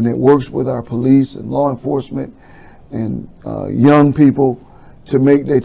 and it works with our police and law enforcement and young people to make their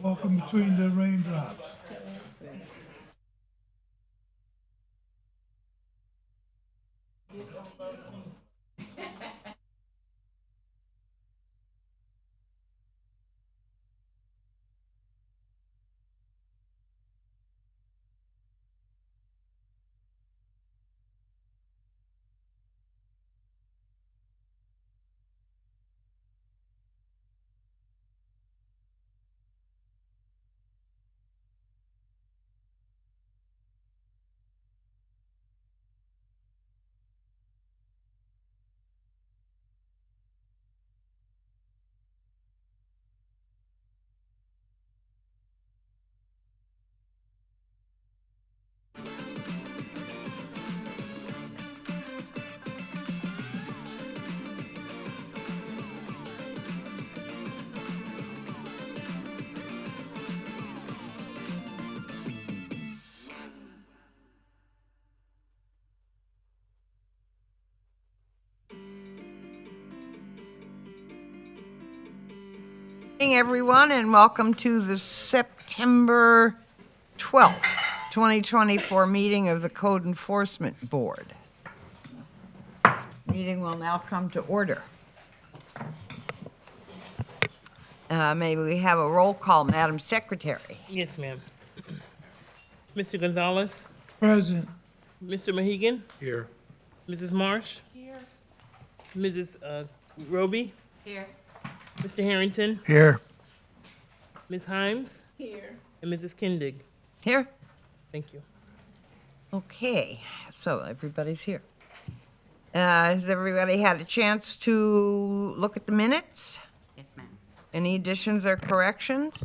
Walking between the raindrops. Morning, everyone, and welcome to the September 12th, 2024 meeting of the Code Enforcement Board. Meeting will now come to order. May we have a roll call, Madam Secretary? Yes, ma'am. Mr. Gonzalez, Present. Mr. Mahegan, Here. Mrs. Marsh. Here. Mrs. Roby. Here. Mr. Harrington, Here. Ms. Himes. Here. And Mrs. Kindig. Here? Thank you. Okay, so everybody's here. Has everybody had a chance to look at the minutes? Yes, ma'am. Any additions or corrections?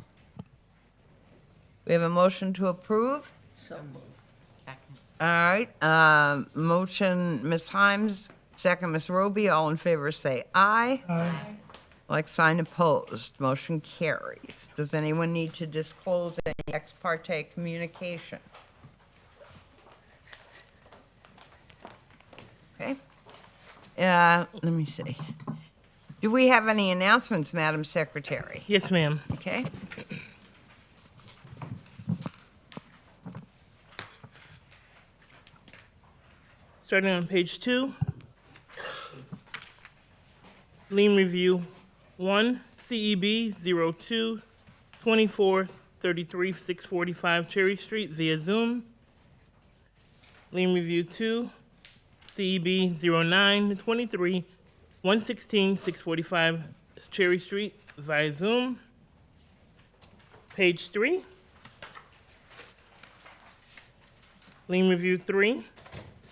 We have a motion to approve. So moved. Second. All right, motion, Ms. Himes, second, Ms. Roby, all in favor say aye. Aye. Like sign opposed, motion carries. Does anyone need to disclose any ex parte communication? Okay. Let me see. Do we have any announcements, Madam Secretary? Yes, ma'am. Okay. Starting on page 2. Lien Review 1, CEB 02 24 33 645 Cherry Street via Zoom. Lien Review 2, CEB 09 23 116 645 Cherry Street via Zoom. Page 3. Lien Review 3,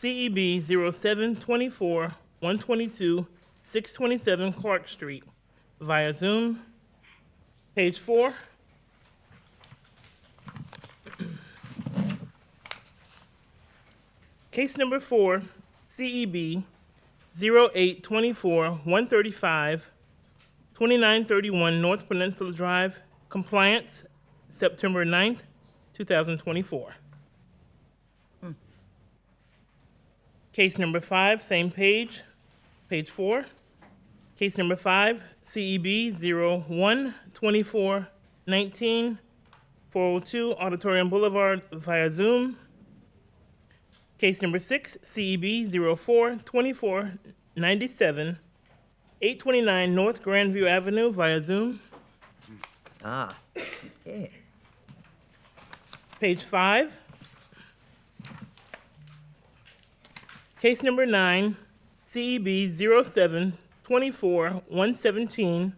CEB 07 24 122 627 Clark Street via Zoom. Page 4. Case number 4, CEB 08 24 135 2931 North Peninsula Drive, compliance, September 9th, 2024. Case number 5, same page, page 4. Case number 5, CEB 01 24 19 402 Auditorium Boulevard via Zoom. Case number 6, CEB 04 24 97 829 North Grandview Avenue via Zoom. Okay. Page 5. Case number 9, CEB 07 24 117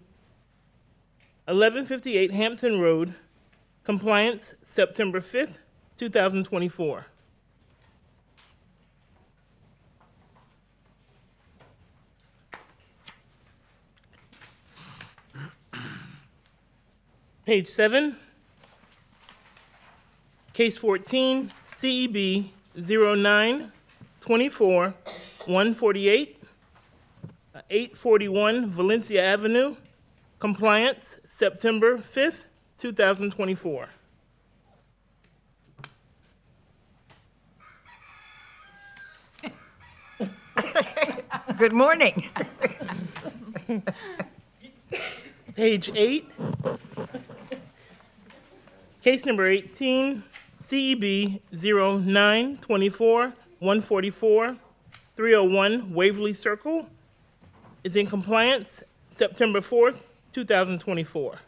1158 Hampton Road, compliance, September 5th, 2024. Page 7. Case 14, CEB 09 24 148 841 Valencia Avenue, compliance, September 5th, 2024. Good morning. Page 8. Case number 18, CEB 09 24 144 301 Waverly Circle is in compliance, September 4th, 2024.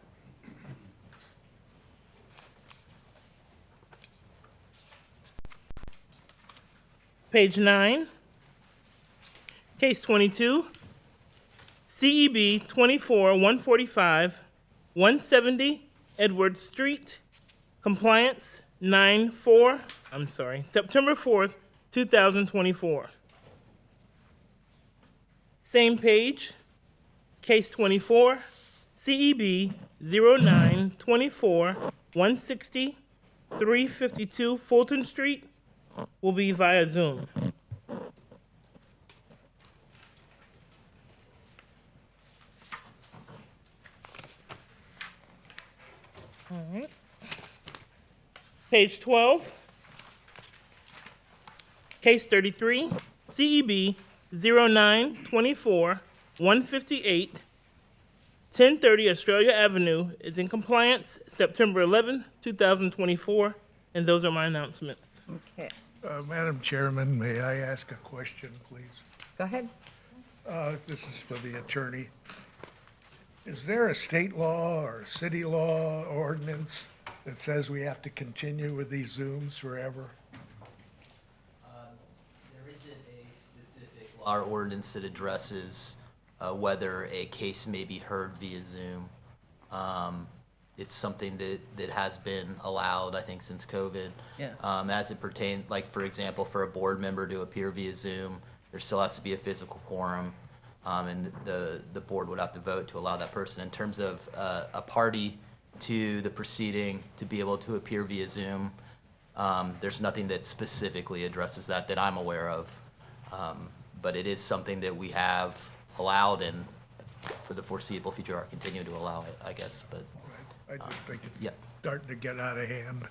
Page 9. Case 22, CEB 24 145 170 Edward Street, compliance, September 4th, 2024. Same page, case 24, CEB 09 24 160 352 Fulton Street will be via Zoom. All right. Page 12. Case 33, CEB 09 24 158 1030 Australia Avenue is in compliance September 11th, 2024, and those are my announcements. Okay, Madam Chairman, may I ask a question, please? go ahead. This is for the attorney. Is there a state law or a city law ordinance that says we have to continue with these Zooms forever? There isn't a specific law or ordinance that addresses whether a case may be heard via Zoom. It's something that has been allowed, I think, since COVID. Yeah. As it pertains, like, for example, for a board member to appear via Zoom, there still has to be a physical quorum, and the board would have to vote to allow that person. In terms of a party to the proceeding to be able to appear via Zoom, there's nothing that specifically addresses that I'm aware of. But it is something that we have allowed and for the foreseeable future are continuing to allow it, I guess. But I just think it's yeah. starting to get out of hand.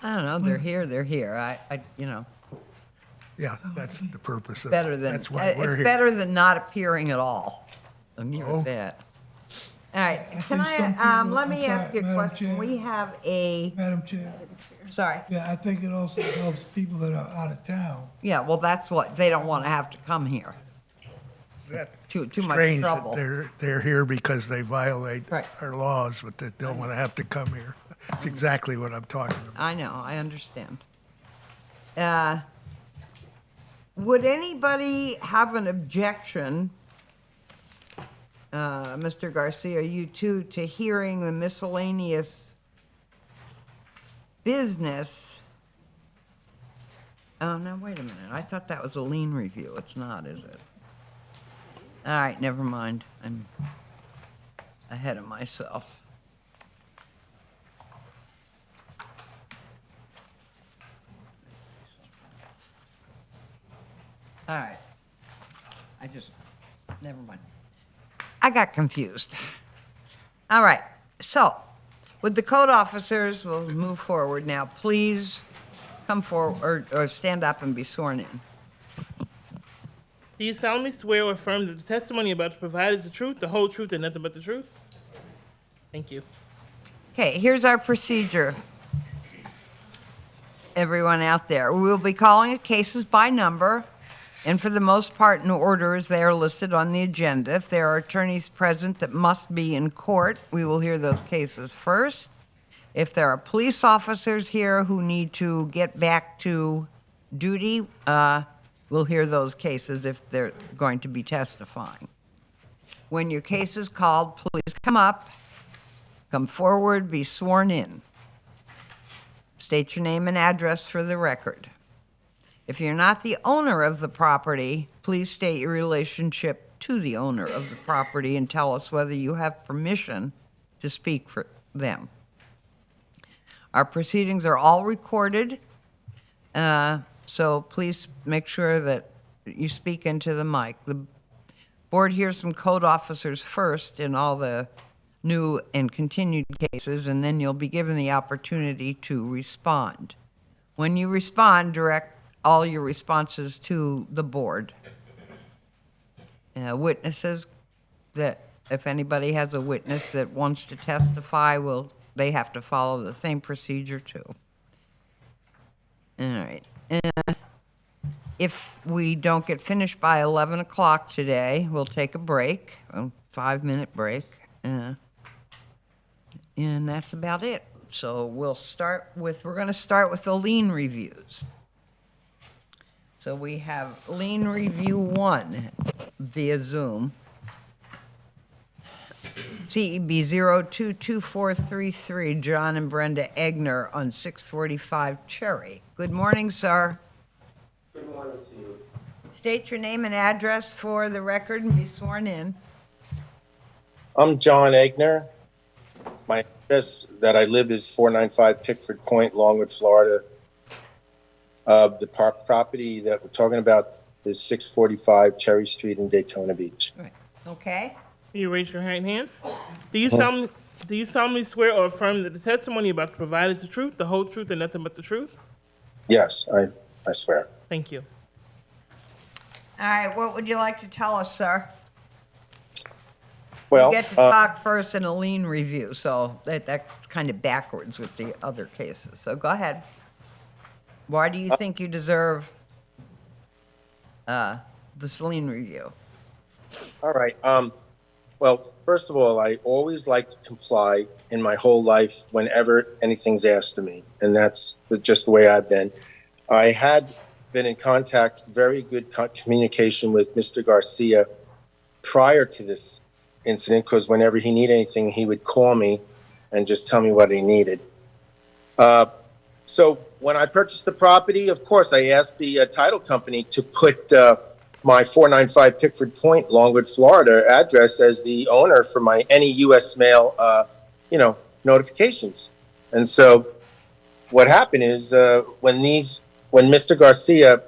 I don't know, they're here. You know, Yeah, that's the purpose of it. better than, That's why we're it's here. better than not appearing at all. I'll give Oh. it that. All right, can think I, some people- let me I'm ask you a sorry, Madam question. Chair. We have a, Madam Chair, sorry, yeah, I think it also helps people that are out of town. yeah, well, that's what, they don't want to have to come here. That's Too much strange trouble. that they're here because they violate Right. our laws, but they don't want to have to come here. That's exactly what I'm talking about. I know, I understand. Would anybody have an objection, Mr. Garcia, you too, to hearing the miscellaneous business? Oh, no, wait a minute. I thought that was a lien review. It's not, is it? All right, never mind. I'm ahead of myself. All right. Never mind. I got confused. All right, so with the code officers, we'll move forward now. Please come forward or stand up and be sworn in. Do you solemnly swear or affirm that the testimony you're about to provide is the truth, the whole truth, and nothing but the truth? Thank you. Okay, here's our procedure. Everyone out there, we will be calling it cases by number, and for the most part in order as they are listed on the agenda. If there are attorneys present that must be in court, we will hear those cases first. If there are police officers here who need to get back to duty, we'll hear those cases if they're going to be testifying. When your case is called, please come up, come forward, be sworn in. State your name and address for the record. If you're not the owner of the property, please state your relationship to the owner of the property and tell us whether you have permission to speak for them. Our proceedings are all recorded, so please make sure that you speak into the mic. The board hears from code officers first in all the new and continued cases, and then you'll be given the opportunity to respond. When you respond, direct all your responses to the board. Witnesses, that if anybody has a witness that wants to testify, they have to follow the same procedure too. All right. If we don't get finished by 11 o'clock today, we'll take a break, a 5-minute break. And that's about it. So we're going to start with the lien reviews. So we have lien review 1 via Zoom. CEB 022433, John and Brenda Egner on 645 Cherry. Good morning, sir. Good morning to you. State your name and address for the record and be sworn in. I'm John Egner. My address that I live is 495 Pickford Point, Longwood, Florida. The property that we're talking about is 645 Cherry Street in Daytona Beach. Right. Okay. You raise your right hand. Do you solemnly swear or affirm that the testimony you're about to provide is the truth, the whole truth, and nothing but the truth? Yes, I swear. Thank you. All right, what would you like to tell us, sir? Well, You get to talk first in a lien review, so that's kind of backwards with the other cases. So go ahead. Why do you think you deserve this lien review? all right. Well, first of all, I always like to comply in my whole life whenever anything's asked of me, and that's just the way I've been. I had been in contact, very good communication with Mr. Garcia prior to this incident, because whenever he needed anything, he would call me and just tell me what he needed. So when I purchased the property, of course, I asked the title company to put my 495 Pickford Point, Longwood, Florida address as the owner for my any U.S. mail, notifications. And so what happened is when Mr. Garcia,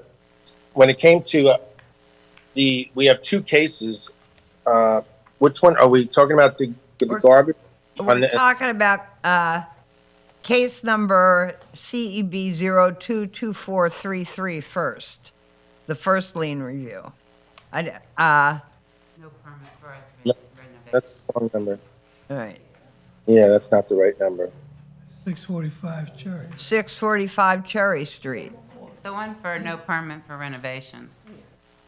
when it came to we have two cases. Which one are we talking about? The garbage? We're talking about case number CEB 022433 first, the first lien review. No permit for No, renovation. That's the wrong number. All right, Yeah, that's not the right number. 645 Cherry. 645 Cherry Street. It's the one for no permit for renovations.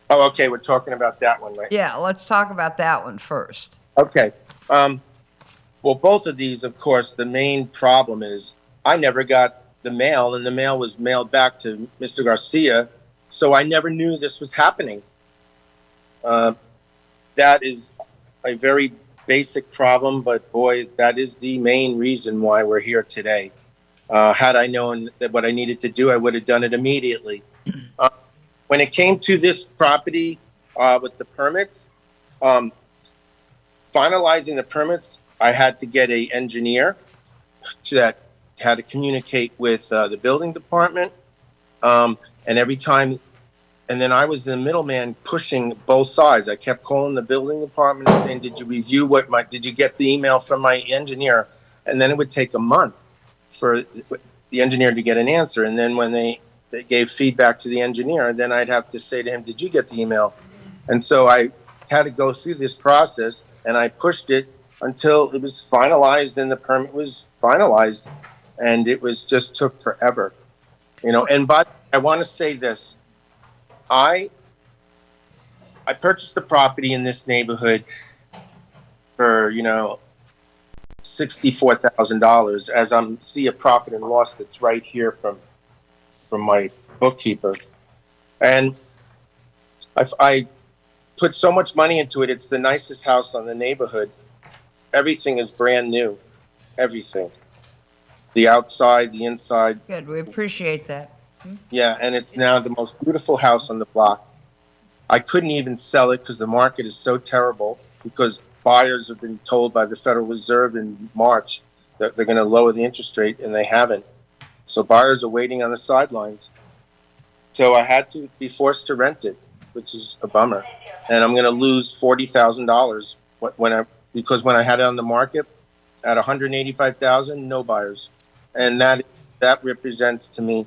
Oh, okay, we're talking about that one, right? Yeah, let's talk about that one first. Okay. Well, both of these, of course, the main problem is I never got the mail, and the mail was mailed back to Mr. Garcia, so I never knew this was happening. That is a very basic problem, but boy, that is the main reason why we're here today. Had I known that what I needed to do, I would have done it immediately. When it came to this property with the permits, finalizing the permits, I had to get an engineer that had to communicate with the building department. And every time, and then I was the middleman pushing both sides. I kept calling the building department saying, did you review did you get the email from my engineer? And then it would take a month for the engineer to get an answer. And then when they gave feedback to the engineer, then I'd have to say to him, did you get the email? And so I had to go through this process, and I pushed it until it was finalized and the permit was finalized, and it was just took forever, And I want to say this: I purchased the property in this neighborhood for $64,000, as I'm see a profit and loss that's right here from my bookkeeper, and I put so much money into it. It's the nicest house on the neighborhood. Everything is brand new. Everything. The outside, the inside. Good, we appreciate that. Yeah, and it's now the most beautiful house on the block. I couldn't even sell it because the market is so terrible, because buyers have been told by the Federal Reserve in March that they're going to lower the interest rate, and they haven't. So buyers are waiting on the sidelines. So I had to be forced to rent it, which is a bummer. And I'm going to lose $40,000 because when I had it on the market at $185,000, no buyers. And that represents to me,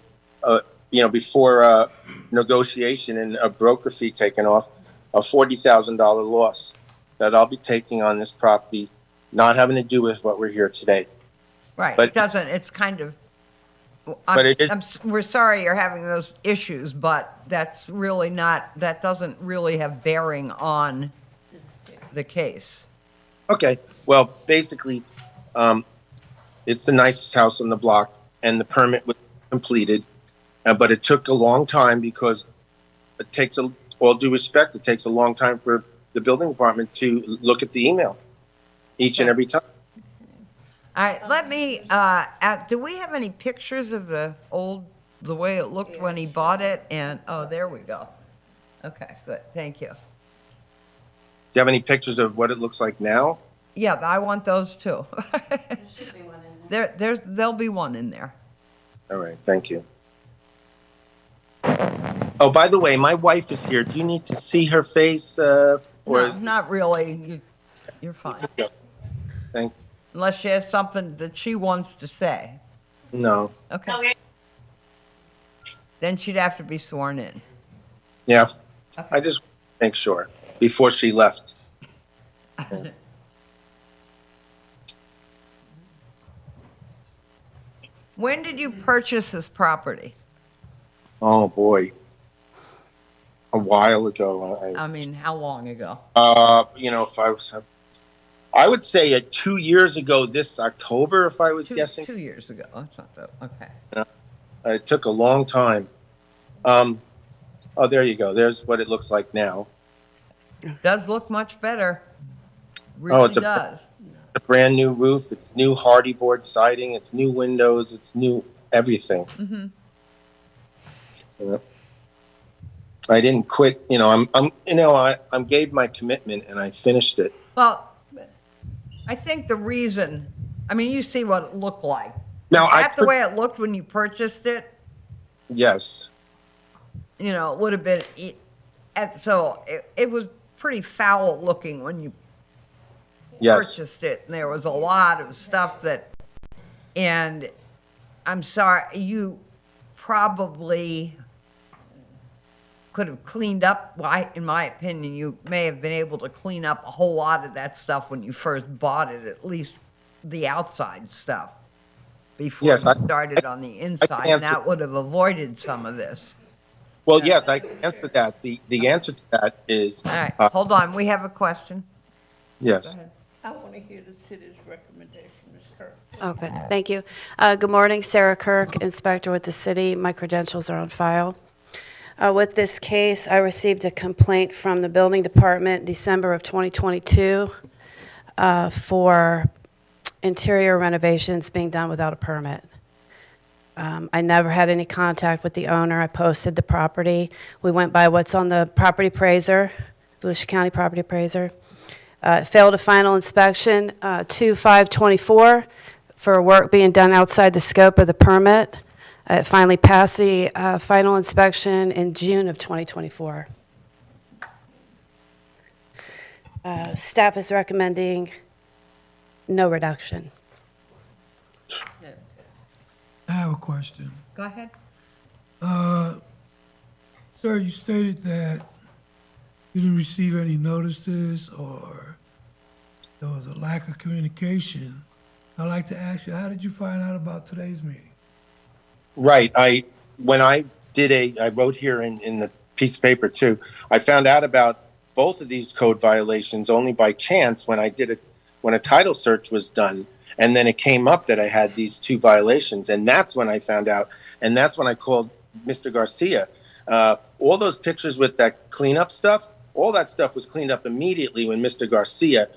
before negotiation and a broker fee taken off, a $40,000 loss that I'll be taking on this property, not having to do with what we're here today. Right, But- it doesn't, it's kind of, But it is- we're sorry you're having those issues, but that doesn't really have bearing on the case. Okay. Well, basically, it's the nicest house on the block, and the permit was completed, but it took a long time because it takes all due respect, it takes a long time for the building department to look at the email each and every time. All right, let me, do we have any pictures of the way it looked when he bought it? And, oh, there we go. Okay, good, thank you. Do you have any pictures of what it looks like now? Yeah, I want those too. There'll be one in there. All right. Thank you. Oh, by the way, my wife is here. Do you need to see her face? Or No, is... not really, you're fine. Thank Unless she has something that she wants to say. No. Okay. Then she'd have to be sworn in. Yeah. Okay. I just make sure before she left. When did you purchase this property? Oh, boy. A while ago. I mean, how long ago? If I would say 2 years ago this October, if I was guessing. 2 years ago. That's not that. Okay. It took a long time. There you go. There's what it looks like now. Does look much better. Really it's a- does. A brand new roof. It's new hardy board siding. It's new windows. It's new everything. Mm-hmm. Yeah. I didn't quit. I gave my commitment and I finished it. Well, I think the reason, I mean, you see what it looked like. Now, Is that the way it looked when you purchased it? Yes. You know, it would have been, so it was pretty foul looking when you Yes. purchased it. And there was a lot of stuff and I'm sorry, you probably could have cleaned up, in my opinion, you may have been able to clean up a whole lot of that stuff when you first bought it, at least the outside stuff, before Yes, you started on the inside, and answer- that would have avoided some of this. Well, yes, I can answer that. The answer to that is All right, hold on, we have a question. yes. I want to hear the city's recommendation, Ms. Kirk. Okay, thank you. Good morning, Sarah Kirk, Inspector with the city. My credentials are on file. With this case, I received a complaint from the building department December of 2022 for interior renovations being done without a permit. I never had any contact with the owner. I posted the property. We went by what's on the property appraiser, Volusia County property appraiser. Failed a final inspection, 2/5/24, for work being done outside the scope of the permit. It finally passed the final inspection in June of 2024. Staff is recommending no reduction. I have a question. Go ahead. Sir, you stated that you didn't receive any notices or there was a lack of communication. I'd like to ask you, how did you find out about today's meeting? Right. I wrote here in the piece of paper too. I found out about both of these code violations only by chance when a title search was done, and then it came up that I had these two violations, and that's when I found out, and that's when I called Mr. Garcia. All those pictures with that cleanup stuff, all that stuff was cleaned up immediately when Mr. Garcia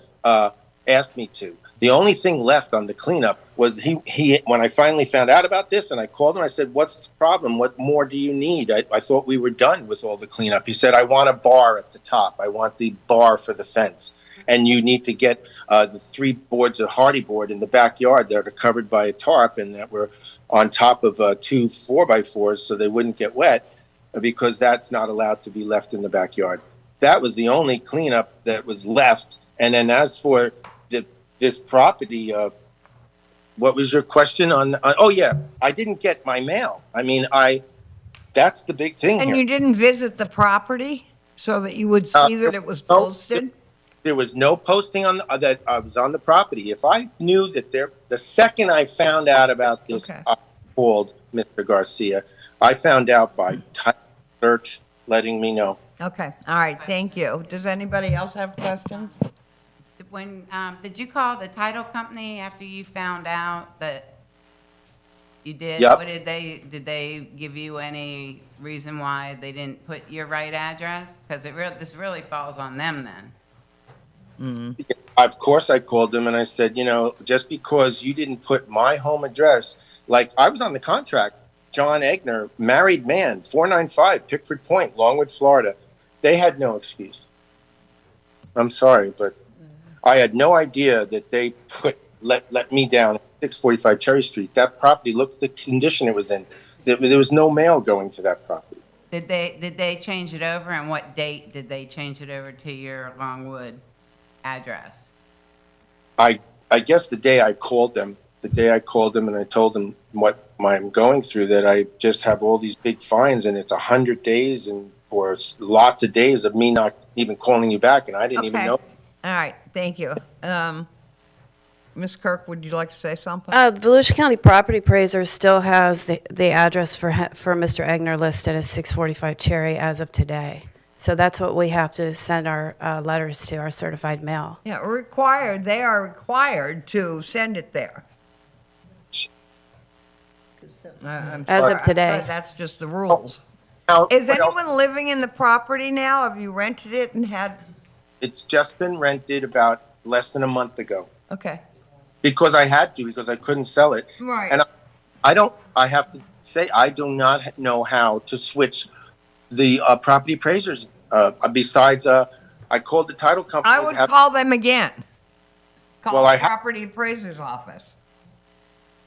asked me to. The only thing left on the cleanup was he when I finally found out about this and I called him, I said, "What's the problem? What more do you need?" I thought we were done with all the cleanup. He said, "I want a bar at the top. I want the bar for the fence. And you need to get the 3 boards of hardy board in the backyard that are covered by a tarp and that were on top of 2 4x4s so they wouldn't get wet, because that's not allowed to be left in the backyard." That was the only cleanup that was left. And then as for this property, what was your question on? Oh yeah, I didn't get my mail. I mean, that's the big thing And here. you didn't visit the property so that you would see that it was no, posted? There was no posting on that I was on the property. If I knew that the second I found out about this, Okay. I called Mr. Garcia. I found out by title search letting me know. Okay, all right, thank you. Does anybody else have questions? Did you call the title company after you found out that you did? Yep. What did they give you any reason why they didn't put your right address? Because this really falls on them then. Of course, I called them and I said, just because you didn't put my home address, like I was on the contract, John Egner, married man, 495 Pickford Point, Longwood, Florida. They had no excuse. I'm sorry, but I had no idea that they let me down at 645 Cherry Street. That property, look at the condition it was in. There was no mail going to that property. Did they change it over, and what date did they change it over to your Longwood address? I guess the day I called them and I told them what I'm going through, that I just have all these big fines and it's 100 days or lots of days of me not even calling you back, and I didn't even Okay. know. All right, thank you. Ms. Kirk, would you like to say something? Volusia County Property Appraiser still has the address for Mr. Egner listed as 645 Cherry as of today. So that's what we have to send our letters to, our certified mail. Yeah, they are required to send it there. I'm As sorry, of today. but that's just the rules. Now, Is what else? anyone living in the property now? Have you rented it and had, It's just been rented about less than a month ago okay. because I had to, because I couldn't sell it. Right. And I have to say, I do not know how to switch the property appraisers. Besides, I called the title company. I would call them again. Call Well, the I ha- property appraiser's office.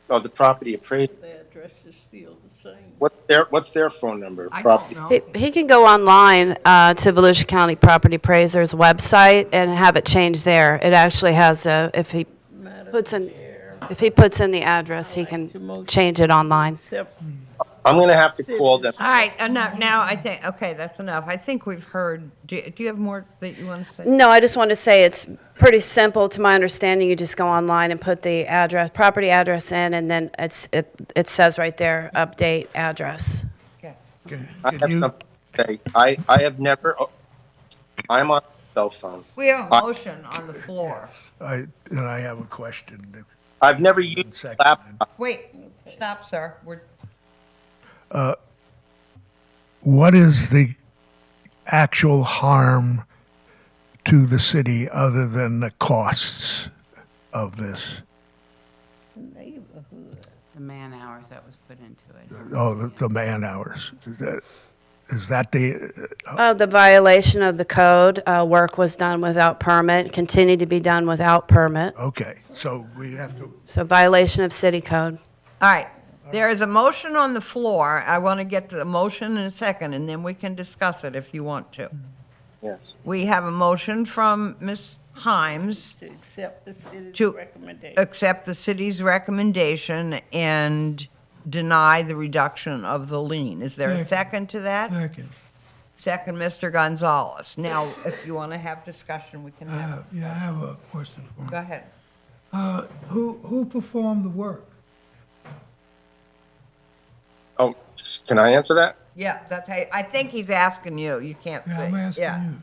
The property appraiser. The address is still the same. What's their phone number? I Property- don't know. He can go online to Volusia County Property Appraiser's website and have it changed there. It actually has if he puts in the address, he can change it online. Except I'm going to have to call them. All right, enough. Now I think, okay, that's enough. I think we've heard, do you have more that you want to say? No, I just want to say it's pretty simple. To my understanding, you just go online and put the property address in, and then it says right there, update address. Okay. I have something to say. I have never. I'm on cell phone. We have a motion on the floor. And I have a question. I've never used Second. laptop. Wait, stop, sir. What is the actual harm to the city other than the costs of this? neighborhood. The man hours that was put into it. Oh, the man hours. Is that the, The violation of the code, work was done without permit, continued to be done without permit. okay, so we have to, So violation of city code. All right, there is a motion on the floor. I want to get to the motion in a second, and then we can discuss it if you want to. Yes. We have a motion from Ms. Himes To accept the city's to recommendation. accept the city's recommendation and deny the reduction of the lien. Is there a Second. second to that? Second. Second, Mr. Gonzalez. Now, if you want to have discussion, we can have it. Yeah, I have a question for Go him. ahead. Who performed the work? Oh, can I answer that? Yeah, that's how, I think he's asking you. You can't see. Yeah, I'm asking Yeah. you.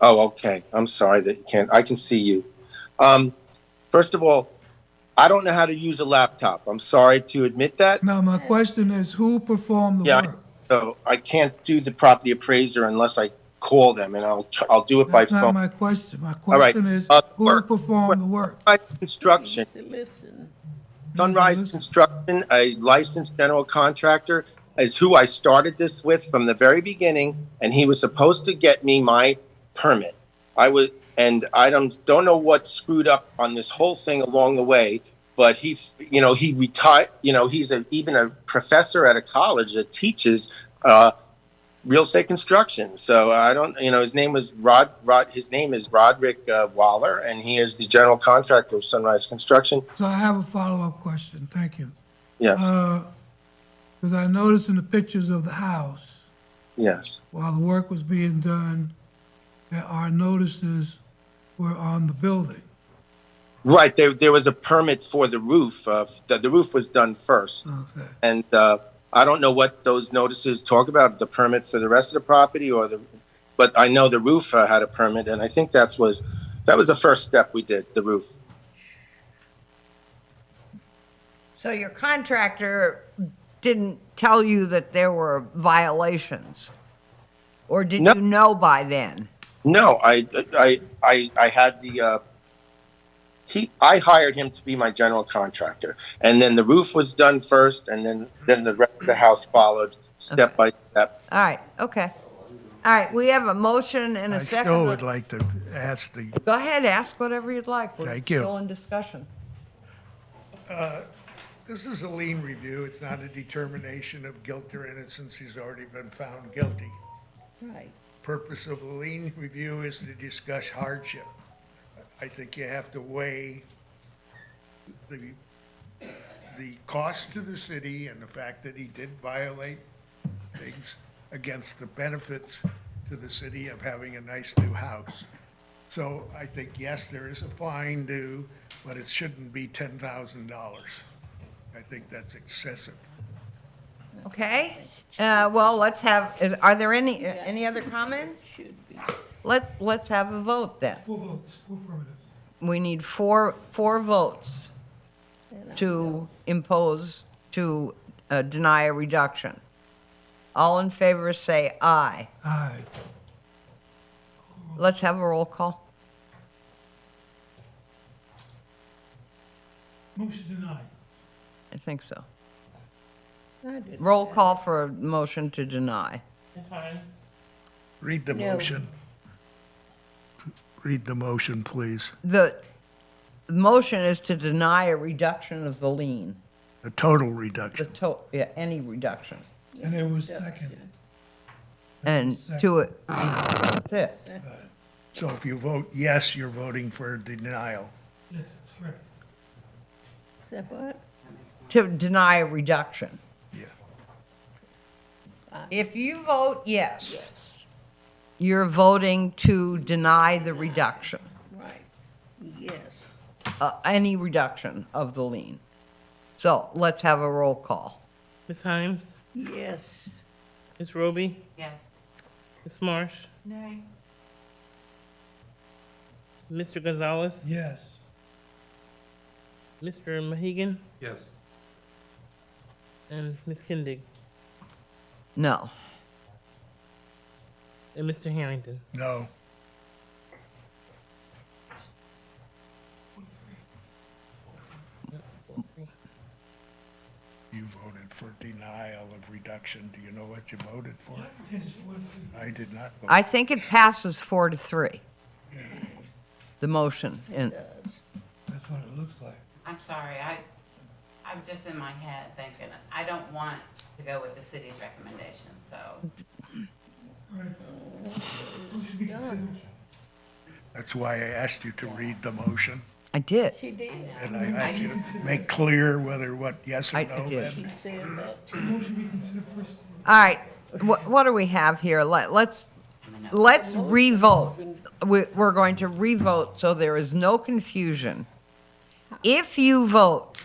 Oh, okay. I'm sorry that you can't. I can see you. First of all, I don't know how to use a laptop. I'm sorry to admit that. Now, my question is, who performed the Yeah, work? so I can't do the property appraiser unless I call them, and I'll do it by That's not phone. my question. My right. question is, who Work. performed the work? Sunrise Construction, Listen, Sunrise Listen. Construction, a licensed general contractor, is who I started this with from the very beginning, and he was supposed to get me my permit. I don't know what screwed up on this whole thing along the way, but he retired. He's even a professor at a college that teaches real estate construction. So I don't, his name is His name is Roderick Waller, and he is the general contractor of Sunrise Construction. So I have a follow-up question. Thank you. Yes, Because I noticed in the pictures of the house, yes. while the work was being done, that our notices were on the building. Right. There was a permit for the roof. The roof was done first, Okay. and I don't know what those notices talk about. The permit for the rest of the property, but I know the roof had a permit, and I think that was the first step we did. The roof. So your contractor didn't tell you that there were violations? Or did No. you know by then? No, I had I hired him to be my general contractor, and then the roof was done first, and then the rest of the house followed step by step. All right, okay. All right, we have a motion and a I second. still would like to ask the, Go ahead, ask whatever you'd like. We're Thank you. still in discussion. this is a lien review. It's not a determination of guilt or innocence. He's already been found guilty. right. Purpose of the lien review is to discuss hardship. I think you have to weigh the cost to the city and the fact that he did violate things against the benefits to the city of having a nice new house. So I think, yes, there is a fine due, but it shouldn't be $10,000. I think that's excessive. Okay, well, let's have, are there any other comments? Should be. Let's have a vote then. 4 votes, 4 affirmatives. We need four votes And I to impose, to deny a reduction. All in favor say aye. Aye. Let's have a roll call. Motion denied. I think so. I did. Roll call for a motion to deny. Ms. Hines? Read the No. motion. Read the motion, please. The motion is to deny a reduction of the lien, The total the reduction. yeah, any reduction. And it was seconded. And to it, this. So if you vote yes, you're voting for denial. Yes, that's correct. Is that what? To deny a reduction. Yeah. If you vote yes, you're voting to deny the reduction, Right. Yes. any reduction of the lien. So let's have a roll call. Ms. Hines? Yes. Ms. Roby? Yes. Ms. Marsh? Nay. Mr. Gonzalez? Yes. Mr. Mahegan? Yes. And Ms. Kindig? No. And Mr. Harrington? No. You voted for denial of reduction. Do you know what you voted for? Yes, it's 4-3. I did not vote. I think it passes 4-3. The motion, and That's what it looks like. I'm sorry, I'm just in my head thinking, I don't want to go with the city's recommendation, so. All right. Motion be considered. That's why I asked you to read the motion, I did. She did. and I asked you to make clear whether what yes or I no did. She meant. said that too. Motion be considered first. All right, what do we have here? Let's revote. We're going to revote so there is no confusion. If you vote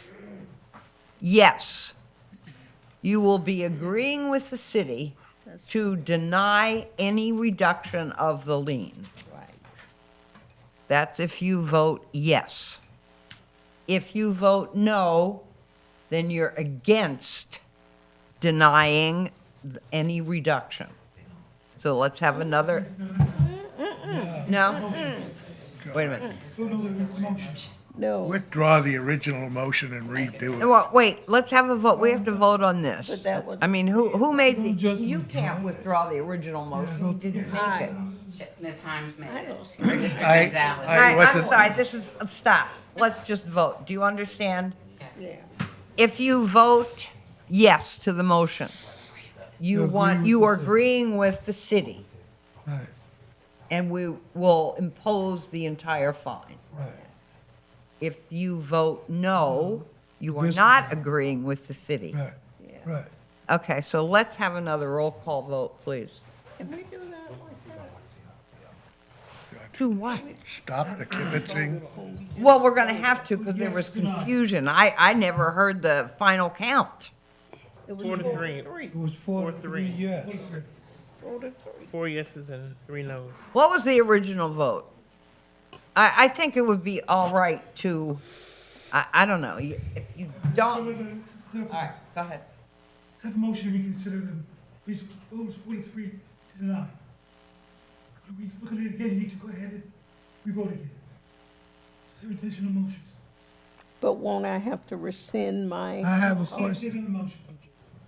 yes, you will be agreeing with the city to deny any reduction of the lien. Right. That's if you vote yes. If you vote no, then you're against denying any reduction. So let's have another. No? Wait a minute. Vote no, it's motion. No, Withdraw the original motion and redo it. Well, wait, let's have a vote. We have to vote on this. but that was. I mean, who made the, Just you withdraw can't it. withdraw the original motion. You didn't make it. Ms. Himes made I it. don't see Mr. I- Gonzalez. All right, I'm wasn't- sorry, this is, stop. Let's just vote. Do you understand? Yeah. If you vote yes to the motion, You you are agree agreeing with the city, Right, and we will impose the entire fine. right. If you vote no, you are Dis- not agreeing with the city. Right, right. Okay, so let's have another roll call vote, please. Can we do that like that? To what? Stop the kibitzing. Well, we're gonna have to, because there was confusion. I never heard the final count. It was 4-3. It was 4-3, yes. 4-3. 4 yeses and 3 noes. What was the original vote? I think it would be all right to, I don't know, if you don't, all right, go ahead. Let's have a motion to reconsider the original vote was 43 to deny. When we look at it again, you need to go ahead and re-vote again. Is there additional motions? But won't I have to rescind my? I have a question.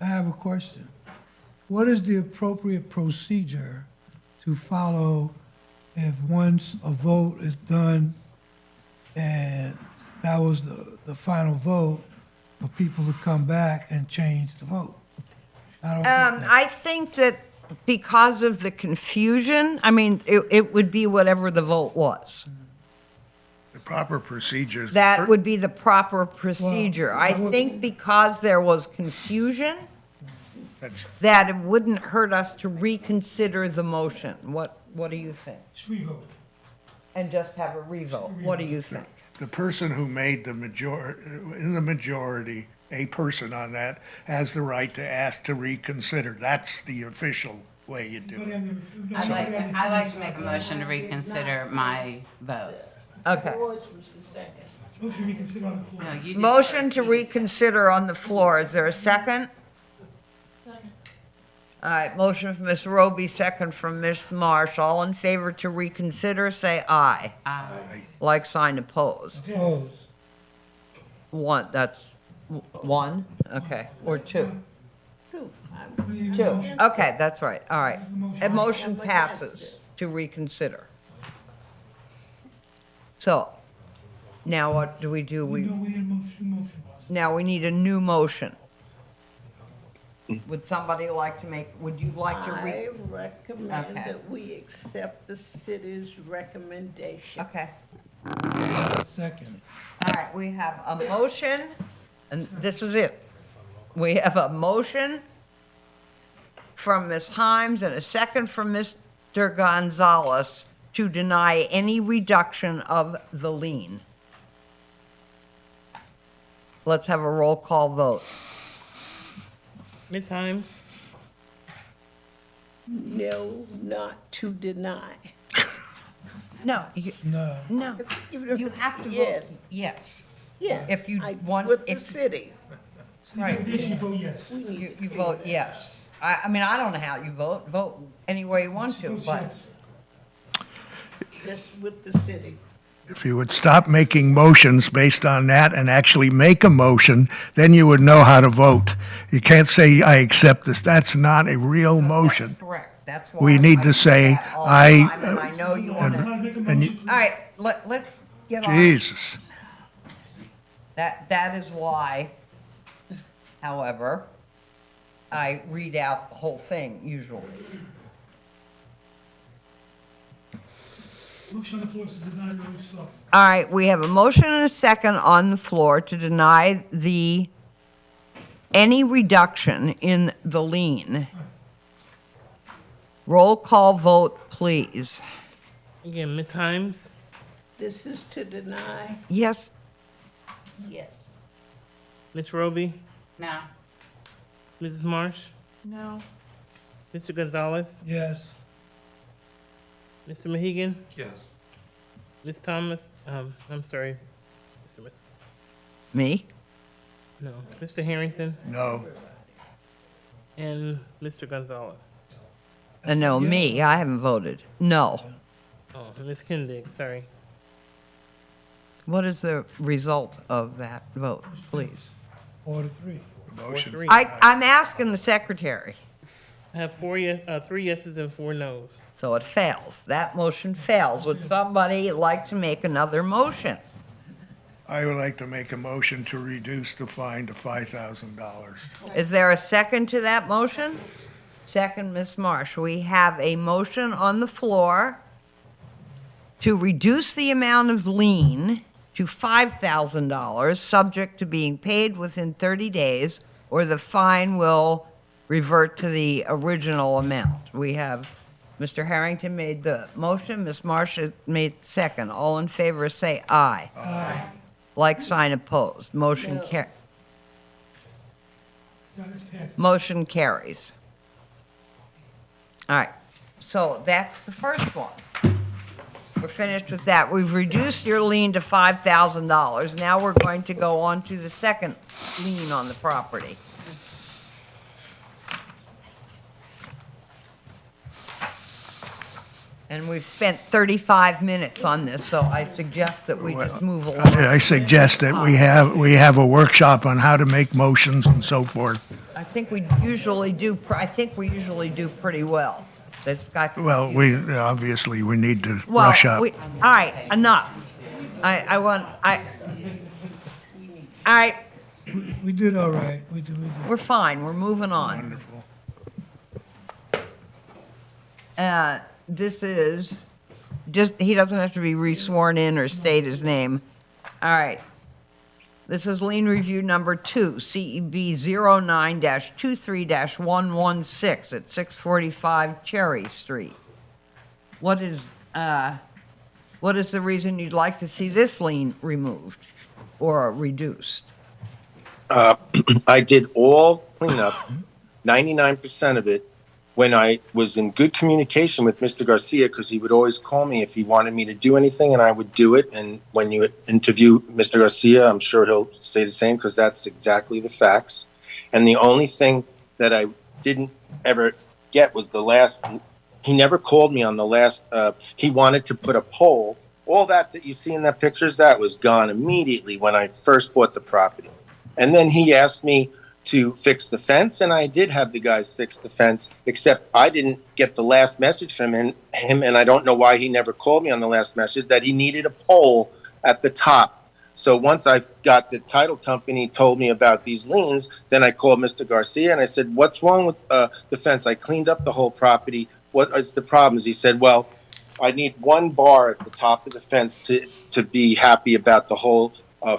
I have a question. What is the appropriate procedure to follow if once a vote is done and that was the final vote, for people to come back and change the vote? I don't think that- I think that because of the confusion, I mean, it would be whatever the vote was. The proper procedures. That would be the proper procedure. I Well, think because there was confusion, That's, that it wouldn't hurt us to reconsider the motion. What do you think? Just re-vote. and just have a revote. What do you think? The person who made the in the majority, a person on that, has the right to ask to reconsider. That's the official way you do it. I'd like to make a motion to reconsider my vote. Okay. Yours was the second. Motion to reconsider on the floor. No, you did Motion first. to reconsider on the floor. Is there a second? All right, motion from Ms. Roby, second from Ms. Marsh. All in favor to reconsider, say aye. Like sign opposed. Opposed. One, that's one? Okay, or two? Two. Two, okay, that's right, all right. A motion passes to reconsider. So, now what do we do? We know we had a motion. Now we need a new motion. Would somebody like to make, would you like to I recommend Okay. that we accept the city's recommendation. Okay, Second. all right, we have a motion, and this is it. We have a motion from Ms. Himes and a second from Mr. Gonzalez to deny any reduction of the lien. Let's have a roll call vote. Ms. Himes? No, not to deny. No, No. no, Even if you it's have to vote yes. yes. Yes. If you I- want- With the if- city. Right. You vote yes. We need You, to you clear vote that. yes. I mean, I don't know how you vote. Vote any way you want to, Vote but yes. Just with the city. If you would stop making motions based on that and actually make a motion, then you would know how to vote. You can't say, I accept this. That's not a real motion. correct. That's why. We need I to do say, that all the I- time, And I know you want to. I'll make a and you- motion. All right, let's get on. Jesus. That is why, however, I read out the whole thing usually. Motion on the floor says deny Roby so. All right, we have a motion and a second on the floor to deny any reduction in the lien. Roll call vote, please. Again, Ms. Himes? This is to deny, Yes, yes. Ms. Roby? No. Mrs. Marsh? no, Mr. Gonzalez? Yes. Mr. Mahegan? Yes. Ms. Thomas? I'm sorry. Mr. Ma- me? No. Mr. Harrington? No. And Mr. Gonzalez? No, me, I haven't voted. No. Oh, Ms. Kindig, sorry. What is the result of that vote, please? 4-3. Motion. 4-3. I'm asking the secretary, I have 3 yeses and 4 nos. so it fails. That motion fails. Would somebody like to make another motion? I would like to make a motion to reduce the fine to $5,000. Is there a second to that motion? Second, Ms. Marsh. We have a motion on the floor to reduce the amount of lien to $5,000, subject to being paid within 30 days, or the fine will revert to the original amount. We have Mr. Harrington made the motion, Ms. Marsh made second. All in favor, say aye. Aye. Like sign opposed. Motion That is passed. motion carries. All right, so that's the first one. We're finished with that. We've reduced your lien to $5,000. Now we're going to go on to the second lien on the property. And we've spent 35 minutes on this, so I suggest that we just move along. I suggest that we have a workshop on how to make motions and so forth. I think we usually do pretty well. This guy. Well, obviously, we need to Well, rush up. all right, enough. All right, We did all right. We did. we're fine, we're moving on. Wonderful. This is, he doesn't have to be re-sworn in or state his name. All right. This is lien review number 2, CEB 09-23-116 at 645 Cherry Street. What is What is the reason you'd like to see this lien removed or reduced? I did all cleanup, 99% of it, when I was in good communication with Mr. Garcia, because he would always call me if he wanted me to do anything, and I would do it. And when you interview Mr. Garcia, I'm sure he'll say the same, because that's exactly the facts. And the only thing that I didn't ever get was the last. He never called me on the last. He wanted to put a pole. All that you see in that pictures, that was gone immediately when I first bought the property. And then he asked me to fix the fence, and I did have the guys fix the fence, except I didn't get the last message from him, and I don't know why he never called me on the last message, that he needed a pole at the top. So once I got the title company told me about these liens, then I called Mr. Garcia, and I said, what's wrong with the fence? I cleaned up the whole property. What is the problems? He said, well, I need one bar at the top of the fence to be happy about the whole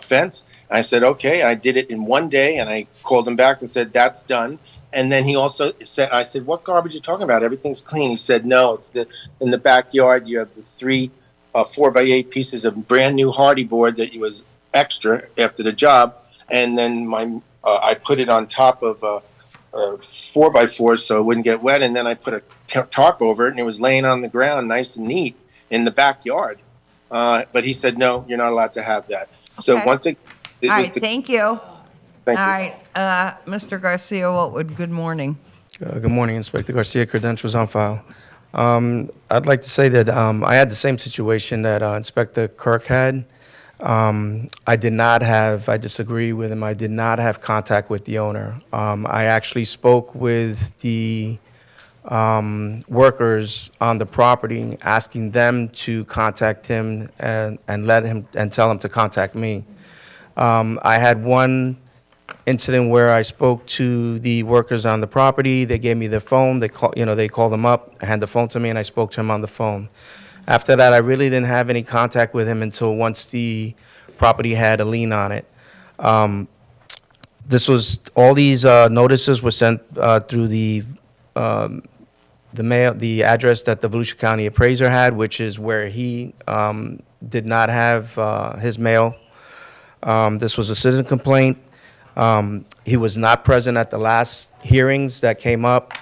fence. I said, okay. I did it in one day, and I called him back and said, that's done. And then he also said, I said, what garbage are you talking about? Everything's clean. He said, no, it's in the backyard. You have the 3 4x8 pieces of brand new hardy board that was extra after the job. And then I put it on top of 4x4 so it wouldn't get wet. And then I put a tarp over it, and it was laying on the ground nice and neat in the backyard. But he said, no, you're not allowed to have that. So Okay. once it All right, thank you. All Thank you. right, Mr. Garcia, Whatwood, good morning. Good morning, Inspector Garcia. Credentials on file. I'd like to say that I had the same situation that Inspector Kirk had. I disagree with him. I did not have contact with the owner. I actually spoke with the workers on the property, asking them to contact him and tell him to contact me. I had one incident where I spoke to the workers on the property. They gave me their phone. They called them up, hand the phone to me, and I spoke to him on the phone. After that, I really didn't have any contact with him until once the property had a lien on it. All these notices were sent through the mail, the address that the Volusia County appraiser had, which is where he did not have his mail. This was a citizen complaint. He was not present at the last hearings that came up.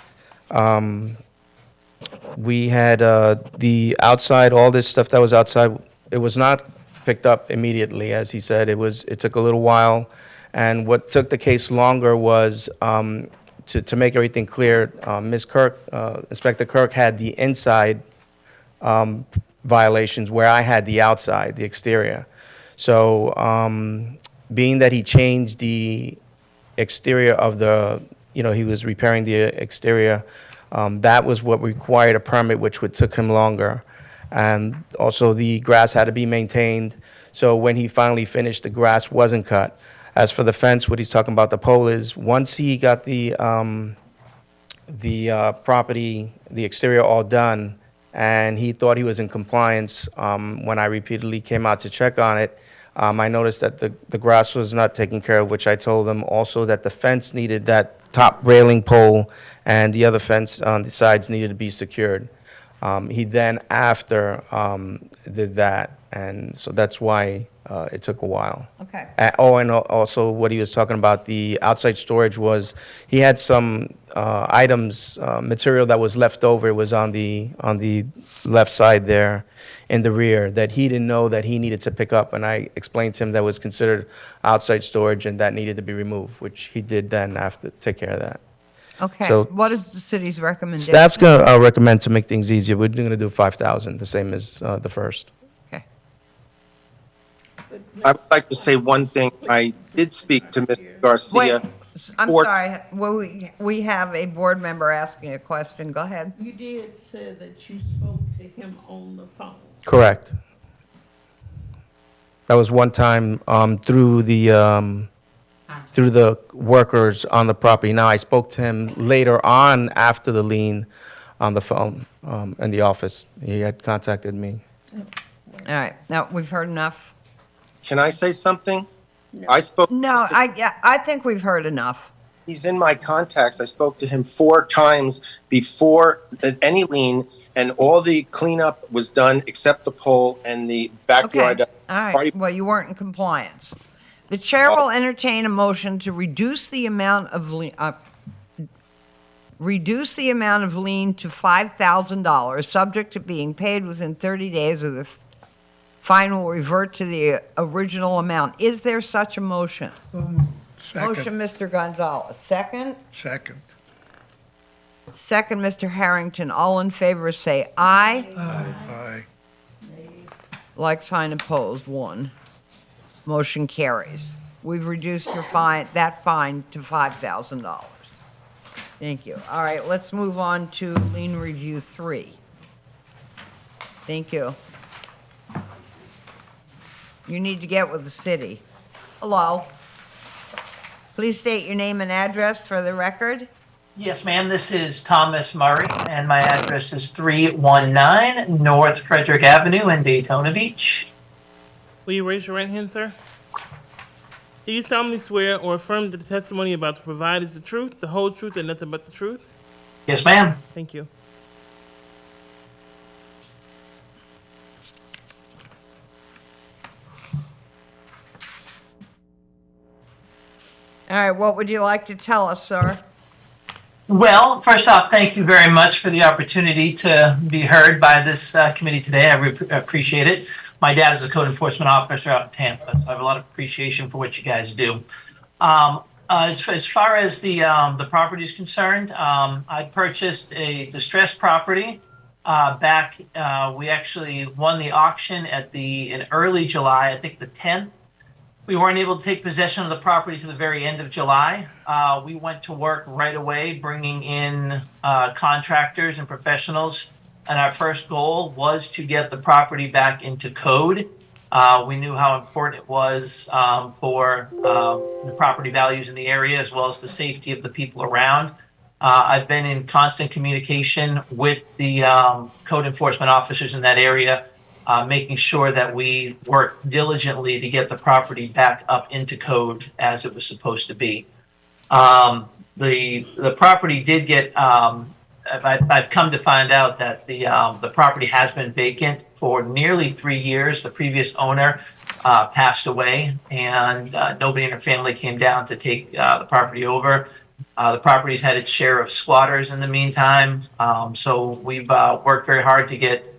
We had the outside, all this stuff that was outside. It was not picked up immediately, as he said. It took a little while, and what took the case longer was to make everything clear. Ms. Kirk, Inspector Kirk, had the inside violations where I had the outside, the exterior. So, being that he changed the exterior of he was repairing the exterior, that was what required a permit, which took him longer. And also the grass had to be maintained. So when he finally finished, the grass wasn't cut. As for the fence, what he's talking about, the pole, is once he got the property, the exterior all done, and he thought he was in compliance, when I repeatedly came out to check on it, I noticed that the grass was not taken care of, which I told him also that the fence needed that top railing pole, and the other fence on the sides needed to be secured. He then, after, did that, and so that's why it took a while. Okay. And also what he was talking about, the outside storage, was he had some items, material that was left over. It was on the left side there in the rear that he didn't know that he needed to pick up. And I explained to him that was considered outside storage and that needed to be removed, which he did then after take care of that. Okay, So- what is the city's recommendation? Staff's going to recommend, to make things easier, we're going to do 5,000, the same as the first. Okay. I would like to say one thing. I did speak to Mr. Wait, Garcia. I'm Or- sorry, we have a board member asking a question, go ahead. You did say that you spoke to him on the phone. Correct. That was one time through the workers on the property. Now, I spoke to him later on after the lien on the phone in the office. He had contacted me. All right, now, we've heard enough. Can I say something? I spoke. No, I think we've heard enough. He's in my contacts. I spoke to him 4 times before any lien, and all the cleanup was done except the pole and the backyard. Okay, all party- right, well, you weren't in compliance. The chair will entertain a motion to reduce the amount of lien to $5,000, subject to being paid within 30 days, or the fine will revert to the original amount. Is there such a motion? Motion, Second, Mr. Gonzalez. Second? second. Second, Mr. Harrington. All in favor say aye. Aye. Like sign opposed, 1. Motion carries. We've reduced your fine, that fine to $5,000. Thank you. All right, let's move on to lien review 3. Thank you. You need to get with the city. Hello. Please state your name and address for the record. Yes, ma'am. This is Thomas Murray, and my address is 319 North Frederick Avenue in Daytona Beach. Will you raise your right hand, sir? Do you solemnly swear or affirm that the testimony you're about to provide is the truth, the whole truth, and nothing but the truth? Yes, ma'am. Thank you. All right, what would you like to tell us, sir? Well, first off, thank you very much for the opportunity to be heard by this committee today. I appreciate it. My dad is a code enforcement officer out in Tampa, so I have a lot of appreciation for what you guys do. As far as the property is concerned, I purchased a distressed property back. We actually won the auction in early July, I think the 10th. We weren't able to take possession of the property to the very end of July. We went to work right away, bringing in contractors and professionals. And our first goal was to get the property back into code. We knew how important it was for the property values in the area, as well as the safety of the people around. I've been in constant communication with the code enforcement officers in that area, making sure that we work diligently to get the property back up into code as it was supposed to be. The property did get, I've come to find out that the property has been vacant for nearly 3 years. The previous owner passed away, and nobody in her family came down to take the property over. The property's had its share of squatters in the meantime, so we've worked very hard to get,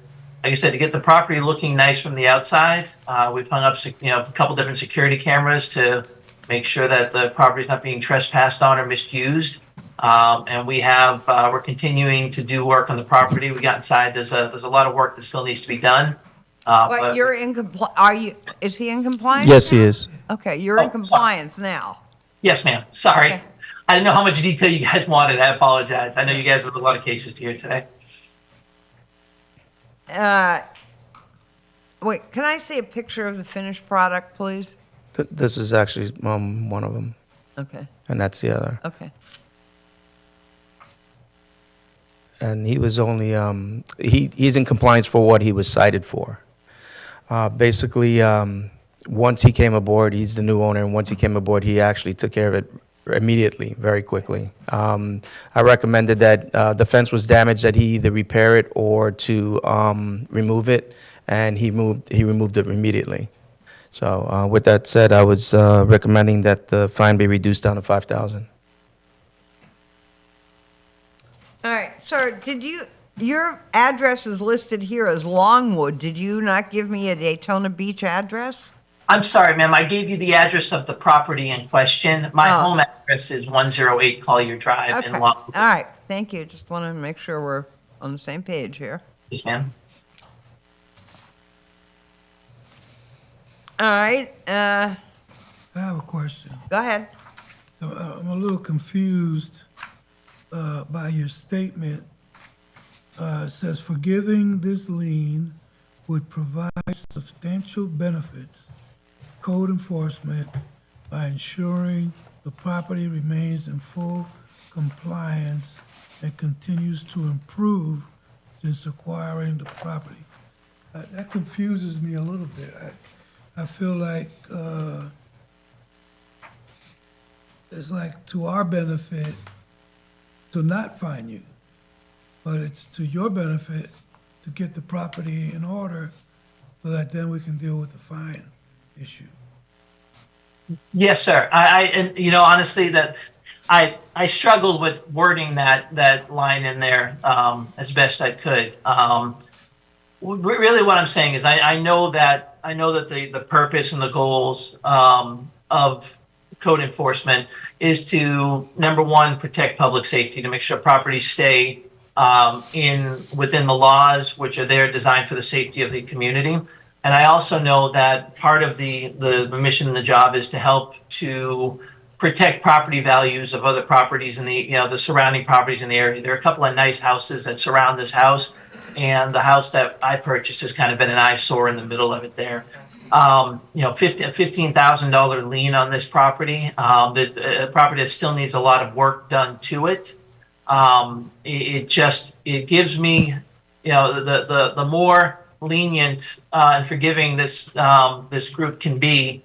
like I said, to get the property looking nice from the outside. We've hung up, a couple different security cameras to make sure that the property is not being trespassed on or misused. And we're continuing to do work on the property. We got inside. There's a lot of work that still needs to be done. But But you're in is he in compliance? Yes, he is. Okay, you're in compliance now. yes, ma'am. Sorry. Okay. I didn't know how much detail you guys wanted. I apologize. I know you guys have a lot of cases to hear today. Wait, can I see a picture of the finished product, please? This is actually one of them, Okay, and that's the other. okay. And he was only he's in compliance for what he was cited for. Basically, once he came aboard, he's the new owner, and once he came aboard, he actually took care of it immediately, very quickly. I recommended that the fence was damaged, that he either repair it or to remove it, and he removed it immediately. So with that said, I was recommending that the fine be reduced down to $5,000. All right, sir, your address is listed here as Longwood. Did you not give me a Daytona Beach address? I'm sorry, ma'am. I gave you the address of the property in question. My Oh. home address is 108 Collier Drive Okay, in all Longwood. right, thank you. Just wanted to make sure we're on the same page here. Yes, ma'am. All right, I have a question. go ahead. So, I'm a little confused by your statement. It says forgiving this lien would provide substantial benefits, code enforcement, by ensuring the property remains in full compliance and continues to improve since acquiring the property. That confuses me a little bit. I feel like it's like to our benefit to not fine you, but it's to your benefit to get the property in order so that then we can deal with the fine issue. Yes, sir. And you know, honestly, that I struggled with wording that line in there as best I could. Really, what I'm saying is I know that the purpose and the goals of code enforcement is to, number one, protect public safety, to make sure properties stay within the laws which are there designed for the safety of the community. And I also know that part of the mission and the job is to help to protect property values of other properties in the surrounding properties in the area. There are a couple of nice houses that surround this house, and the house that I purchased has kind of been an eyesore in the middle of it there. $15,000 lien on this property. There's a property that still needs a lot of work done to it. It gives me, the more lenient and forgiving this group can be,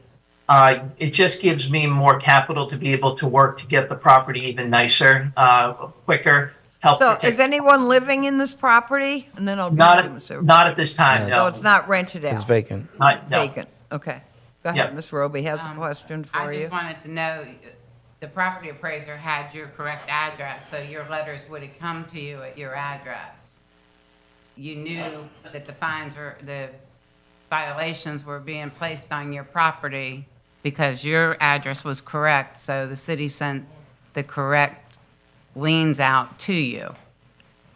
it just gives me more capital to be able to work to get the property even nicer, quicker. Help So protect. is anyone living in this property? And then I'll give Not you, Mr. not at this time. So No. it's not rented out? It's vacant. No. Vacant, okay. Go ahead, Yep. Ms. Roby has a question for I you. just wanted to know, the property appraiser had your correct address, so your letters would have come to you at your address. You knew that the violations were being placed on your property because your address was correct, so the city sent the correct liens out to you.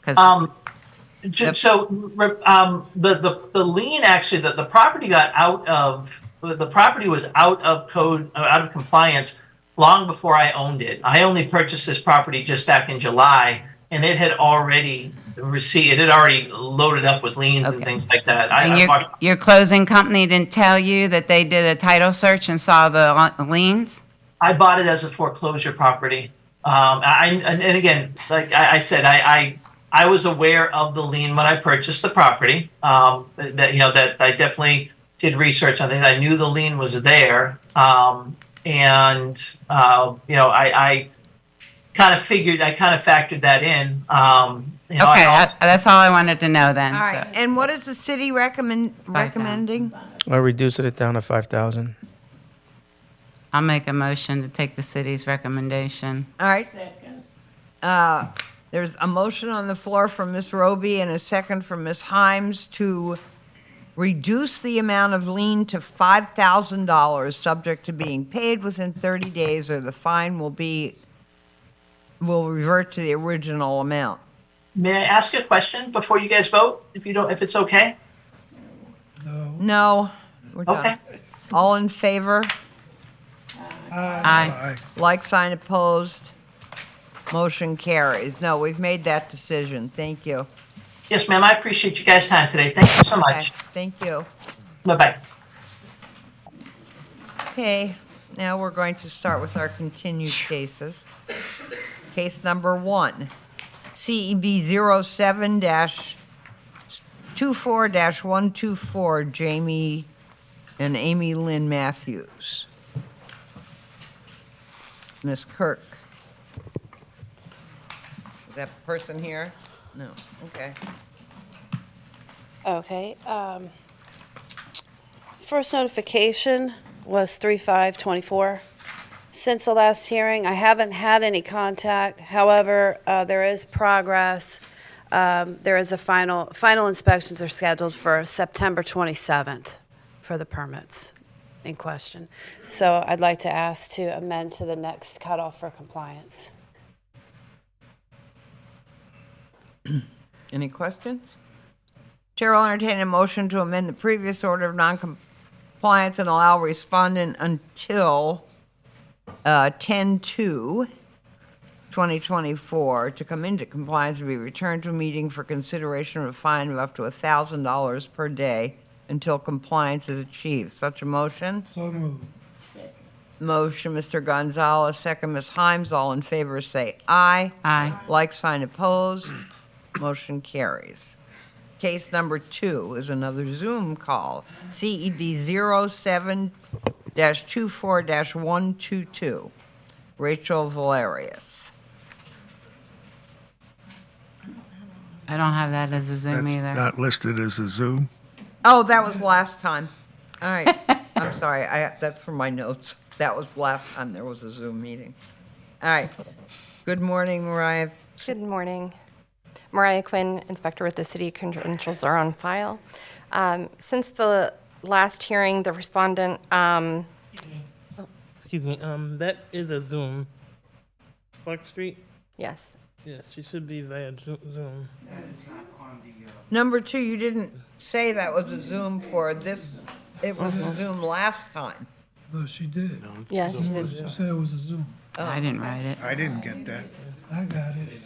'Cause The lien, actually, the property the property was out of compliance long before I owned it. I only purchased this property just back in July, and it had already loaded up with liens and Okay. things like that. And your closing company didn't tell you that they did a title search and saw the liens? I bought it as a foreclosure property. And again, like I said, I was aware of the lien when I purchased the property. That I definitely did research on it. I knew the lien was there, I kind of factored that in. Okay, that's all I wanted to know then. All right, and what is the city recommending? I'll reduce it down to 5,000. I'll make a motion to take the city's recommendation. All right. There's a motion on the floor from Ms. Roby and a second from Ms. Himes to reduce the amount of lien to $5,000, subject to being paid within 30 days, or the fine will revert to the original amount. May I ask a question before you guys vote, if it's okay? No, we're done. Okay. All in favor? Aye. Like sign opposed? Motion carries. No, we've made that decision. Thank you. Yes, ma'am. I appreciate you guys' time today. Thank you so Okay, much. thank you. Bye-bye. Okay, now we're going to start with our continued cases. Case number 1, CEB 07-24-124, Jamie and Amy Lynn Matthews. Ms. Kirk. Is that person here? No, okay. Okay. First notification was 3/5/24. Since the last hearing, I haven't had any contact. However, there is progress. There is a final inspections are scheduled for September 27th for the permits in question. So I'd like to ask to amend to the next cutoff for compliance. Any questions? Chair will entertain a motion to amend the previous order of noncompliance and allow respondent until 10/2/2024 to come into compliance and be returned to a meeting for consideration of a fine of up to $1,000 per day until compliance is achieved. Such a motion? So moved. Motion, Mr. Gonzalez, second, Ms. Himes. All in favor say aye. Aye. Like sign opposed. Motion carries. Case number 2 is another Zoom call. CEB 07-24-122. Rachel Valerius. I don't have that as a Zoom That's either. not listed as a Zoom? Oh, that was last time. All right. I'm sorry. That's from my notes. That was last time there was a Zoom meeting. All right. Good morning, Mariah. Good morning. Mariah Quinn, Inspector with the City. Credentials are on file. Since the last hearing, the respondent, Excuse me, that is a Zoom. Clark Street? yes, Yes, she should be via Zoom. Number two, you didn't say that was a Zoom for this. It was a Zoom last time. No, she did. yeah, she did. She said it was a Zoom. I didn't write it. I didn't get that. I got it.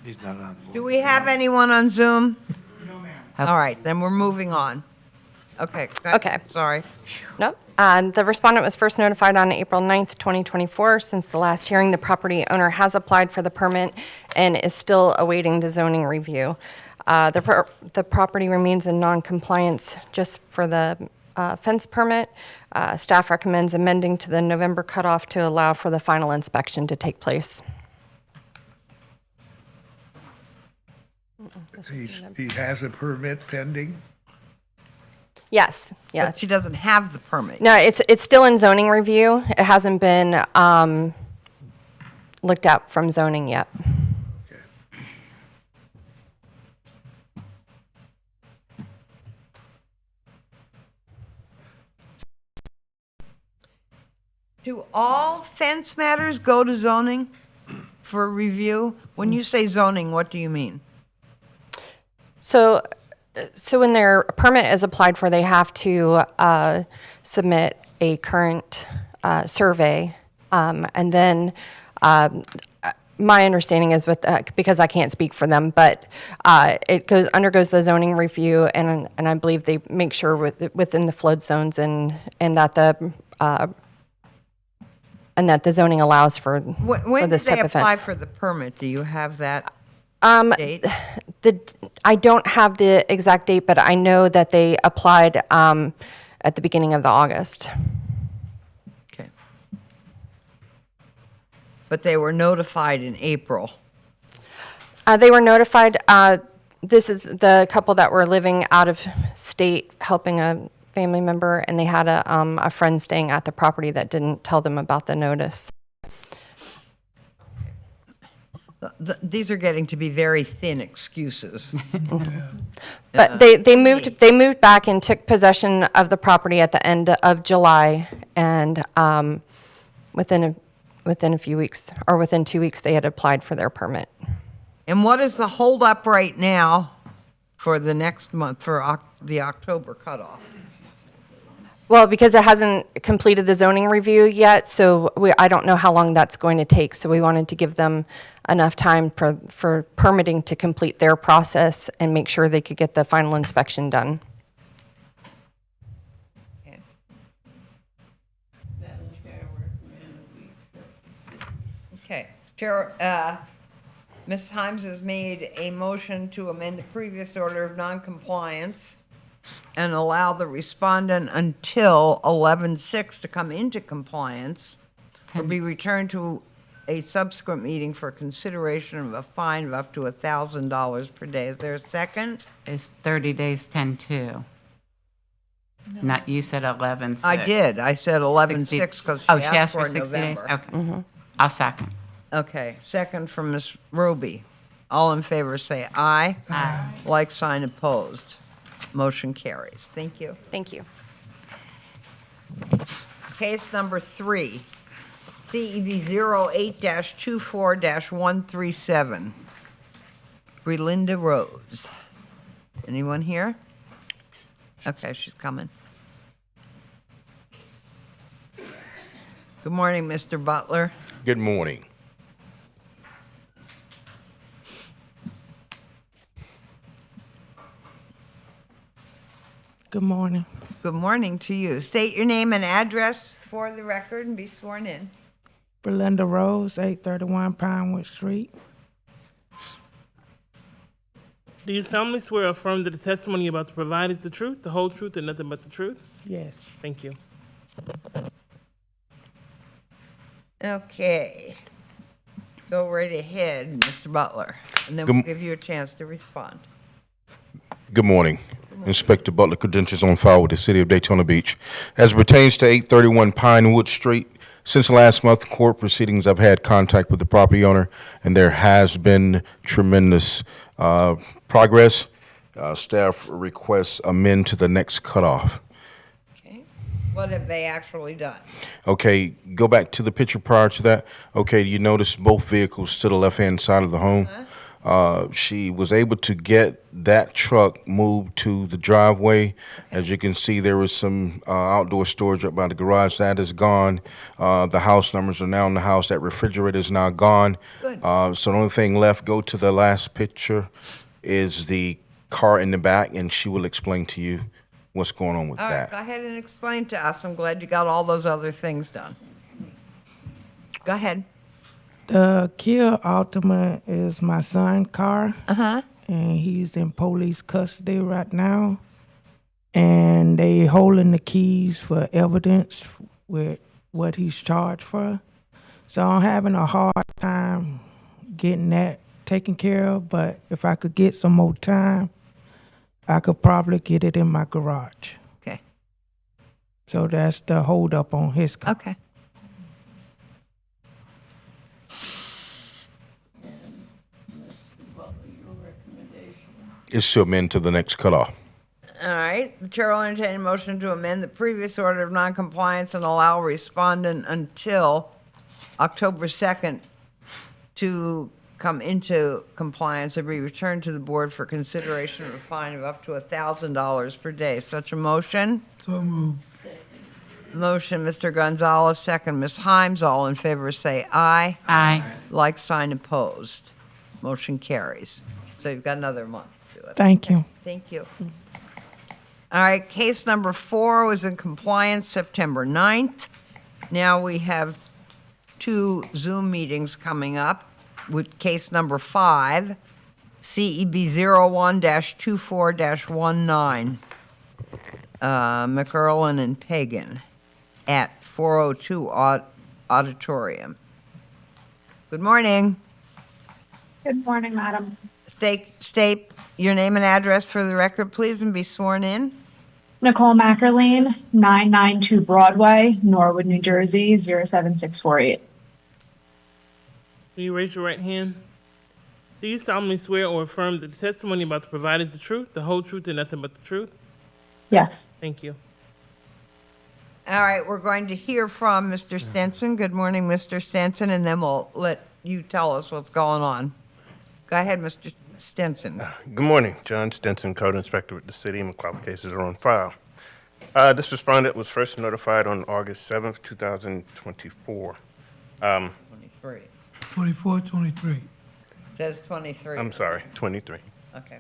He's not on. Do we have anyone on Zoom? All right, then we're moving on. Okay. Okay. Sorry. Nope. The respondent was first notified on April 9th, 2024. Since the last hearing, the property owner has applied for the permit and is still awaiting the zoning review. The property remains in non-compliance just for the fence permit. Staff recommends amending to the November cutoff to allow for the final inspection to take place. He has a permit pending? Yes, yeah. But she doesn't have the permit. No, it's still in zoning review. It hasn't been looked at from zoning yet. Okay. Do all fence matters go to zoning for review? When you say zoning, what do you mean? So when their permit is applied for, they have to submit a current survey. And then my understanding is because I can't speak for them, but it undergoes the zoning review, and I believe they make sure within the flood zones and that the zoning allows for When this did they type of apply fence. for the permit? Do you have that date? I don't have the exact date, but I know that they applied at the beginning of August. Okay. But they were notified in April. They were notified. This is the couple that were living out of state helping a family member, and they had a friend staying at the property that didn't tell them about the notice. These are getting to be very thin excuses. But they moved back and took possession of the property at the end of July, and within a few weeks, or within 2 weeks, they had applied for their permit. And what is the holdup right now for the next month, for the October cutoff? Well, because it hasn't completed the zoning review yet, so I don't know how long that's going to take. So we wanted to give them enough time for permitting to complete their process and make sure they could get the final inspection done. Okay. Ms. Himes has made a motion to amend the previous order of noncompliance and allow the respondent until 11/6 to come into compliance or be returned to a subsequent meeting for consideration of a fine of up to $1,000 per day. Is there a second? It's 30 days, 10/2. Not, you said 11/6. I did. I said 11/6 because Oh, she asked for 60 days? November. Okay. I'll second. Okay, second from Ms. Roby. All in favor say aye. Aye. Like sign opposed. Motion carries. Thank you. Thank you. Case number 3, CEV 08-24-137. Belinda Rose. Anyone here? Okay, she's coming. Good morning, Mr. Butler. Good morning. Good morning. Good morning to you. State your name and address for the record and be sworn in. Belinda Rose, 831 Pinewood Street. Do you solemnly swear or affirm that the testimony you're about to provide is the truth, the whole truth, and nothing but the truth? Yes. Thank you. Go right ahead, Mr. Butler, and then we'll give you a chance to respond. Good morning. Inspector Butler, credentials on file with the City of Daytona Beach. As it pertains to 831 Pinewood Street, since last month court proceedings, I've had contact with the property owner, and there has been tremendous progress. Staff requests amend to the next cutoff. Okay. What have they actually done? Okay, go back to the picture prior to that. Okay, you notice both vehicles to the left-hand side of the home. She was able to get that truck moved to the driveway. As you can see, there was some outdoor storage up by the garage. That is gone. The house numbers are now in the house. That refrigerator is now gone. Good. So the only thing left, go to the last picture, is the car in the back, and she will explain to you what's going on with All right, that. go ahead and explain to us. I'm glad you got all those other things done. Go ahead. The Kia Altima is my son's car, Uh-huh. and he's in police custody right now. And they holding the keys for evidence with what he's charged for. So I'm having a hard time getting that taken care of, but if I could get some more time, I could probably get it in my garage. Okay. So that's the hold up on his car. Okay. It's to amend to the next cutoff. All right. The chair will entertain a motion to amend the previous order of noncompliance and allow respondent until October 2nd to come into compliance and be returned to the board for consideration of a fine of up to $1,000 per day. Such a motion? So moved. Motion, Mr. Gonzalez, second, Ms. Himes. All in favor say aye. Aye. Like sign opposed. Motion carries. So you've got another month to do it. Thank you. Thank you. All right, case number 4 was in compliance September 9th. Now we have 2 Zoom meetings coming up with case number 5, CEB 01-24-19, McErlin and Pagan at 402 Auditorium. Good morning. Good morning, madam. State your name and address for the record, please, and be sworn in. Nicole Mackerline, 992 Broadway, Norwood, New Jersey, 07648. Will you raise your right hand? Do you solemnly swear or affirm that the testimony about to provide is the truth, the whole truth, and nothing but the truth? Yes. Thank you. All right, we're going to hear from Mr. Stenson. Good morning, Mr. Stenson, and then we'll let you tell us what's going on. Go ahead, Mr. Stenson. Good morning. John Stenson, Code Inspector with the city. McLaughlin cases are on file. This respondent was first notified on August 7th, 2024. 23. 24, 23. Says 23. I'm sorry, 23. Okay.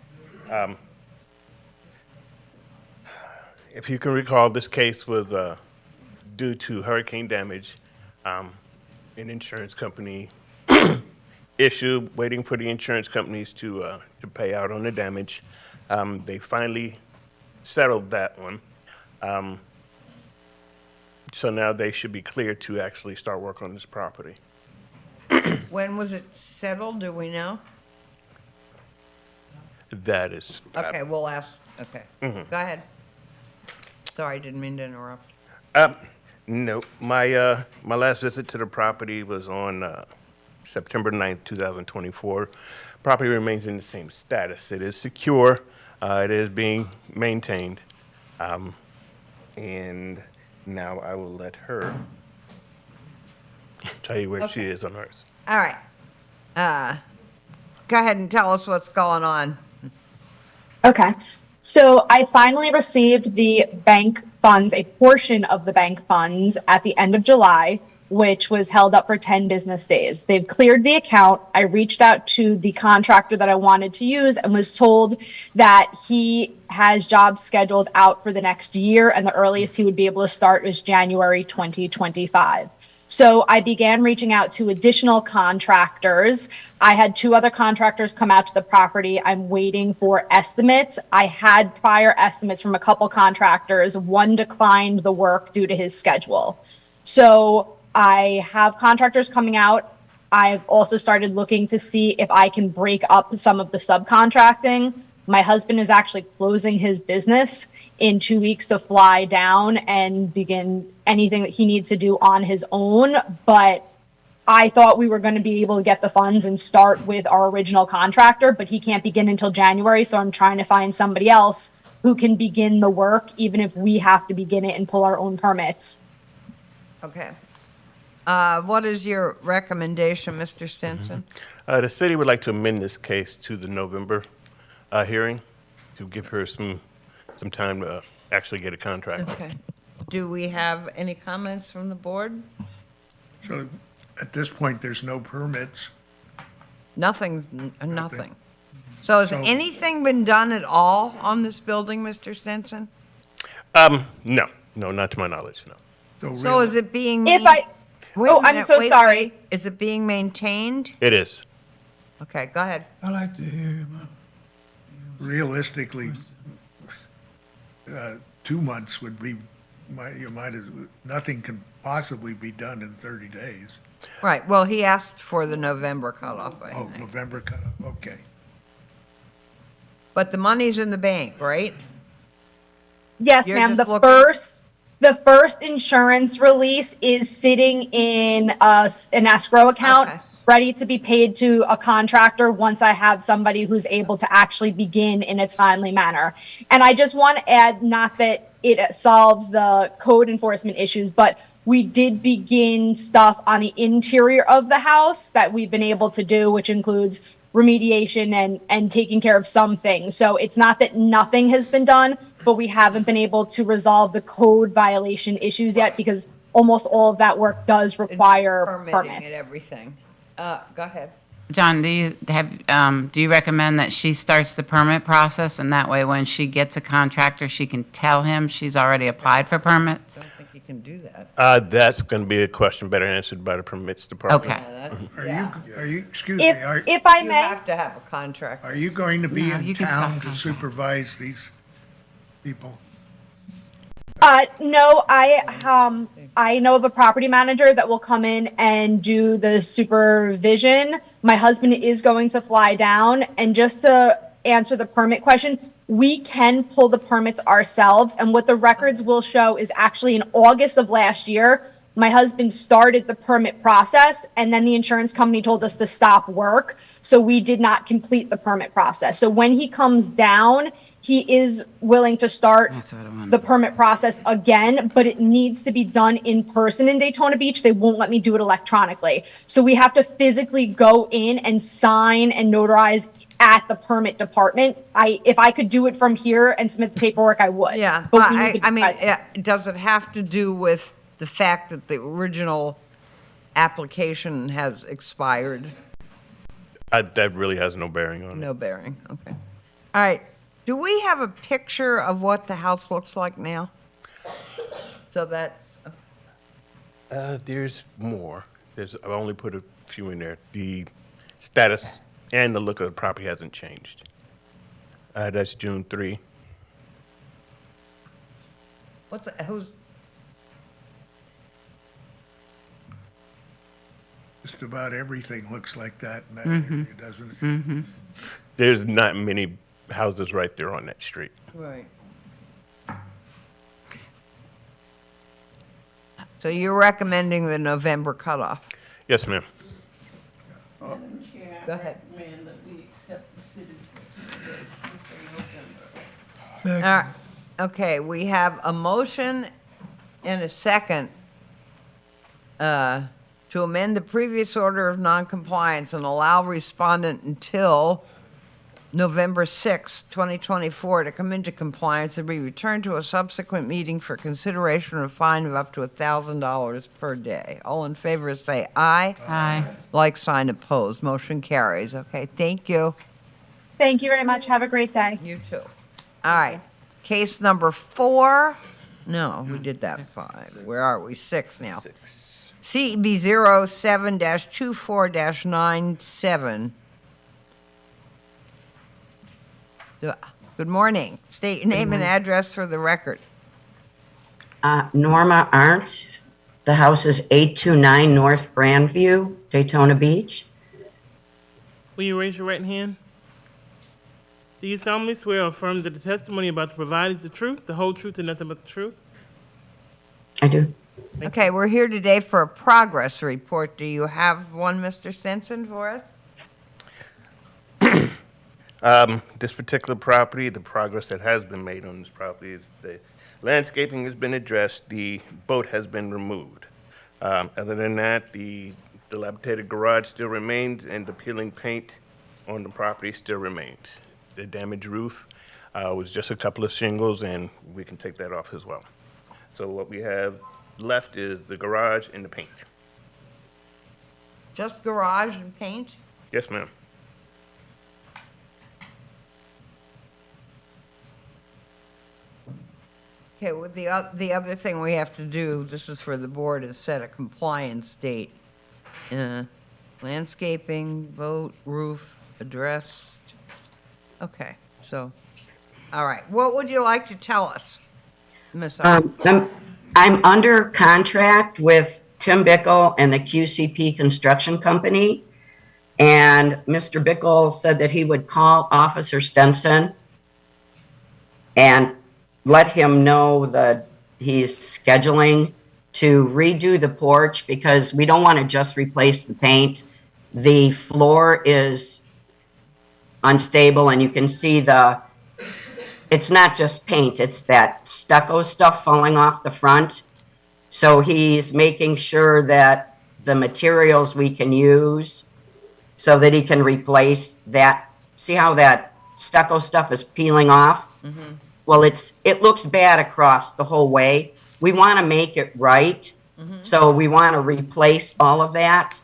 If you can recall, this case was due to hurricane damage. An insurance company issue, waiting for the insurance companies to pay out on the damage. They finally settled that one. So now they should be cleared to actually start work on this property. When was it settled? Do we know? That is. Okay, we'll ask. Okay. Mhm. Go ahead. Sorry, didn't mean to interrupt. No, my last visit to the property was on September 9th, 2024. Property remains in the same status. It is secure. It is being maintained. And now I will let her tell you where she is on hers. All right. Go ahead and tell us what's going on. Okay. So I finally received the bank funds, a portion of the bank funds at the end of July, which was held up for 10 business days. They've cleared the account. I reached out to the contractor that I wanted to use and was told that he has jobs scheduled out for the next year, and the earliest he would be able to start was January 2025. So I began reaching out to additional contractors. I had 2 other contractors come out to the property. I'm waiting for estimates. I had prior estimates from a couple contractors. One declined the work due to his schedule. So I have contractors coming out. I've also started looking to see if I can break up some of the subcontracting. My husband is actually closing his business in 2 weeks to fly down and begin anything that he needs to do on his own. But I thought we were going to be able to get the funds and start with our original contractor, but he can't begin until January. So I'm trying to find somebody else who can begin the work, even if we have to begin it and pull our own permits. Okay. What is your recommendation, Mr. Stinson? The city would like to amend this case to the November hearing to give her some time to actually get a contract. Okay. Do we have any comments from the board? So at this point, there's no permits. Nothing. So has anything been done at all on this building, Mr. Stinson? No, not to my knowledge, no. So is it being? If I, I'm so sorry. Wait. Is it being maintained? It is. Okay, go ahead. I like to hear him out. Realistically, 2 months would be, nothing can possibly be done in 30 days. Right, well, he asked for the November cutoff, I Oh, think. November cutoff, okay. But the money's in the bank, right? Yes, You're ma'am. just The looking- first insurance release is sitting in an escrow account, Okay. ready to be paid to a contractor once I have somebody who's able to actually begin in a timely manner. And I just want to add, not that it solves the code enforcement issues, but we did begin stuff on the interior of the house that we've been able to do, which includes remediation and taking care of some things. So it's not that nothing has been done, but we haven't been able to resolve the code violation issues yet because almost all of that work does require Permitting and permits. everything. Go ahead. John, do you recommend that she starts the permit process, and that way when she gets a contractor, she can tell him she's already applied for permits? I don't think you can do that. That's going to be a question better answered by the permits department. Okay. Are you, excuse me, If I You may, have to have a contract. are you going to be No, in you can town to subcontract. supervise these people? no, I know of a property manager that will come in and do the supervision. My husband is going to fly down, and just to answer the permit question, we can pull the permits ourselves. And what the records will show is actually in August of last year, my husband started the permit process, and then the insurance company told us to stop work. So we did not complete the permit process. So when he comes down, he is willing to start That's what I wanted. the permit process again, but it needs to be done in person in Daytona Beach. They won't let me do it electronically. So we have to physically go in and sign and notarize at the permit department. If I could do it from here and submit the paperwork, I would. Yeah, But we need to be I mean, present. does it have to do with the fact that the original application has expired? That really has no bearing on it. No bearing, okay. All right, do we have a picture of what the house looks like now? So that's, There's more. I've only put a few in there. The status and the look of the property hasn't changed. That's June 3. who's, Just about everything looks like that in that area, doesn't it? Mm-hmm. There's not many houses right there on that street. right. So you're recommending the November cutoff? Yes, ma'am. Go ahead. All right, okay, we have a motion and a second to amend the previous order of noncompliance and allow respondent until November 6, 2024, to come into compliance and be returned to a subsequent meeting for consideration of a fine of up to $1,000 per day. All in favor say aye. Aye. Like sign opposed. Motion carries. Okay, thank you. Thank you very much. Have a great day. You too. All right, case number 4. No, we did that 5. Where are we? 6 now. CB 07-24-97. Good morning. State your name and address for the record. Norma Arndt, The house is 829 North Grandview, Daytona Beach. Will you raise your right hand? Do you solemnly swear or affirm that the testimony about to provide is the truth, the whole truth, and nothing but the truth? I do. Okay, we're here today for a progress report. Do you have one, Mr. Stinson, for us? This particular property, the progress that has been made on this property is the landscaping has been addressed, the boat has been removed. Other than that, the dilapidated garage still remains and the peeling paint on the property still remains. The damaged roof was just a couple of shingles and we can take that off as well. So what we have left is the garage and the paint. Just garage and paint? Yes, ma'am. Okay, well, the other thing we have to do, this is for the board, is set a compliance date. Landscaping, boat, roof, addressed. Okay, so, all right. What would you like to tell us, Ms. I'm under contract with Tim Bickle and the QCP Construction Company. And Mr. Bickle said that he would call Officer Stenson and let him know that he's scheduling to redo the porch because we don't want to just replace the paint. The floor is unstable and you can see it's not just paint, it's that stucco stuff falling off the front. So he's making sure that the materials we can use so that he can replace that. See how that stucco stuff is peeling off? Mm-hmm. Well, it looks bad across the whole way. We want to make it right. So we want to replace all of that.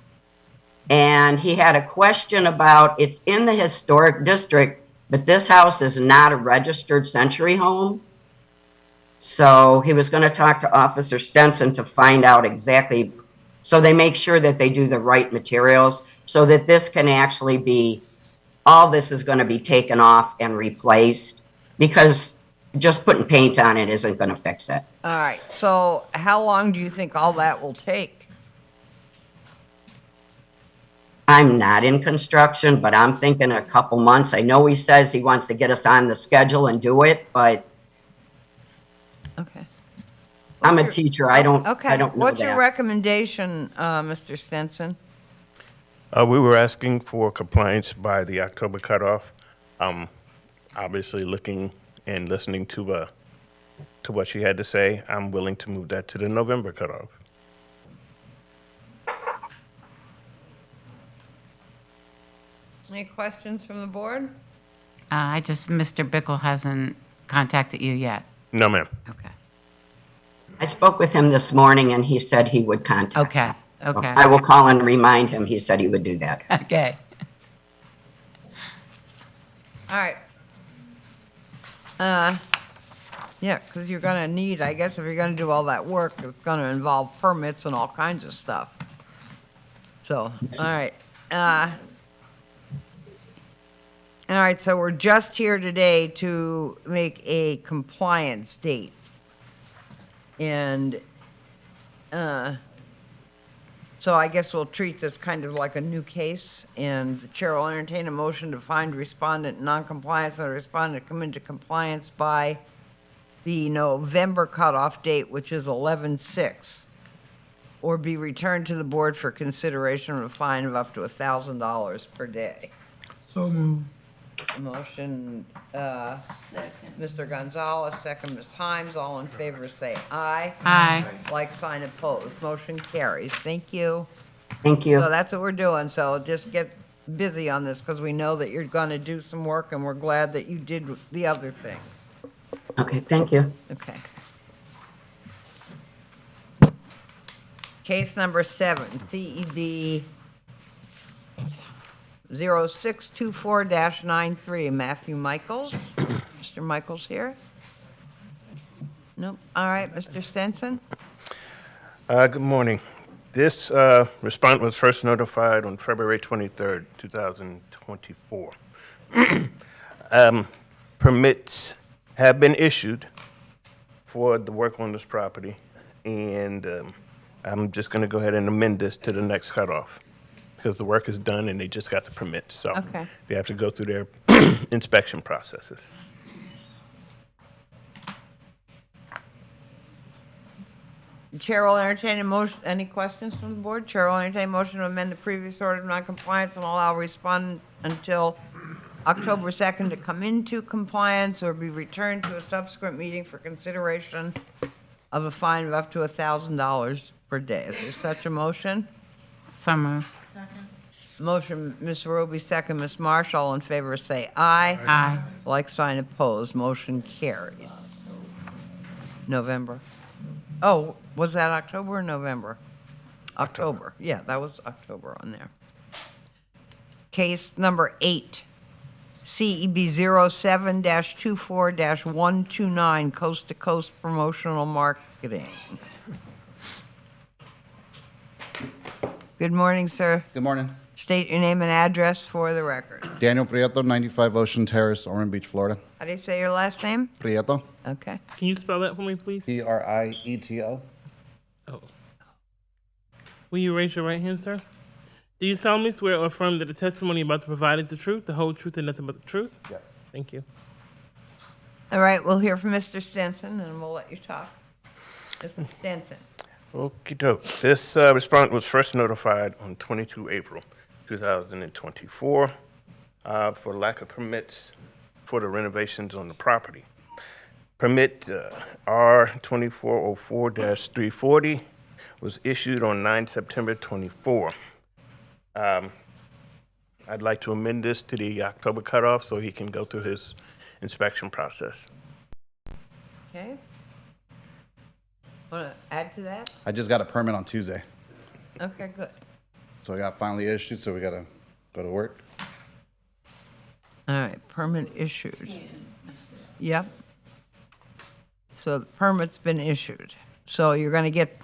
And he had a question about, it's in the historic district, but this house is not a registered Century home. So he was going to talk to Officer Stenson to find out exactly, so they make sure that they do the right materials so that this can actually be, all this is going to be taken off and replaced because just putting paint on it isn't going to fix it. All right, so how long do you think all that will take? I'm not in construction, but I'm thinking a couple months. I know he says he wants to get us on the schedule and do it, but Okay. I'm a teacher. I don't Okay, know what's your that. recommendation, Mr. Stenson? We were asking for compliance by the October cutoff. Obviously looking and listening to what she had to say, I'm willing to move that to the November cutoff. Any questions from the board? Mr. Bickle hasn't contacted you yet. No, ma'am. Okay. I spoke with him this morning and he said he would contact. Okay, okay. I will call and remind him. He said he would do that. Okay. All right. Yeah, because you're gonna need, I guess if you're gonna do all that work, it's gonna involve permits and all kinds of stuff. So, all right. All right, so we're just here today to make a compliance date. And, so I guess we'll treat this kind of like a new case, and the chair will entertain a motion to find respondent non-compliance and respondent come into compliance by the November cutoff date, which is 11/6, or be returned to the board for consideration of a fine of up to $1,000 per day. So moved. Motion, Mr. Gonzalez, second, Ms. Himes, all in favor say aye. Aye. Like sign opposed, motion carries. Thank you. Thank you. So that's what we're doing, so just get busy on this, because we know that you're gonna do some work, and we're glad that you did the other things. Okay, thank you. Okay. Case number 7, CED 0624-93, Matthew Michaels. Mr. Michaels here? Nope. All right, Mr. Stenson? Good morning. This respondent was first notified on February 23rd, 2024. Permits have been issued for the work on this property, and I'm just going to go ahead and amend this to the next cutoff because the work is done and they just got the permit. So Okay. they have to go through their inspection processes. Chair will entertain a motion. Any questions from the board? Chair will entertain a motion to amend the previous order of noncompliance and allow respondent until October 2nd to come into compliance or be returned to a subsequent meeting for consideration of a fine of up to $1,000 per day. Is there such a motion? So moved. Motion, Ms. Roby, second, Ms. Marsh. All in favor say aye. Aye. Like sign opposed. Motion carries. November. Oh, was that October or November? October. Yeah, that was October on there. Case number 8, CEB 07-24-129, Coast to Coast Promotional Marketing. Good morning, sir. Good morning. State your name and address for the record. Daniel Prieto, 95 Ocean Terrace, Ormond Beach, Florida. How do you say your last name? Prieto. Okay. Can you spell that for me, please? Prieto. Oh. Will you raise your right hand, sir? Do you solemnly swear or affirm that the testimony about to provide is the truth, the whole truth, and nothing but the truth? Yes. Thank you. All right, we'll hear from Mr. Stenson, and we'll let you talk. Mr. Stenson. Okie doke. This respondent was first notified on 22 April 2024 for lack of permits for the renovations on the property. Permit R2404-340 was issued on 9 September 24. I'd like to amend this to the October cutoff so he can go through his inspection process. Okay. Want to add to that? I just got a permit on Tuesday, Okay, good. so I got finally issued, so we got to go to work. All right, permit issued. Yep. So the permit's been issued. So you're going to get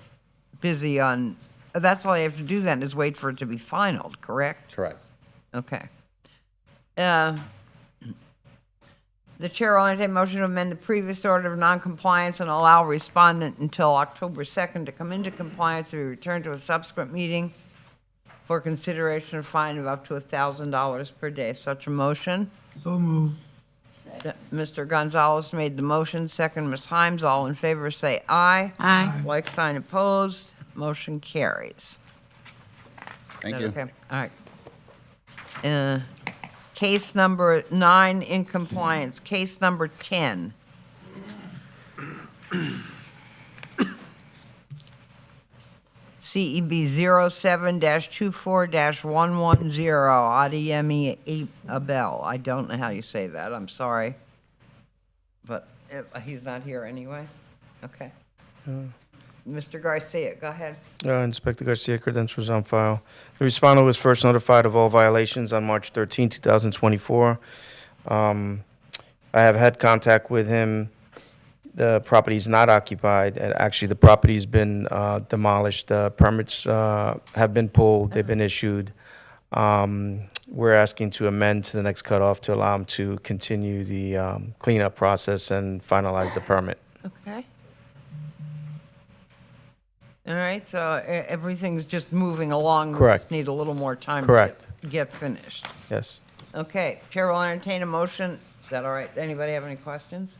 busy on, that's all you have to do then is wait for it to be finalized, correct? Correct. Okay. The chair will entertain a motion to amend the previous order of noncompliance and allow respondent until October 2nd to come into compliance or be returned to a subsequent meeting for consideration of fine of up to $1,000 per day. Such a motion? So moved. Mr. Gonzalez made the motion, second Ms. Himes. All in favor say aye. Aye. Like sign opposed, motion carries. Thank you. Okay, all right. Case number 9 in compliance. Case number 10. CEB 07-24-110, Adiemi Abel. I don't know how you say that, I'm sorry. But he's not here anyway? Okay. Mr. Garcia, go ahead. Inspector Garcia, credentials on file. The respondent was first notified of all violations on March 13, 2024. I have had contact with him. The property is not occupied, and actually the property's been demolished. The permits have been pulled, they've been issued. We're asking to amend to the next cutoff to allow him to continue the cleanup process and finalize the permit. Okay. All right, so everything's just moving along. We Correct. just need a little more time Correct. to get finished. Yes. Okay, Chair will entertain a motion. Is that all right? Anybody have any questions?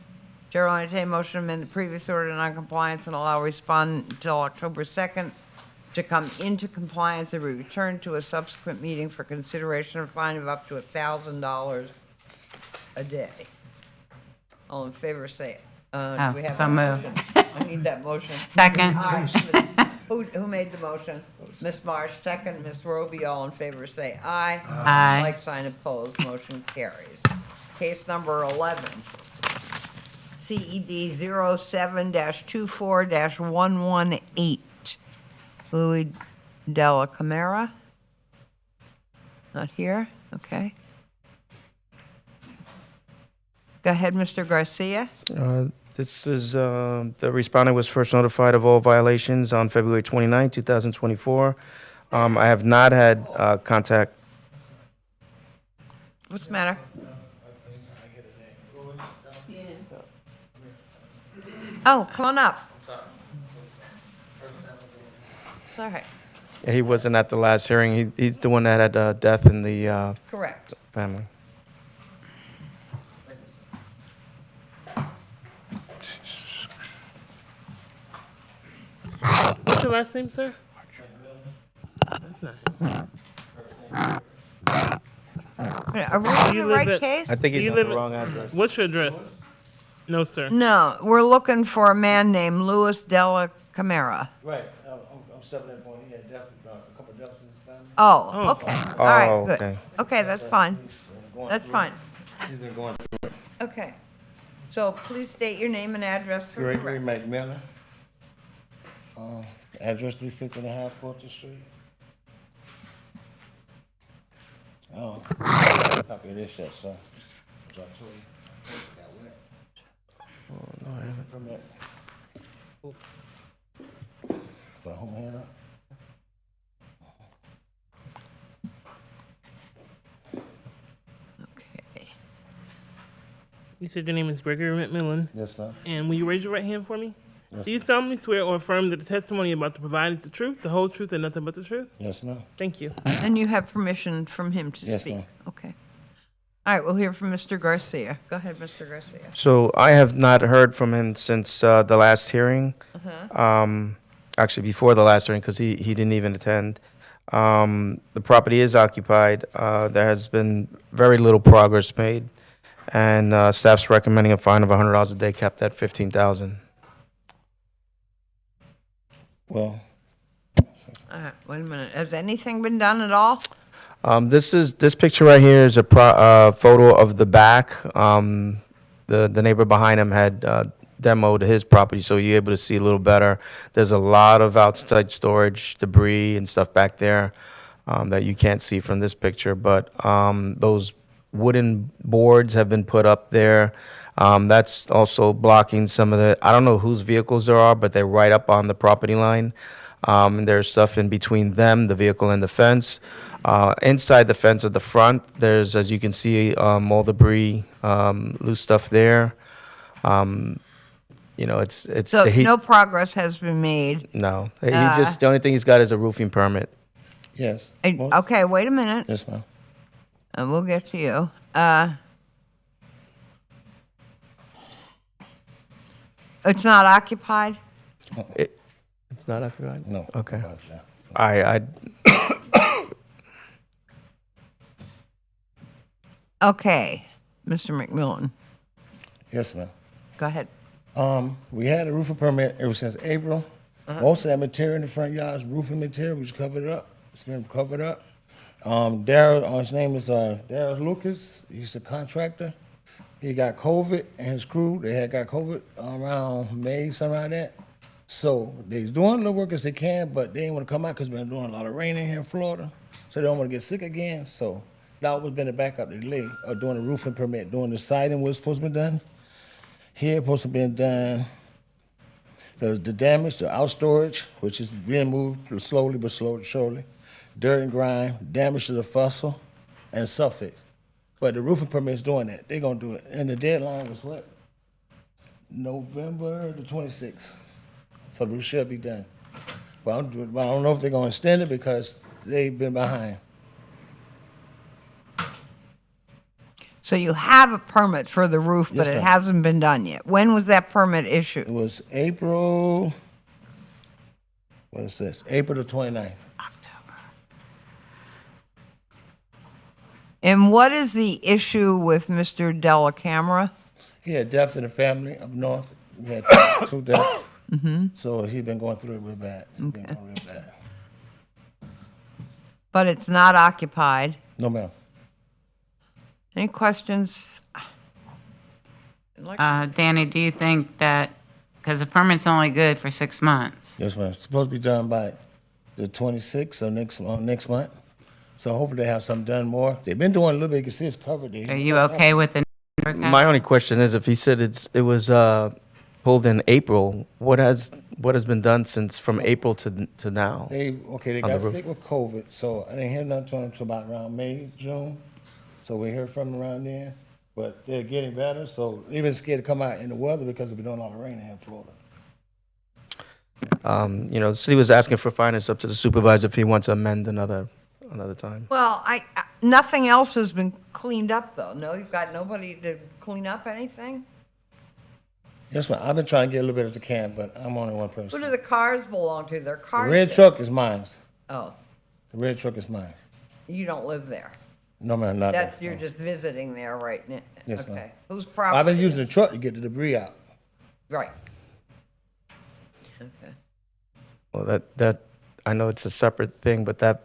Chair will entertain a motion to amend the previous order of noncompliance and allow respondent until October 2nd to come into compliance and be returned to a subsequent meeting for consideration of fine of up to $1,000 a day. All in favor, say do we have so a moved. motion? I need that motion. Second. All right, who made the motion? Ms. Marsh, second. Ms. Roby, all in favor, say aye. Aye. Like sign opposed, motion carries. Case number 11. CED 07-24-118. Louis Della Camara? Not here? Okay. Go ahead, Mr. Garcia. This is, the respondent was first notified of all violations on February 29, 2024. I have not had contact. What's the matter? Oh, come on up. All right. Yeah, he wasn't at the last hearing. He's the one that had a death in the Correct. family. What's your last name, sir? That's not him. Are we on Do you the live right at- case? I think Do he's you on live the at- wrong address. What's your address? No, sir. No, we're looking for a man named Louis Della Camara. Right, I'm stepping in for him. He had a couple of deaths in his family. Oh, Oh. okay. All right, Oh, good. okay. Okay, that's fine. That's fine. He's been going through it. Okay. So please state your name and address for the Gregory record. McMillan. Address 350.5 Porter Street. Oh, copy of this yet, sir. Drop to you. Got wet. Oh, no, I haven't. Permit. Put home hand up. Okay. You said your name is Gregory McMillan. Yes, ma'am. And will you raise your right hand for me? Yes, Do you solemnly swear or affirm that the testimony you're about to provide is the truth, the whole truth, and nothing but the truth? Yes, ma'am. Thank you. And you have permission from him to Yes, speak? ma'am. Okay. All right, we'll hear from Mr. Garcia. Go ahead, Mr. Garcia. So I have not heard from him since the last hearing. Actually, before the last hearing, because he didn't even attend. The property is occupied. There has been very little progress made, and staff's recommending a fine of $100 a day, capped at $15,000. Well, All right, wait a minute. Has anything been done at all? This picture right here is a photo of the back. The neighbor behind him had demoed his property, so you're able to see a little better. There's a lot of outside storage, debris, and stuff back there that you can't see from this picture. But those wooden boards have been put up there. That's also blocking some of the. I don't know whose vehicles there are, but they're right up on the property line. And there's stuff in between them, the vehicle and the fence. Inside the fence at the front, there's, as you can see, all debris, loose stuff there. It's So the heat. no progress has been made. No, the only thing he's got is a roofing permit. yes. Okay, wait a minute. Yes, ma'am. And we'll get to you. It's not occupied? It's not occupied? No. Okay. Yeah. I Okay, Mr. McMillan, Yes, ma'am. go ahead. We had a roofing permit ever since April. Most of that material in the front yard is roofing material. We just covered it up. It's been covered up. Daryl, his name is Daryl Lucas. He's a contractor. He got COVID, and his crew, they had got COVID around May, something like that. So they're doing the work as they can, but they didn't want to come out because we've been doing a lot of rain in here in Florida. So they don't want to get sick again. So that was been a backup delay of doing the roofing permit, doing the siding was supposed to be done. Here supposed to be done. The damage, the out storage, which is being moved slowly but surely. Dirt and grime, damage to the fossil, and suffix. But the roofing permit is doing that. They're gonna do it. And the deadline was what? November the 26th. So the roof should be done. But I don't know if they're gonna extend it because they've been behind. So you have a permit for the roof, but Yes, it ma'am. hasn't been done yet. When was that permit issued? It was April, what is this? April the 29th. And what is the issue with Mr. Della Camera? He had death in the family up north. We had two deaths. So he's been going through it real bad. He's been going real bad. But it's not occupied. No, ma'am. Any questions? Danny, do you think that, because the permit's only good for 6 months? Yes, ma'am. It's supposed to be done by the 26th of next month. So hopefully they have something done more. They've been doing a little bit. You can see it's covered. Are you okay with the number cut? My only question is, if he said it was pulled in April, what has been done since from April to now? They on got the roof? sick with COVID, so I didn't hear nothing to them until about around May, June. So we heard from them around then, but they're getting better. So they've been scared to come out in the weather because we've been doing all the rain here in Florida. The city was asking for fine. It's up to the supervisor if he wants to amend another time. Well, nothing else has been cleaned up, though. No, you've got nobody to clean up anything? Yes, ma'am. I've been trying to get a little bit as I can, but I'm only one Who person. do the cars belong to? They're The cars. red there. truck is mine. Oh, The red truck is mine. you don't live there. No, ma'am, not That, that. you're just visiting there right now? Yes, ma'am. Okay. Whose property? I've been using the truck to get the debris out. Right. Okay. Well, that I know it's a separate thing, but that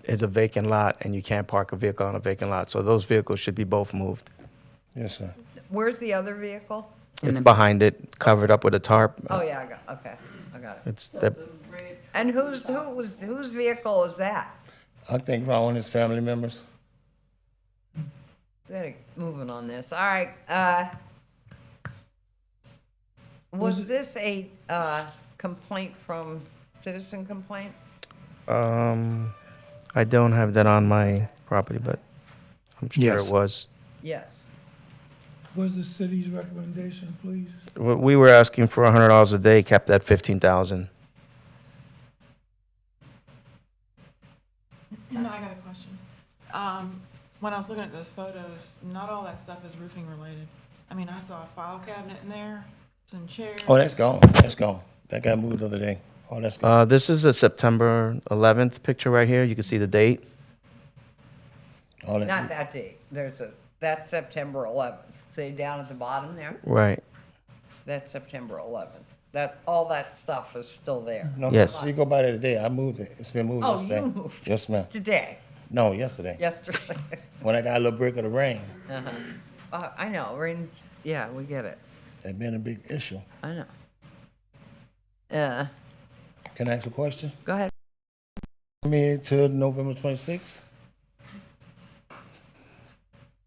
is a vacant lot, and you can't park a vehicle on a vacant lot. So those vehicles should be both moved. Yes, sir. Where's the other vehicle? It's behind it, covered up with a tarp. Oh, yeah, I got it. It's that. And whose vehicle is that? I think probably one of his family members. We gotta moving on this. All right. Was this a complaint from citizen complaint? I don't have that on my property, but I'm sure Yes. it was. Yes. What's the city's recommendation, please? We were asking for $100 a day, kept at 15,000. No, I got a question. When I was looking at those photos, not all that stuff is roofing related. I mean, I saw a file cabinet in there, some chairs. Oh, that's gone. That's gone. That got moved the other day. Oh, that's gone. This is a September 11th picture right here. You can see the date. All Not that date. That's September 11th. See down at the bottom there? Right. That's September 11th. All that stuff is still there. No, Yes. You go by there today. I moved it. It's been moved Oh, yesterday. you moved Yes, ma'am. Today, No, yesterday. yesterday. When I got a little break of the rain. Uh-huh. I know, yeah, we get it. It's been a big issue. I know. Can I ask a question? Go ahead. Me to November 26th.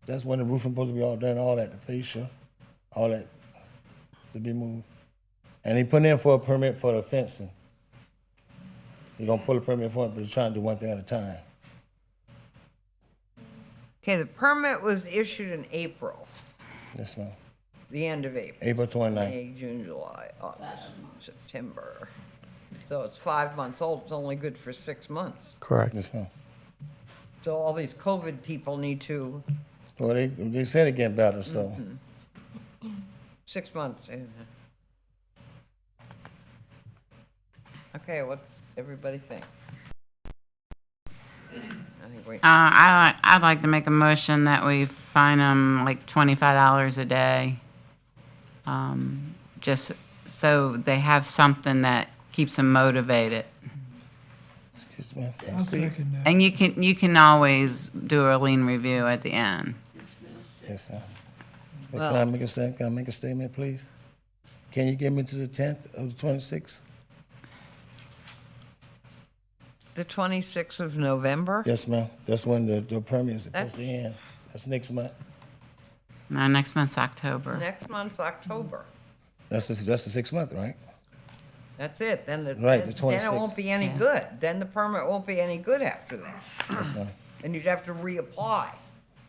That's when the roofing supposed to be all done, all that, the fascia, all that to be moved. And he put in for a permit for the fencing. He gonna pull a permit for it, but he's trying to do one thing at a time. Okay, the permit was issued in April, Yes, ma'am. the end of April. April 29th. May, June, July, August, September. So it's 5 months old. It's only good for 6 months. Correct. Yes, ma'am. So all these COVID people need to, Well, they said it getting better, so. 6 months. Okay, what everybody think? I think we. I'd like to make a motion that we fine them like $25 a day. Just so they have something that keeps them motivated. Excuse me. I'll second that. And you can always do a lien review at the end. Yes, sir. But Well- can I make a statement, please? Can you get me to the 10th of the 26th? The 26th of November? Yes, ma'am. That's when the permit is supposed to end. That's next month. No, next month's October. Next month's October. That's the 6 month, right? That's it. Then Right, the then it 26th. won't be any Yeah. good. Then the permit won't be any good after that. Yes, ma'am. And you'd have to reapply. All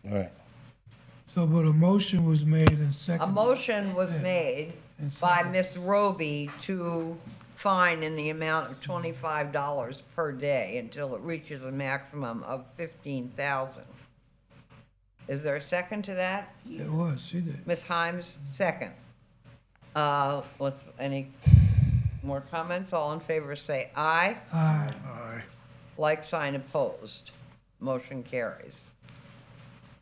right. So, but a motion was made and A seconded. motion was made And by seconded. Ms. Roby to fine in the amount of $25 per day until it reaches a maximum of 15,000. Is there a second to that? It was, she did. Ms. Himes, second. Any more comments? All in favor say aye. Aye. Aye. Like sign opposed. Motion carries.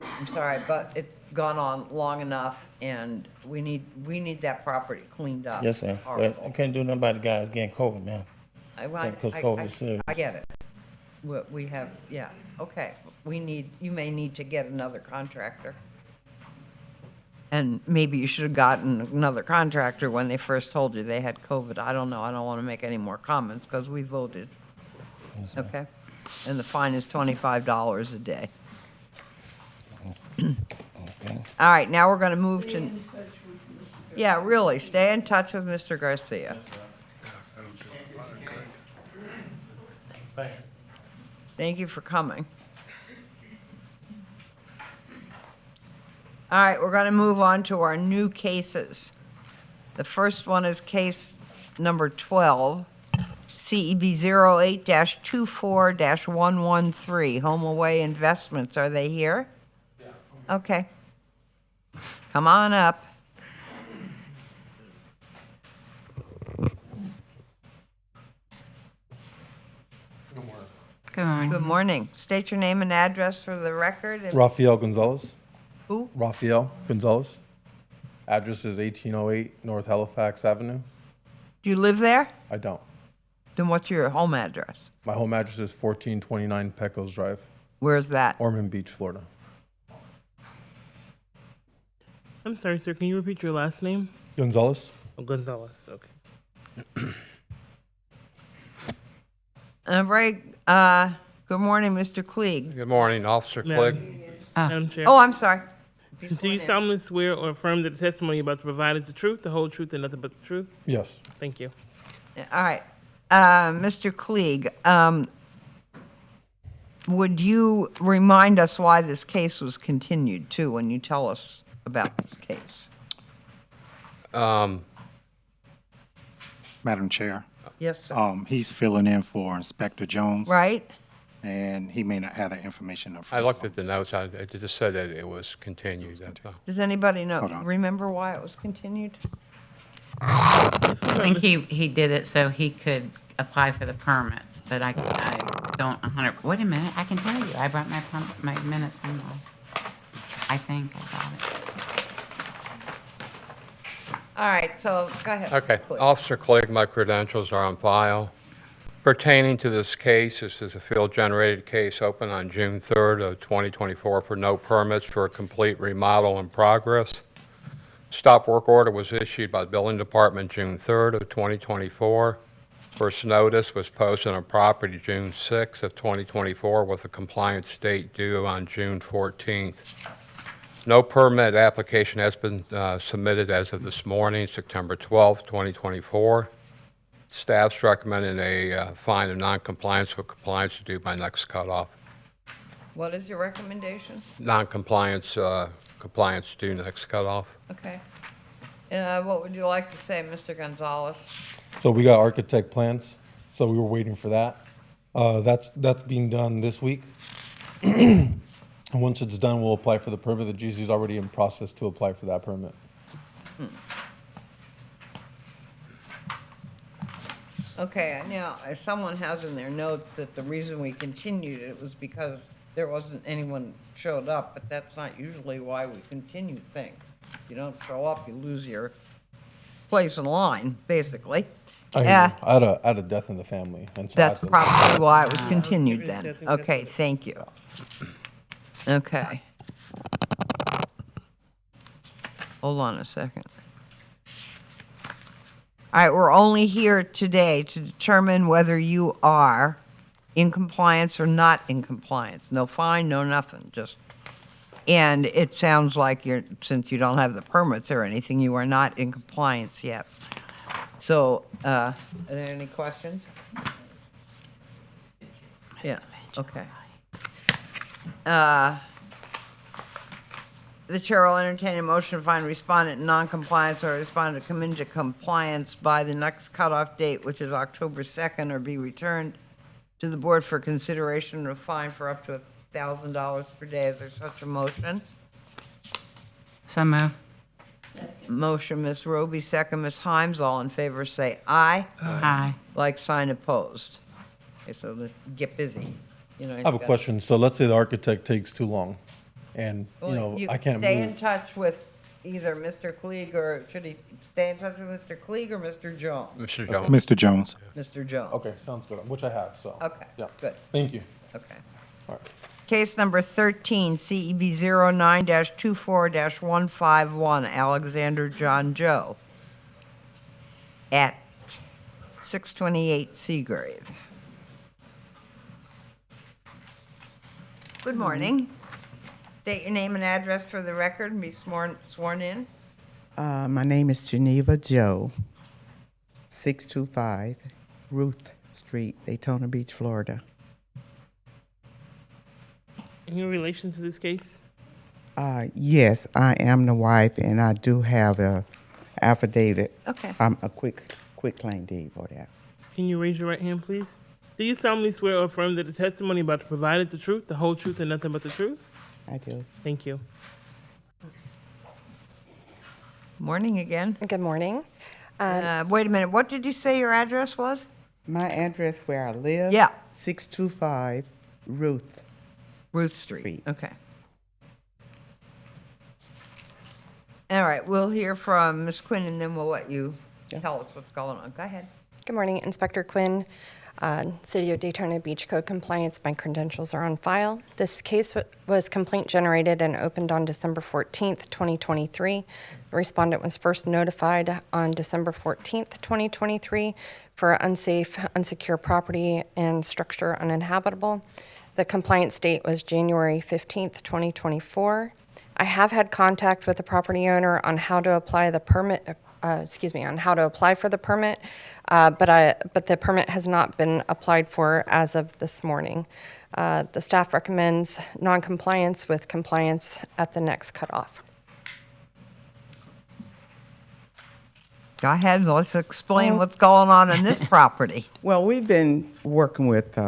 I'm sorry, but it's gone on long enough and we need that property cleaned up. Yes, sir. But I Horrible. can't do nothing about the guys getting COVID, man. I because COVID is serious. I get it. We have, yeah, okay. You may need to get another contractor. And maybe you should have gotten another contractor when they first told you they had COVID. I don't know. I don't want to make any more comments because we voted. Yes, ma'am. Okay? And the fine is $25 a day. Okay. All right, now we're going to move to. Yeah, really, stay in touch with Mr. Garcia. Thank you for coming. All right, we're going to move on to our new cases. The first one is case number 12, CEB 08-24-113, Home Away Investments. Are they here? Yeah. Okay. Come on up. Good morning. Good morning. State your name and address for the record. And Rafael Gonzalez. Who? Rafael Gonzalez. Address is 1808 North Halifax Avenue. Do you live there? I don't. Then what's your home address? My home address is 1429 Pecos Drive, Where's that? Ormond Beach, Florida. I'm sorry, sir. Can you repeat your last name? Gonzalez? Oh, Gonzalez. Okay. All right. Good morning, Mr. Klieg. Good morning, Officer Clegg. Madam Chair. Oh, I'm sorry. Do you solemnly swear or affirm that the testimony you're about to provide is the truth, the whole truth, and nothing but the truth? Yes. Thank you. All right. Mr. Klieg, would you remind us why this case was continued, too, when you tell us about this case? Madam Chair. Yes, sir. He's filling in for Inspector Jones. Right? And he may not have that information up I front. looked at the notes. It just said that it was continued. That's all. Does anybody know, Hold on. remember why it was continued? I think he did it so he could apply for the permits, but I don't 100, wait a minute, I can tell you, I brought my minutes in. I think I got it. All right, so go ahead. Okay. please. Officer Clegg, my credentials are on file. Pertaining to this case, this is a field-generated case opened on June 3rd of 2024 for no permits for a complete remodel in progress. Stop work order was issued by the Building Department June 3rd of 2024. First notice was posted on property June 6th of 2024 with a compliance date due on June 14th. No permit application has been submitted as of this morning, September 12th, 2024. Staff's recommending a fine of noncompliance with compliance due by next cutoff. What is your recommendation? Noncompliance, compliance due next cutoff. Okay. What would you like to say, Mr. Gonzalez? So we got architect plans, so we were waiting for that. That's being done this week. And once it's done, we'll apply for the permit. The GC's already in process to apply for that permit. Okay, now, someone has in their notes that the reason we continued it was because there wasn't anyone showed up, but that's not usually why we continue things. If you don't show up, you lose your place in line, basically. I Yeah. had a death in the family. And so I That's had to- probably why it was continued then. Okay, thank you. Okay. Hold on a second. All right, we're only here today to determine whether you are in compliance or not in compliance. No fine, no nothing, just, and it sounds like since you don't have the permits or anything, you are not in compliance yet. So, are there any questions? Yeah, okay. The chair will entertain a motion to find respondent in non-compliance or respondent to come into compliance by the next cutoff date, which is October 2nd, or be returned to the board for consideration of a fine for up to $1,000 per day. Is there such a motion? So move. Motion, Ms. Roby, second, Ms. Himes. All in favor say aye. Aye. Like sign opposed. Okay, so get busy. You know, I have a question. So let's say the architect takes too long and, Well, I can't stay in move. touch with either Mr. Klieg, or should he stay in touch with Mr. Klieg or Mr. Jones? Mr. Jones. Mr. Jones. Mr. Jones. Okay, sounds good, which I have, so. Okay, Yeah. good. Thank you. Okay. All right. Case number 13, CEB 09-24-151, Alexander John Joe at 628 Seagrave. Good morning. State your name and address for the record and be sworn in. My name is Geneva Joe, 625 Ruth Street, Daytona Beach, Florida. In relation to this case? Yes, I am the wife, and I do have a affidavit. Okay. A quick quitclaim deed for that. Can you raise your right hand, please? Do you solemnly swear or affirm that the testimony about to provide is the truth, the whole truth, and nothing but the truth? I do. Thank you. Morning again. Good morning. Wait a minute, what did you say your address was? My address where I live? Yeah. 625 Ruth Street. Okay. All right, we'll hear from Ms. Quinn, and then we'll let you tell us what's going on. Go ahead. Good morning, Inspector Quinn. City of Daytona Beach Code compliance. My credentials are on file. This case was complaint generated and opened on December 14th, 2023. The respondent was first notified on December 14th, 2023 for unsafe, unsecure property and structure uninhabitable. The compliance date was January 15th, 2024. I have had contact with the property owner on how to apply the permit, on how to apply for the permit, but the permit has not been applied for as of this morning. The staff recommends non-compliance with compliance at the next cutoff. Go ahead, let's explain what's going on in this property. Well, we've been working with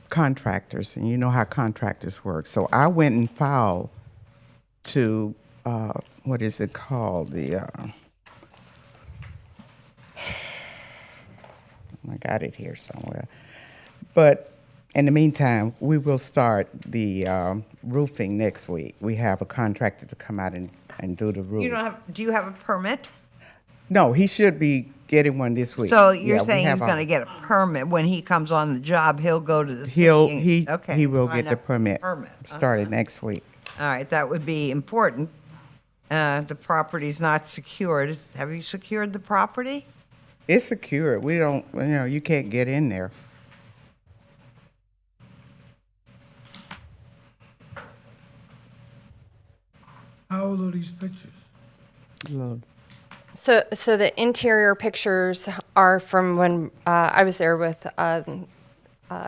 contractors, and you know how contractors work. So I went and filed to, what is it called? I got it here somewhere. But in the meantime, we will start the roofing next week. We have a contractor to come out and do the roof. Do you have a permit? No, he should be getting one this week. So you're Yeah, we saying he's have going to get a permit when he comes on the job, he'll go to the city? He will sign get the up permit for started next week. All right, that would be important. The property's not secured. Have you secured the property? It's secure. We don't, you can't get in there. How old are these pictures? So the interior pictures are from when I was there with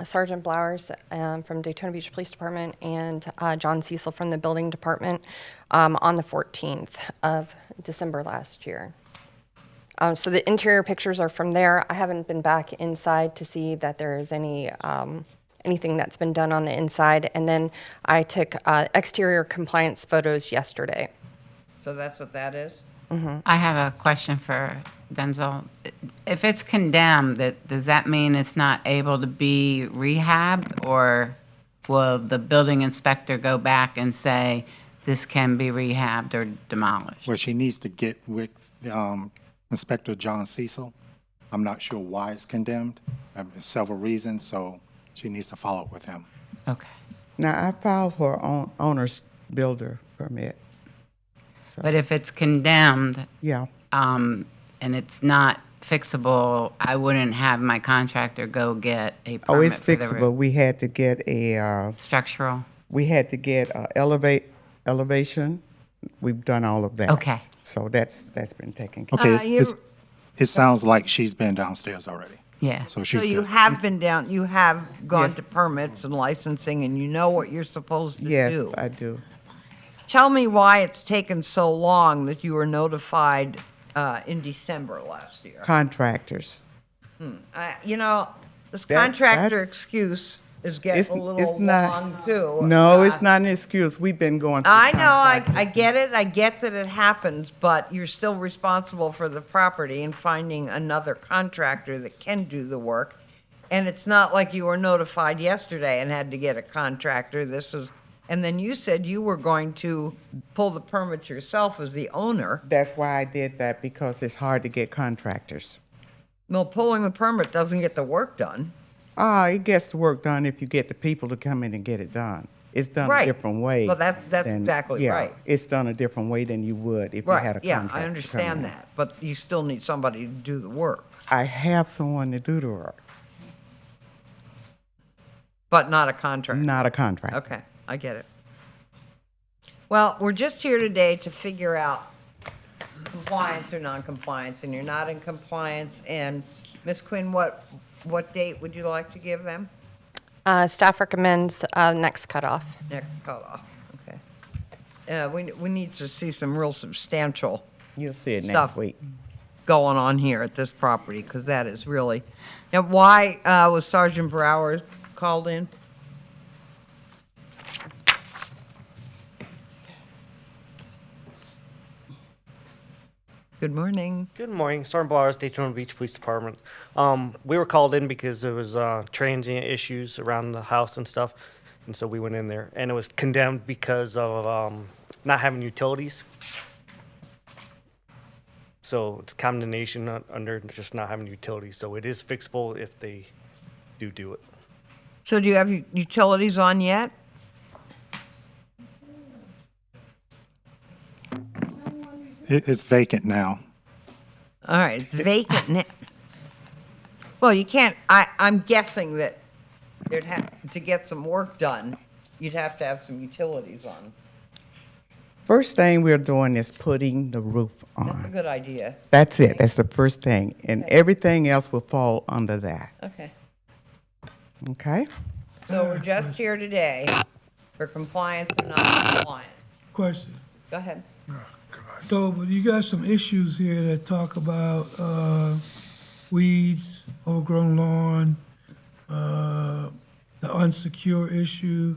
Sergeant Blowers from Daytona Beach Police Department and John Cecil from the building department on the 14th of December last year. So the interior pictures are from there. I haven't been back inside to see that there is any anything that's been done on the inside. And then I took exterior compliance photos yesterday. So that's what that is? I have a question for Denzel. If it's condemned, does that mean it's not able to be rehabbed, or will the building inspector go back and say this can be rehabbed or demolished? Well, she needs to get with Inspector John Cecil. I'm not sure why it's condemned. There's several reasons, so she needs to follow up with him. Okay. Now, I filed for owner's builder permit. But if it's condemned, Yeah. and it's not fixable, I wouldn't have my contractor go get a permit. Oh, it's for the fixable. We had to get a structural. We had to get elevation. We've done all of that. Okay. So that's been taken care Okay, of. it sounds like she's been downstairs already. Yeah. So she's So you good. have been down, you have gone to permits and licensing, and you know what you're supposed to do? Yes, I do. Tell me why it's taken so long that you were notified in December last year. Contractors. This contractor excuse is getting a little long, too. No, it's not an excuse. We've been going through I know, I get it, I get that it happens, but you're still responsible for the property and finding another contractor that can do the work. And it's not like you were notified yesterday and had to get a contractor. And then you said you were going to pull the permits yourself as the owner. That's why I did that, because it's hard to get contractors. Well, pulling the permit doesn't get the work done. It gets the work done if you get the people to come in and get it done. It's done Right. a different way. Well, that's exactly right. It's done a different way than you would if you had a Right, contractor. yeah, I come in. understand that, but you still need somebody to do the work, I have someone to do the work, but not a contractor. not a contractor. Okay, I get it. Well, we're just here today to figure out compliance or non-compliance, and you're not in compliance. And Ms. Quinn, what date would you like to give them? Staff recommends next cutoff. Next cutoff, okay. We need to see some real substantial You'll see it stuff. next week. going on here at this property, because that is really, now why was Sergeant Brower called in? Good morning. Good morning, Sergeant Blowers, Daytona Beach Police Department. We were called in because there was transient issues around the house and stuff, and so we went in there, and it was condemned because of not having utilities. So it's condemnation under just not having utilities. So it is fixable if they do it. So do you have utilities on yet? It's vacant now. All right, it's vacant now. Well, you can't, I'm guessing that there'd have, to get some work done, you'd have to have some utilities on. First thing we're doing is putting the roof That's a on. good idea. That's it. That's the first thing. And everything else will fall under that. Okay. Okay? So we're just here today for compliance or non-compliance. Question. Go ahead. So, but you got some issues here that talk about weeds, overgrown lawn, the unsecure issue.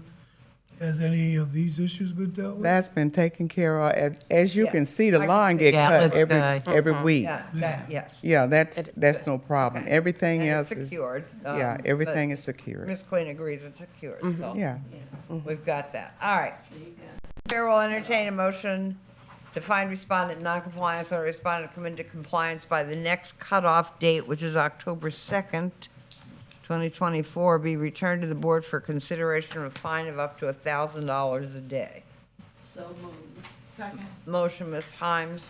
Has any of these issues been dealt with? That's been taken care of. As you Yeah. can see, the I can lawn see get that. Yeah, it cut looks every good. week. Yeah, that, yes. Yeah, that's no problem. Okay. Everything And else it's is. secured. Yeah, but everything is secured. Ms. Queen agrees it's secured, so. Yeah. We've got that. All right. Chair will entertain a motion to find respondent non-compliance or respondent come into compliance by the next cutoff date, which is October 2nd, 2024, be returned to the board for consideration of a fine of up to $1,000 a day. So moved. Second. Motion, Ms. Himes,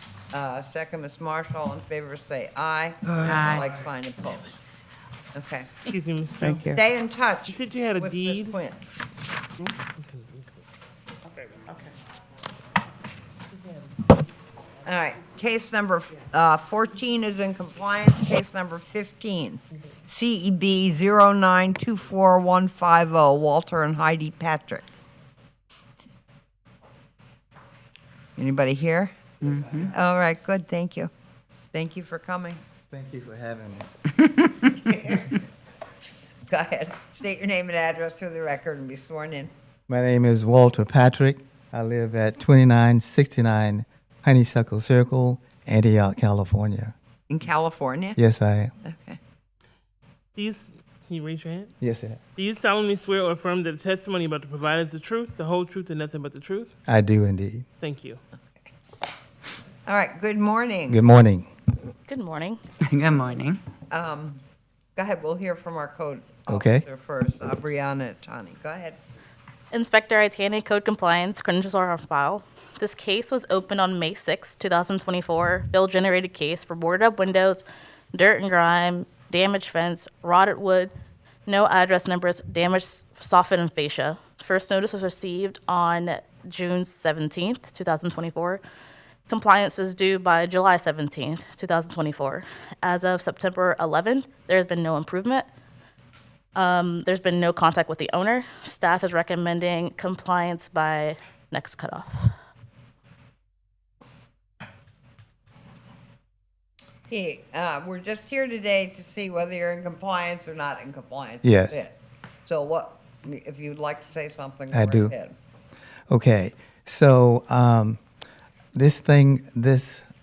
second, Ms. Marshall. All in favor, say aye. Aye. Like sign opposed. Okay. Excuse me, Ms. Thank Jones. you. Stay in touch. You said you had a with deed? Ms. Quinn. All right, case number 14 is in compliance. Case number 15, CEB 0924150, Walter and Heidi Patrick. Anybody here? All right, good, thank you. Thank you for coming. Thank you for having me. Go ahead, state your name and address for the record and be sworn in. My name is Walter Patrick. I live at 2969 Honeysuckle Circle, Antioch, California. In California? Yes, I am. Okay. Can you raise your hand? Yes, sir. Do you solemnly swear or affirm that the testimony about to provide is the truth, the whole truth, and nothing but the truth? I do indeed. Thank you. All right, good morning. Good morning. Good morning. Good morning. Go ahead, we'll hear from our code Okay. officer first, Brianna Tani. Go ahead. Inspector Itani, Code Compliance, credentials are on file. This case was opened on May 6, 2024. Bill-generated case for boarded-up windows, dirt and grime, damaged fence, rotted wood, no address numbers, damaged soffit and fascia. First notice was received on June 17th, 2024. Compliance was due by July 17th, 2024. As of September 11th, there has been no improvement. There's been no contact with the owner. Staff is recommending compliance by next cutoff. Hey, we're just here today to see whether you're in compliance or not in compliance. Yes. That's it. So what, if you'd like to say something, I go do. ahead. Okay. So this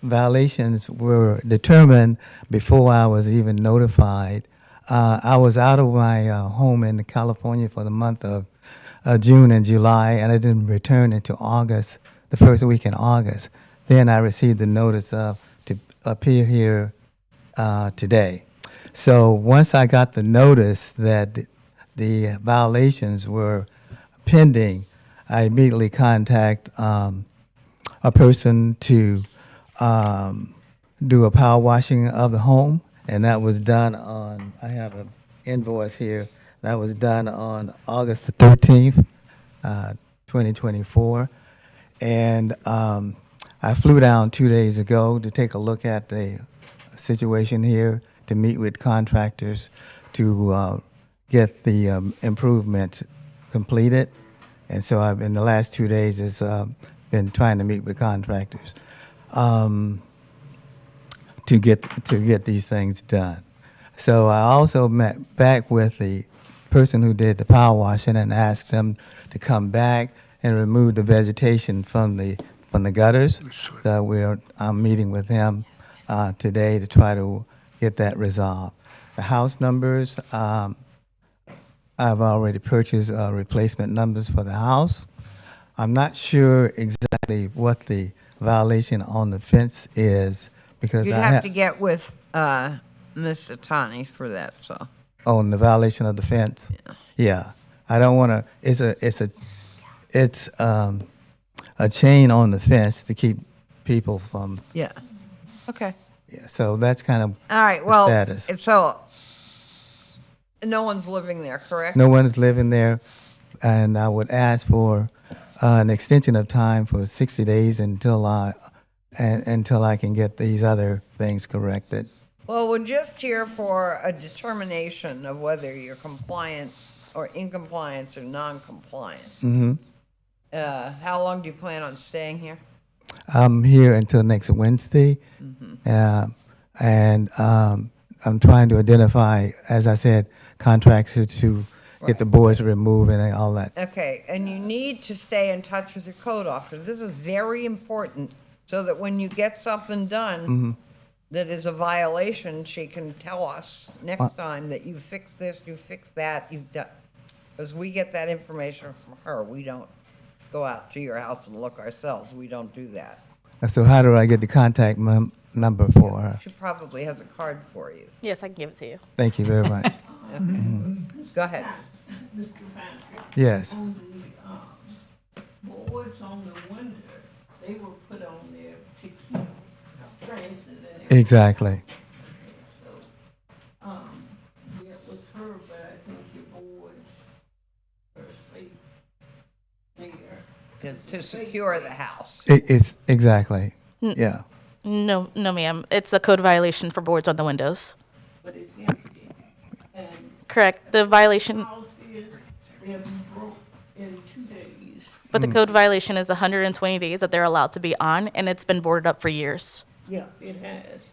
violations were determined before I was even notified. I was out of my home in California for the month of June and July, and I didn't return until August, the first week in August. Then I received the notice to appear here today. So once I got the notice that the violations were pending, I immediately contact a person to do a power washing of the home, and that was done on, I have an invoice here, that was done on August the 13th, 2024. And I flew down 2 days ago to take a look at the situation here, to meet with contractors to get the improvements completed. And so I've, in the last 2 days, has been trying to meet with contractors. to get these things done. So I also met back with the person who did the power washing and asked them to come back and remove the vegetation from the gutters. So I'm meeting with him today to try to get that resolved. The house numbers, I've already purchased replacement numbers for the house. I'm not sure exactly what the violation on the fence is because You'd I have to get with Ms. Atani for that, so. on the violation of the fence. Yeah, I don't want to. It's a chain on the fence to keep people from. Yeah. Okay. Yeah, so that's kind of All right, the well, status. so no one's living there, correct? No one's living there, and I would ask for an extension of time for 60 days until I can get these other things corrected. Well, we're just here for a determination of whether you're compliant or in compliance or non-compliant. Mm-hmm. How long do you plan on staying here? I'm here until next Wednesday, and I'm trying to identify, as I said, contractors to get the boards removed and all that. Okay, and you need to stay in touch with your code officer. This is very important so that when you get something done that is a violation, she can tell us next time that you fixed this, you fixed that, you've done. Because we get that information from her. We don't go out to your house and look ourselves. We don't do that. So how do I get the contact number for her? She probably has a card for you. Yes, I can give it to you. Thank you very much. Go ahead. Mr. Patrick. Yes. On the boards on the window, they were put on there to keep transit and everything. Exactly. So, yeah, with her, but I think your boards are safe there. To secure the house. It's exactly. Yeah. No, ma'am. It's a code violation for boards on the windows. But it's empty. And Correct. The violation, house is, they're broke in 2 days. but the code violation is 120 days that they're allowed to be on, and it's been boarded up for years. Yeah, it has.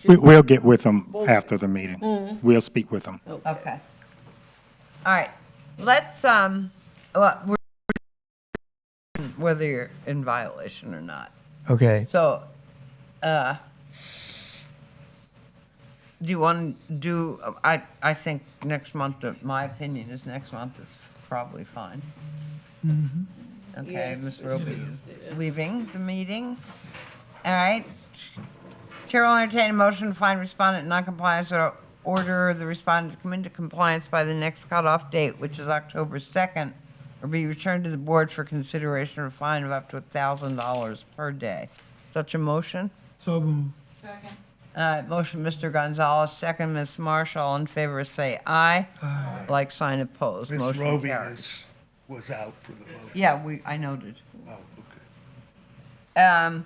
We'll get with them after the meeting. We'll speak with them. Okay. All right. Let's, well, whether you're in violation or not. Okay. So, do you want to do, I think next month, my opinion is next month is probably fine. Okay, Ms. Roby is leaving the meeting. All right. Chair will entertain a motion to find respondent in noncompliance or order the respondent to come into compliance by the next cutoff date, which is October 2nd, or be returned to the board for consideration of a fine of up to $1,000 per day. Such a motion? So moved. Motion, Mr. Gonzalez, second, Ms. Marshall. All in favor, say aye. Aye. Like sign opposed. Ms. Motion Roby carries. was out for the vote. Yeah, I noted. Oh, okay.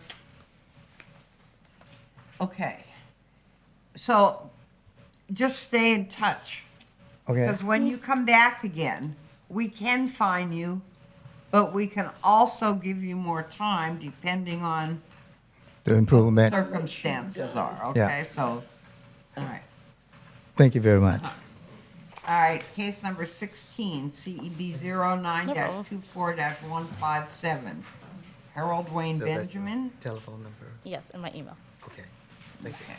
Okay. So just stay in touch. Okay. Because when you come back again, we can fine you, but we can also give you more time depending on The improvement. circumstances are, Yeah. okay? So, all right. Thank you very much. All right, case number 16, CEB 09-24-157. Harold Wayne Benjamin. Telephone number. Yes, in my email. Okay.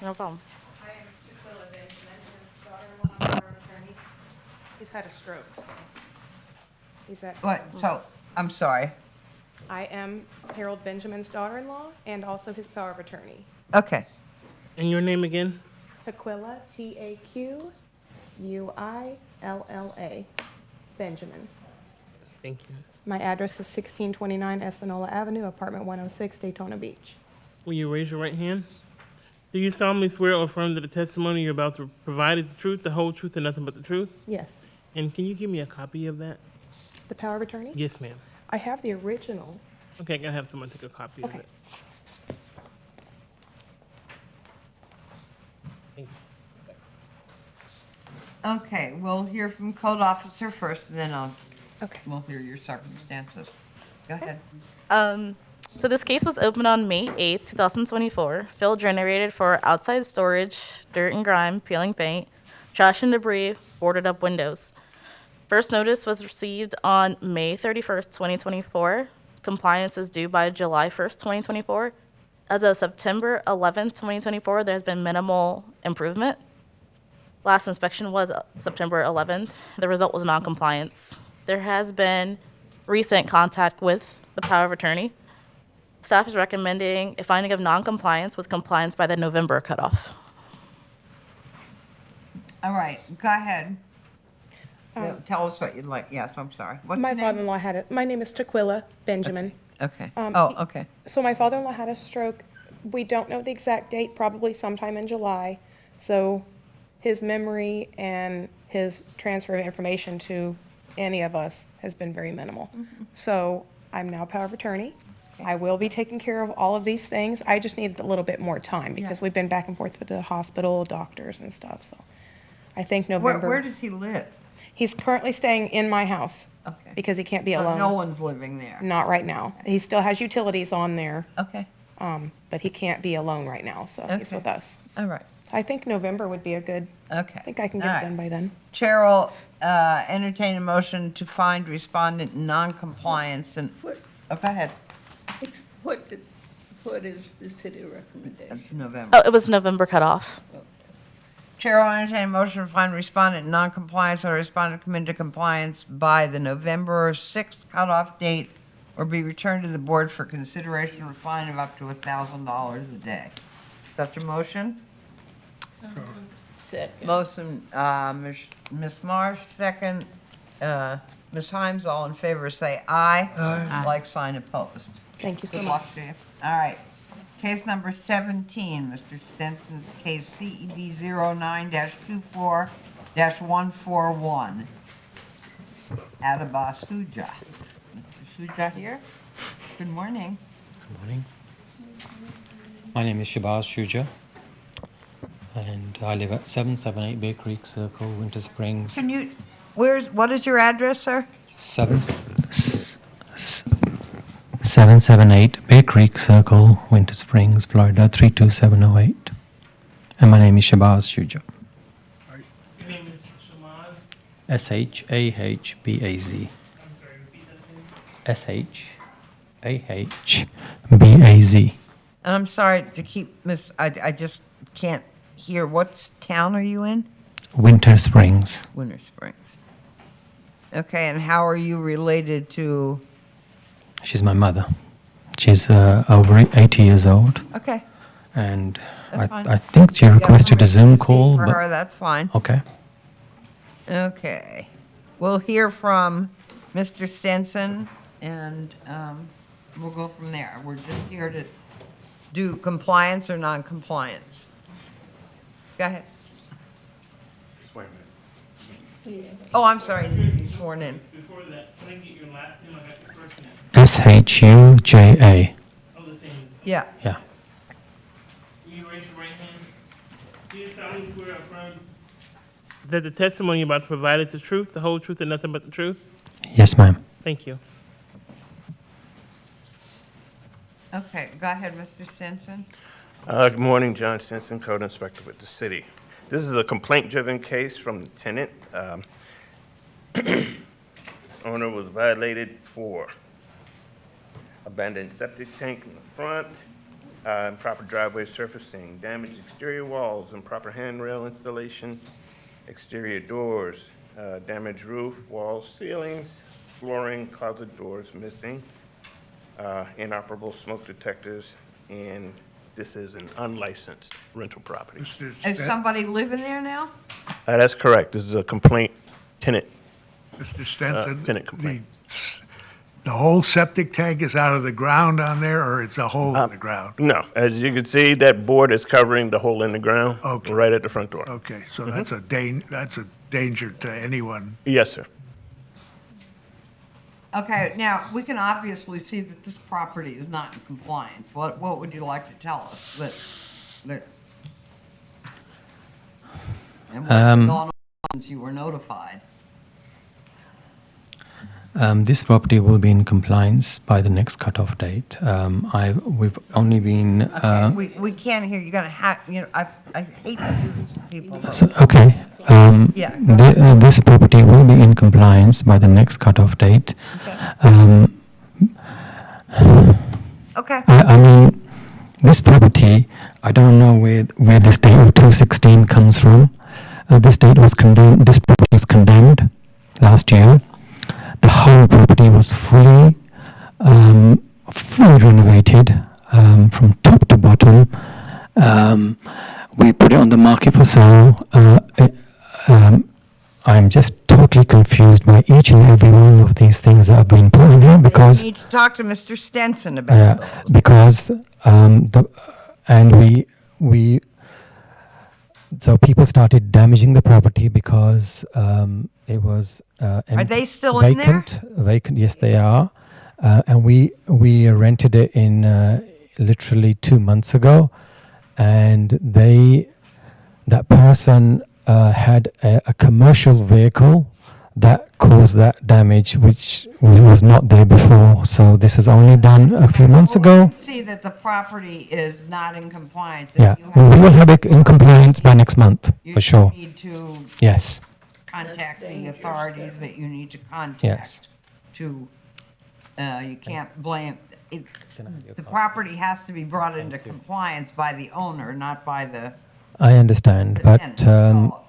No problem. I am Jaquilla Benjamin, his daughter-in-law, our attorney. He's had a stroke, so he's at. What, so, I'm sorry. I am Harold Benjamin's daughter-in-law and also his power of attorney. Okay. And your name again? Taquilla, Taquilla, Benjamin. Thank you. My address is 1629 Espanola Avenue, apartment 106, Daytona Beach. Will you raise your right hand? Do you solemnly swear or affirm that the testimony you're about to provide is the truth, the whole truth, and nothing but the truth? Yes. And can you give me a copy of that? The power of attorney? Yes, ma'am. I have the original. Okay, I can have someone take a copy of Okay. it. Thank you. Okay, we'll hear from code officer first, and then Okay. we'll hear your circumstances. Go ahead. So this case was opened on May 8, 2024. Fill generated for outside storage, dirt and grime, peeling paint, trash and debris, boarded up windows. First notice was received on May 31st, 2024. Compliance was due by July 1st, 2024. As of September 11th, 2024, there's been minimal improvement. Last inspection was September 11th. The result was non-compliance. There has been recent contact with the power of attorney. Staff is recommending a finding of non-compliance with compliance by the November cutoff. All right, go ahead. Tell us what you'd like. Yes, I'm sorry. What's My your name? father-in-law had it. My name is Tequila Benjamin. Okay. Oh, okay. So my father-in-law had a stroke. We don't know the exact date, probably sometime in July. So his memory and his transfer of information to any of us has been very minimal. So I'm now power of attorney. I will be taking care of all of these things. I just needed a little bit more time because we've been back and forth with the hospital, doctors and stuff. So I think November. Where does he live? He's currently staying in my house. Okay. Because he can't be So alone. no one's living there. Not right now. He still has utilities on there. Okay. But he can't be alone right now, so he's Okay. with us. All right. I think November would be a good. Okay. I think I can get All it right. done by then. Chair will entertain a motion to find respondent in non-compliance and, oh, go ahead. What is the city recommendation? November. Oh, it was November cutoff. Chair will entertain a motion to find respondent in non-compliance or respondent come into compliance by the November 6th cutoff date or be returned to the board for consideration of a fine of up to $1,000 a day. Such a motion? Second. Motion, Ms. Marsh, second. Ms. Himes, all in favor, say aye. Aye. Like sign opposed. Thank you so Good much. luck to you. All right. Case number 17, Mr. Stenson's case CED 09-24-141. Adabas Suja. Mr. Suja here? Good morning. Good morning. My name is Shabazz Shuja, and I live at 778 Bay Creek Circle, Winter Springs. Can you, what is your address, sir? 778 Bay Creek Circle, Winter Springs, Florida 32708. And my name is Shabazz Shuja. Your name is Shamaz? Shahbaz. I'm sorry, repeat that, please. Shahbaz. And I'm sorry to keep I just can't hear. What town are you in? Winter Springs. Winter Springs. Okay, and how are you related to? She's my mother. She's over 80 years old. Okay. And That's fine. I think she You have requested a permission to Zoom speak call. for but her, that's fine. Okay. Okay. We'll hear from Mr. Stenson, and we'll go from there. We're just here to do compliance or non-compliance. Go ahead. Oh, I'm sorry, you need to be sworn in. Before that, can I get your last name? I got your first name. Shuja. Oh, the same. Yeah. Yeah. Will you raise your right hand? Do you solemnly swear or affirm that the testimony you're about to provide is the truth, the whole truth, and nothing but the truth? Yes, ma'am. Thank you. Okay, go ahead, Mr. Stenson. Good morning, John Stinson, Code Inspector with the city. This is a complaint-driven case from the tenant. This owner was violated for abandoned septic tank in the front, improper driveway surfacing, damaged exterior walls, improper handrail installation, exterior doors, damaged roof, walls, ceilings, flooring, closet doors missing, inoperable smoke detectors, and this is an unlicensed rental property. Is somebody living there now? That's correct. This is a complaint tenant. Mr. Stenson, tenant complaint. the whole septic tank is out of the ground on there, or it's a hole in the ground? No, as you can see, that board is covering the hole in the ground, right at the front door. Okay, so that's a danger to anyone. Yes, sir. Okay, now, we can obviously see that this property is not in compliance. What would you like to tell us? And what's gone on since you were notified? This property will be in compliance by the next cutoff date. We've only been. We can't hear, you're gonna have, I hate to do this to people. but- Okay. Yeah. This property will be in compliance by the next cutoff date. Okay. I mean, this property, I don't know where this date of 216 comes from. This property was condemned last year. The whole property was fully renovated from top to bottom. We put it on the market for sale. I'm just totally confused by each and every one of these things that have been put in here because You need to talk to Mr. Stenson about those. because so people started damaging the property because it was Are they still in there? Vacant, yes, they are, and we rented it in literally 2 months ago, and that person had a commercial vehicle that caused that damage, which was not there before. So this is only done a few months ago. See that the property is not in compliance. Yeah, we will have it in compliance by next month, for sure. You need to Yes, contact the authorities that you need to contact. yes. To, you can't blame, the property has to be brought into compliance by the owner, not by the, I understand, but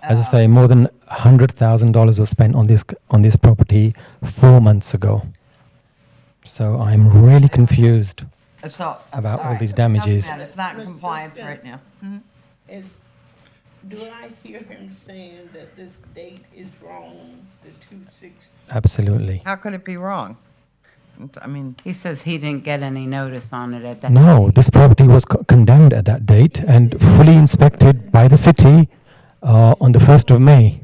as I say, more than $100,000 was spent on this property 4 months ago. So I'm really confused so. about all right. these damages. Doesn't matter, it's not in compliance right now. Do I hear him saying that this date is wrong, the 2/16? Absolutely. How could it be wrong? I mean. He says he didn't get any notice on it at that. No, this property was condemned at that date and fully inspected by the city on the 1st of May.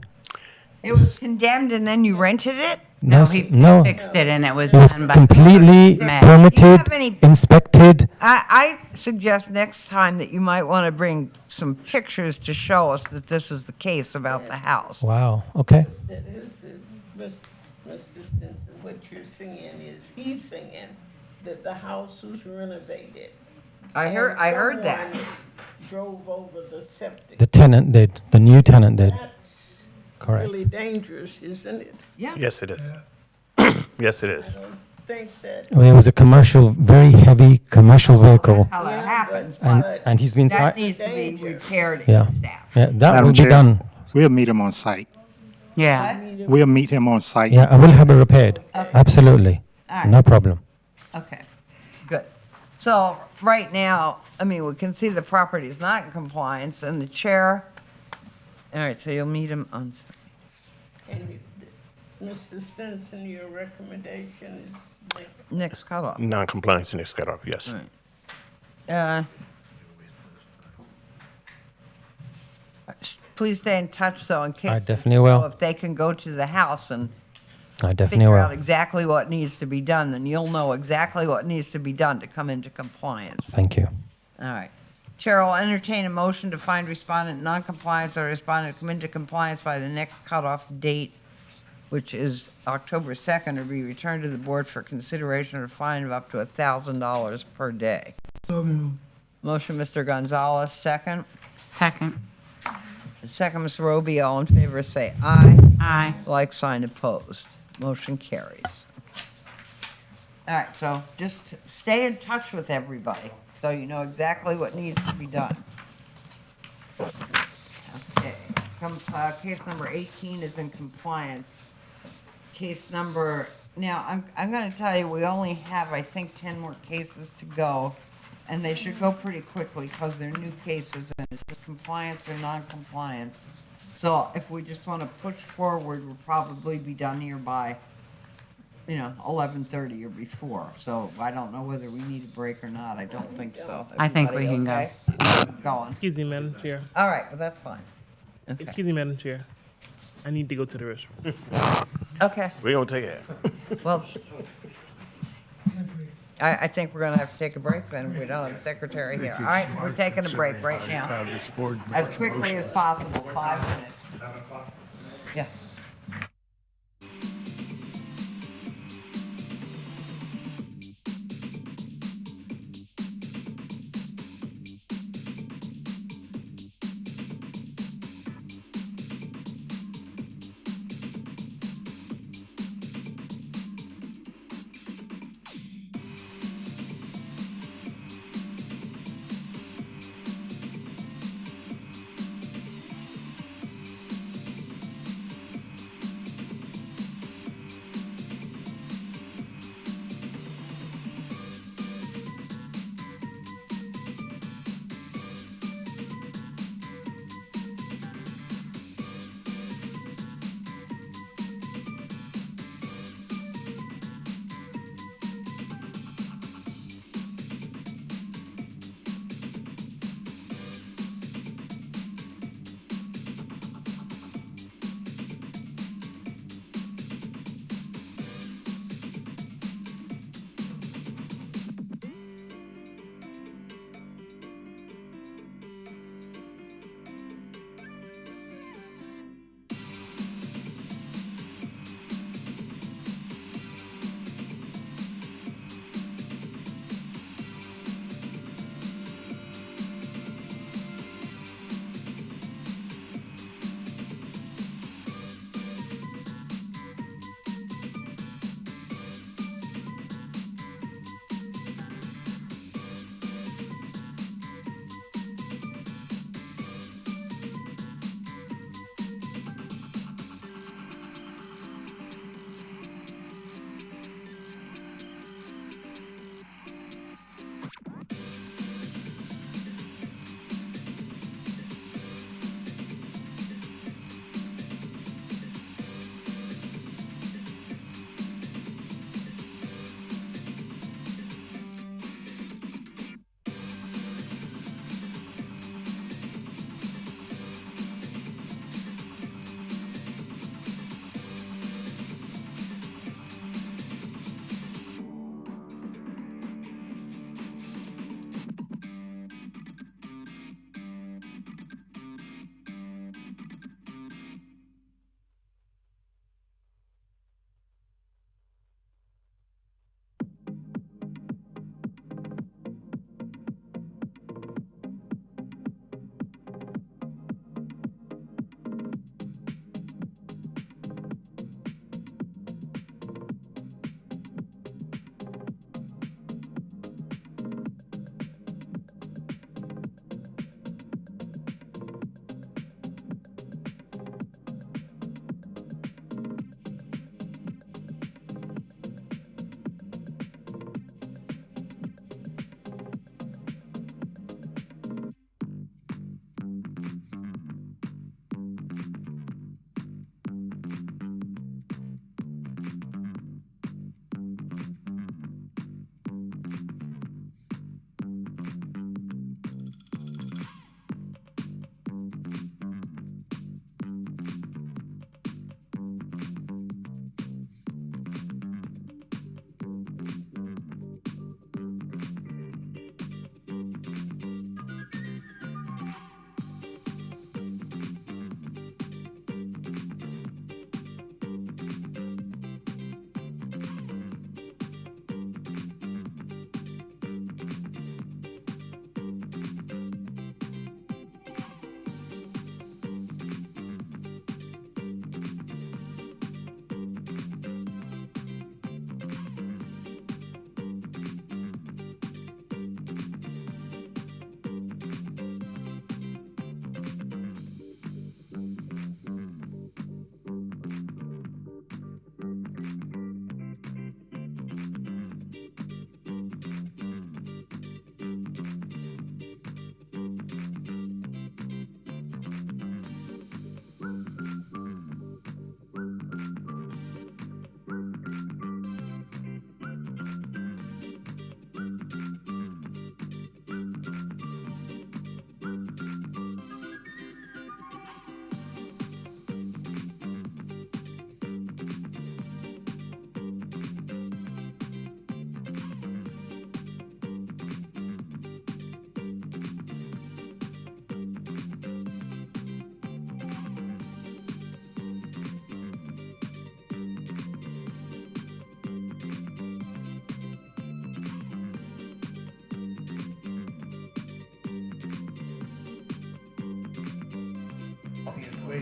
It was condemned and then you rented it? No, He no. fixed it and it was It was done by. completely May. permitted, have any- inspected. I suggest next time that you might want to bring some pictures to show us that this is the case about the house. Wow, okay. That is, Mr. Stinson, what you're saying is, he's saying that the house was renovated. I heard that. Someone drove over the septic. The tenant did, the new tenant did. That's Correct. really dangerous, isn't it? Yeah. Yes, it is. Yes, it is. Think that. Well, it was a commercial, very heavy commercial vehicle. How that happens, And he's been. that needs to be repaired Yeah, ASAP. yeah, that Madam will be Chair, done. We'll meet him on site. Yeah. We'll meet him on site. Yeah, I will have it repaired. Okay. Absolutely. All right. No problem. Okay, good. So right now, I mean, we can see the property is not in compliance and the chair, all right, so you'll meet him on, And Mr. Stinson, your recommendation is next. next cutoff. Non-compliance next cutoff, yes. Please stay in touch though in case. I definitely will. If they can go to the house and I definitely figure out will. exactly what needs to be done, then you'll know exactly what needs to be done to come into compliance. Thank you. All right. Chair will entertain a motion to find respondent non-compliance or respondent come into compliance by the next cutoff date, which is October 2nd, or be returned to the board for consideration or fine of up to $1,000 per day. So moved. Motion, Mr. Gonzalez, second. Second. Second, Ms. Roby, all in favor say aye. Aye. Like sign opposed. Motion carries. All right, so just stay in touch with everybody so you know exactly what needs to be done. Okay, case number 18 is in compliance. Case number, now I'm going to tell you, we only have, I think, 10 more cases to go, and they should go pretty quickly because they're new cases and it's just compliance or non-compliance. So if we just want to push forward, we'll probably be done here by, 11:30 or before. So I don't know whether we need a break or not. I don't think so. I think we can go. Okay? Going. Excuse me, Madam Chair. All right, well, that's fine. Okay. Excuse me, Madam Chair. I need to go to the restroom. Okay. We're gonna take it. Well, I think we're going to have to take a break then if we don't have a secretary here. All right, we're taking a break right now. As quickly as possible, 5 minutes. Yeah.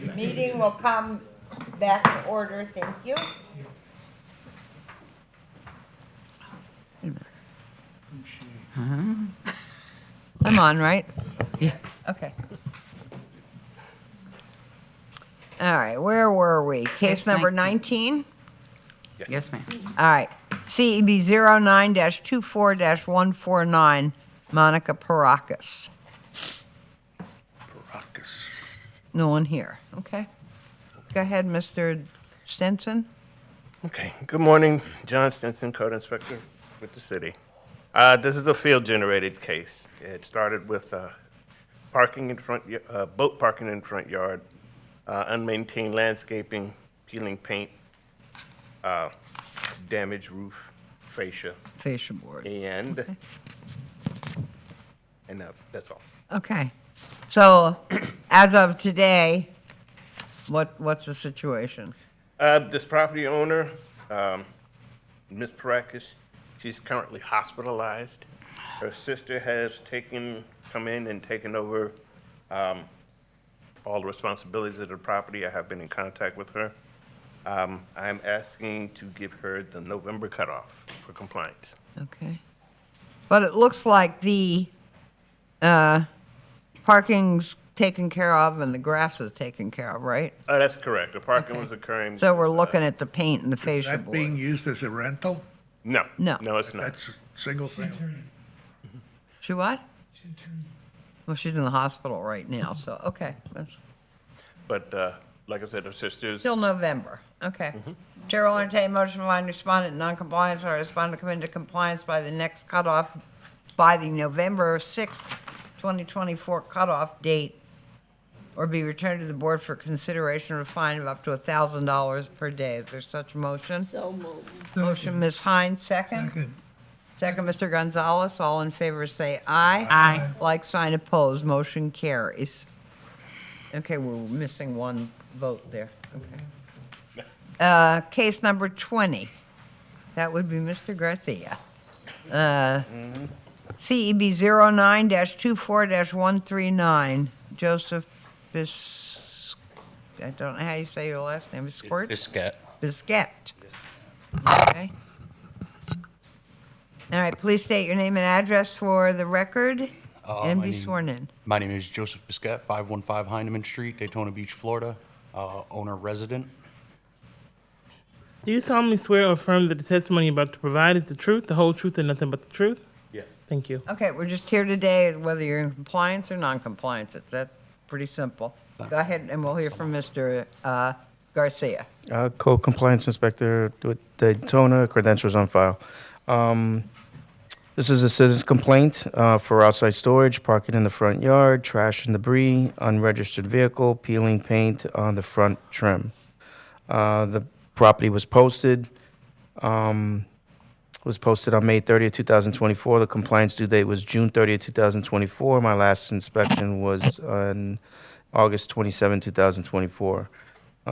Meeting will come back to order. Thank you. I'm on, right? Yeah. Okay. All right, where were we? Case number 19? Yes, ma'am. All right. CEB 09-24-149, Monica Parakis. No one here. Okay. Go ahead, Mr. Stinson. Okay, good morning, John Stinson, Code Inspector with the city. This is a field-generated case. It started with parking in front, boat parking in front yard, unmaintained landscaping, peeling paint, damaged roof, fascia. Fascia board. And, Okay. and that's all. Okay. So, as of today, what's the situation? This property owner, Ms. Parakis, she's currently hospitalized. Her sister has come in and taken over all the responsibilities of the property. I have been in contact with her. I'm asking to give her the November cutoff for compliance. Okay. But it looks like the parking's taken care of and the grass is taken care of, right? That's correct. The parking was occurring. So we're looking at the paint and the fascia That board. being used as a rental? No. No. No, it's not. That's single family. She what? Well, she's in the hospital right now, so, okay. That's But like I said, her sister's. till November. Okay. Chair will entertain a motion to find respondent in non-compliance or respondent come into compliance by the next cutoff, by the November 6th, 2024 cutoff date, or be returned to the board for consideration of a fine of up to $1,000 per day. Is there such a motion? So moved. Motion, Ms. Hines, second. Second. Second, Mr. Gonzalez. All in favor say aye. Aye. Like sign opposed, motion carries. Okay, we're missing one vote there. Okay. Case number 20. That would be Mr. Garcia. CEB 09-24-139, Joseph I don't know how you say your last name. Squirt? Biscuit. Biscuit. Okay. All right, please state your name and address for the record and be sworn in. My name is Joseph Biscuit, 515 Heineman Street, Daytona Beach, Florida, owner resident. Do you solemnly swear or affirm that the testimony you're about to provide is the truth, the whole truth, and nothing but the truth? Yes. Thank you. Okay, we're just here today, whether you're in compliance or non-compliance. It's that pretty simple. Go ahead, and we'll hear from Mr. Garcia. Code Compliance Inspector with Daytona, credentials on file. This is a citizen's complaint for outside storage, parking in the front yard, trash and debris, unregistered vehicle, peeling paint on the front trim. The property was posted on May 30th, 2024. The compliance due date was June 30th, 2024. My last inspection was on August 27, 2024.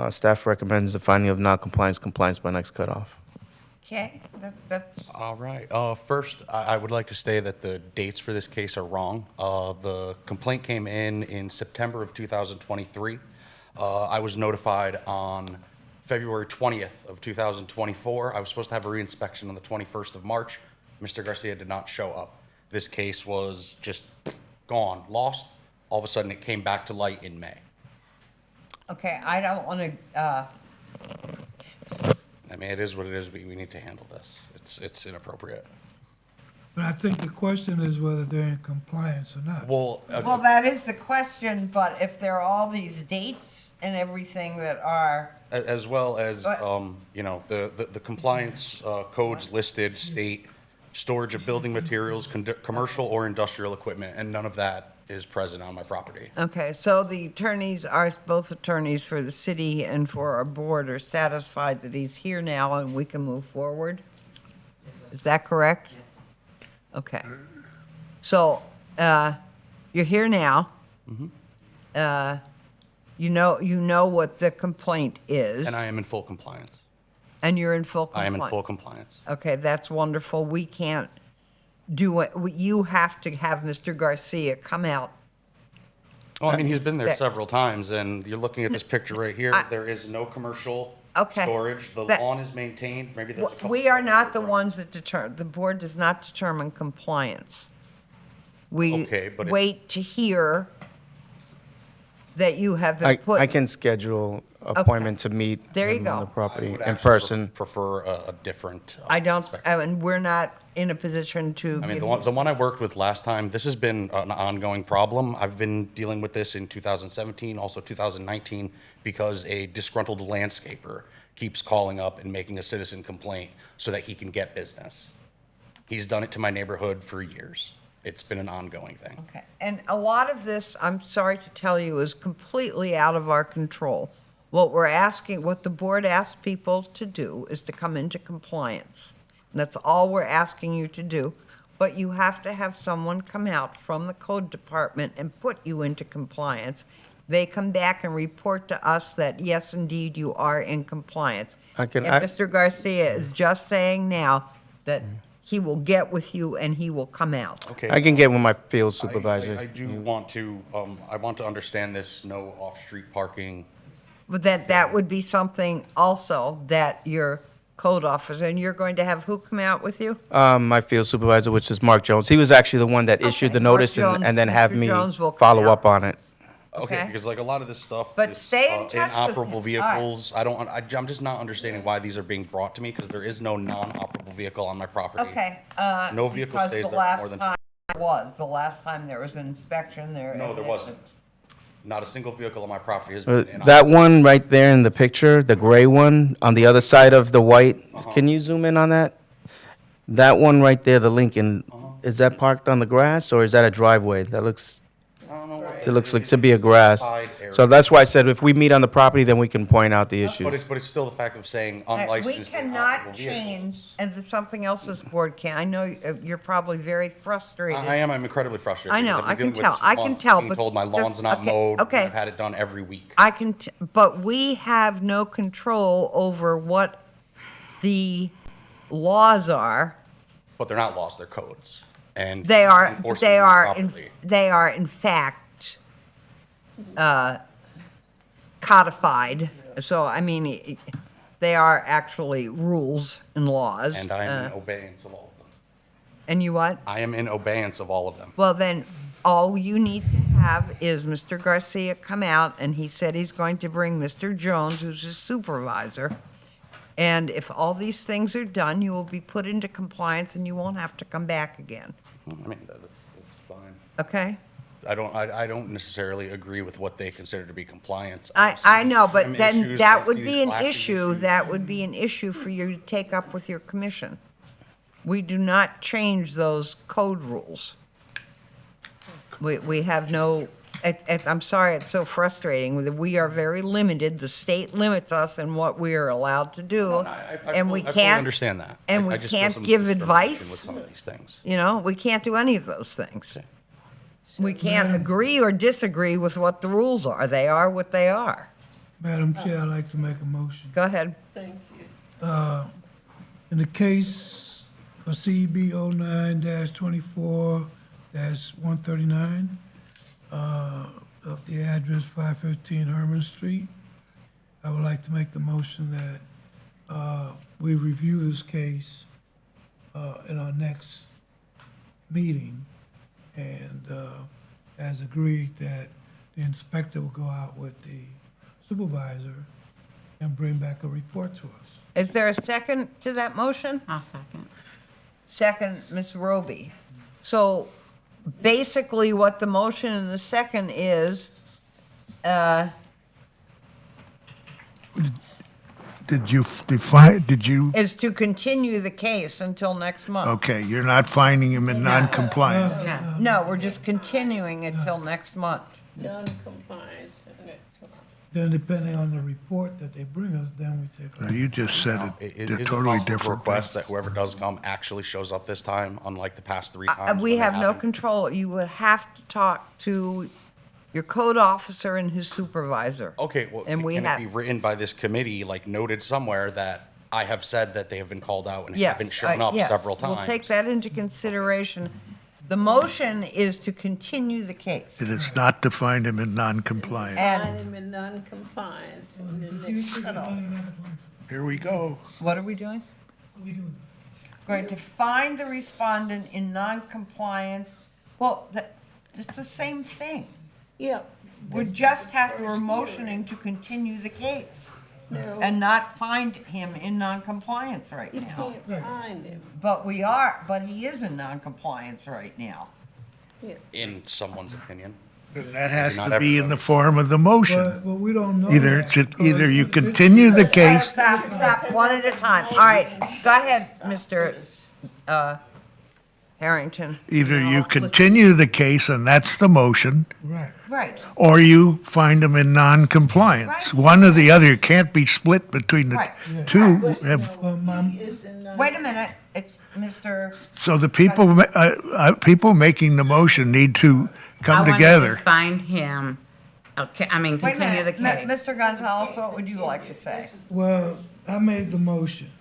Staff recommends the finding of non-compliance, compliance by next cutoff. Okay, that's All right. First, I would like to say that the dates for this case are wrong. The complaint came in September of 2023. I was notified on February 20th of 2024. I was supposed to have a reinspection on the 21st of March. Mr. Garcia did not show up. This case was just gone, lost. All of a sudden, it came back to light in May. okay. I don't want to. I mean, it is what it is. We need to handle this. It's inappropriate. But I think the question is whether they're in compliance or not. Well, Well, that is the question, but if there are all these dates and everything that are. as well as, But- the compliance codes listed state storage of building materials, commercial or industrial equipment, and none of that is present on my property. Okay, so the attorneys are, both attorneys for the city and for our board are satisfied that he's here now and we can move forward? Is that correct? Yes. Okay. So, you're here now. You know what the complaint is. And I am in full compliance. And you're in full I compliance? am in full compliance. Okay, that's wonderful. We can't do it. You have to have Mr. Garcia come out Well, I mean, he's been there That- several times, and you're looking at this picture right here. There is no commercial Okay. storage. The That- lawn is maintained. Maybe there's a couple. We are not the ones that determine, the board does not determine compliance. We Okay, but it- wait to hear that you have been I put. can schedule appointment to meet There you him on go. the property would in actually person. Prefer a different. I don't, and we're not in a position to I mean, give the one I worked with last time, this has been an ongoing problem. I've been dealing with this in 2017, also 2019, because a disgruntled landscaper keeps calling up and making a citizen complaint so that he can get business. He's done it to my neighborhood for years. It's been an ongoing thing. Okay, and a lot of this, I'm sorry to tell you, is completely out of our control. What we're asking, what the board asks people to do is to come into compliance. And that's all we're asking you to do. But you have to have someone come out from the code department and put you into compliance. They come back and report to us that, yes, indeed, you are in compliance. I can- And I- Mr. Garcia is just saying now that he will get with you and he will come out. Okay. I can get with my field supervisor. I do want to, I want to understand this no off-street parking. But that would be something also that your code officer, and you're going to have who come out with you? My field supervisor, which is Mark Jones. He was actually the one that issued the Mark notice Jones- and then have Mr. me Jones will come follow out. up on it. Okay, because like a lot of this stuff, But this, stay in touch with inoperable him. vehicles, I'm just not understanding why these are being brought to me, because there is no non-operable vehicle on my property. Okay. No vehicle because stays the there for last more than- time the last time there was an inspection there. No, there wasn't. Not a single vehicle on my property has Uh, been That one right there in the picture, the gray one on the other side of the white, can you zoom in on that? That one right there, the Lincoln, is that parked on the grass or is that a driveway? That looks, it looks like to be a grass. side area. So that's why I said if we meet on the property, then we can point out the But issues. it's still the fact of saying We unlicensed. cannot inoperable vehicles. change, and there's something else this board can. I know you're probably very frustrated. I am, I'm incredibly frustrated. I know, because I've I been can dealing with tell, I this for can months, tell, being but told my just- lawn's not okay, mowed, and okay. I've had it done every week. But we have no control over what the laws are. But they're not laws, they're codes. And They are, enforcing them properly. they are in fact codified. So, I mean, they are actually rules and laws. And I am in obeyance of all of them. And you what? I am in obeyance of all of them. Well, then, all you need to have is Mr. Garcia come out, and he said he's going to bring Mr. Jones, who's his supervisor. And if all these things are done, you will be put into compliance and you won't have to come back again. I mean, that's fine. Okay? I don't necessarily agree with what they consider to be compliance. I know, but some then issues, I that would see be these an flashing issue, that would be an issue for you to take up with your commission. We do not change those code rules. We have no, I'm sorry, it's so frustrating. We are very limited. The state limits us in what we are allowed to do. And we I fully can't, understand that. and I we just feel can't some give discrimination advice. with some of these things. You know, we can't do any of those things. We can't agree or disagree with what the rules are. They are what they are. Madam Chair, I'd like to make a motion. Go ahead. Thank you. In the case of CB 09-24-139, of the address 515 Herman Street, I would like to make the motion that we review this case in our next meeting, and as agreed that the inspector will go out with the supervisor and bring back a report to us. Is there a second to that motion? I'll second. Second, Ms. Roby. So basically what the motion and the second is, Did you define, did you, is to continue the case until next month. okay, you're not finding him in non-compliance? No, we're just continuing it till next month. Non-compliance next month. Then depending on the report that they bring us, then we take. No, you just said they're Is it totally possible to different request things. that whoever does come actually shows up this time, unlike the past 3 times? We when they have no haven't? control. You would have to talk to your code officer and his supervisor. Okay, well, And we can have- it be written by this committee, like noted somewhere, that I have said that they have been called out and Yes, haven't shown up yes. several times? We'll take that into consideration. The motion is to continue the case. It is not to find him in non-compliance. Find him in non-compliance and then they cut off. Here we go. What are we doing? Going to find the respondent in non-compliance. Well, it's the same thing. Yeah. We're we're motioning to continue the case No. and not find him in non-compliance right You now. can't find him. But he is in non-compliance right now. In someone's opinion. Then that has Not to be in everybody. the form of the motion. But we don't know. Either that, either you because continue the case, Stop, one at a time. All right, go ahead, Mr. Harrington. either you continue the case and that's the motion, Right. Right. or you find them in non-compliance. Right. One or the other can't be split between the Right. two. Wait a minute, it's Mr. So the people making the motion need to come I together. want to find him, okay, I mean, Wait a continue the minute, case. Mr. Gonzalez, what would you like to say? Well, I made the motion.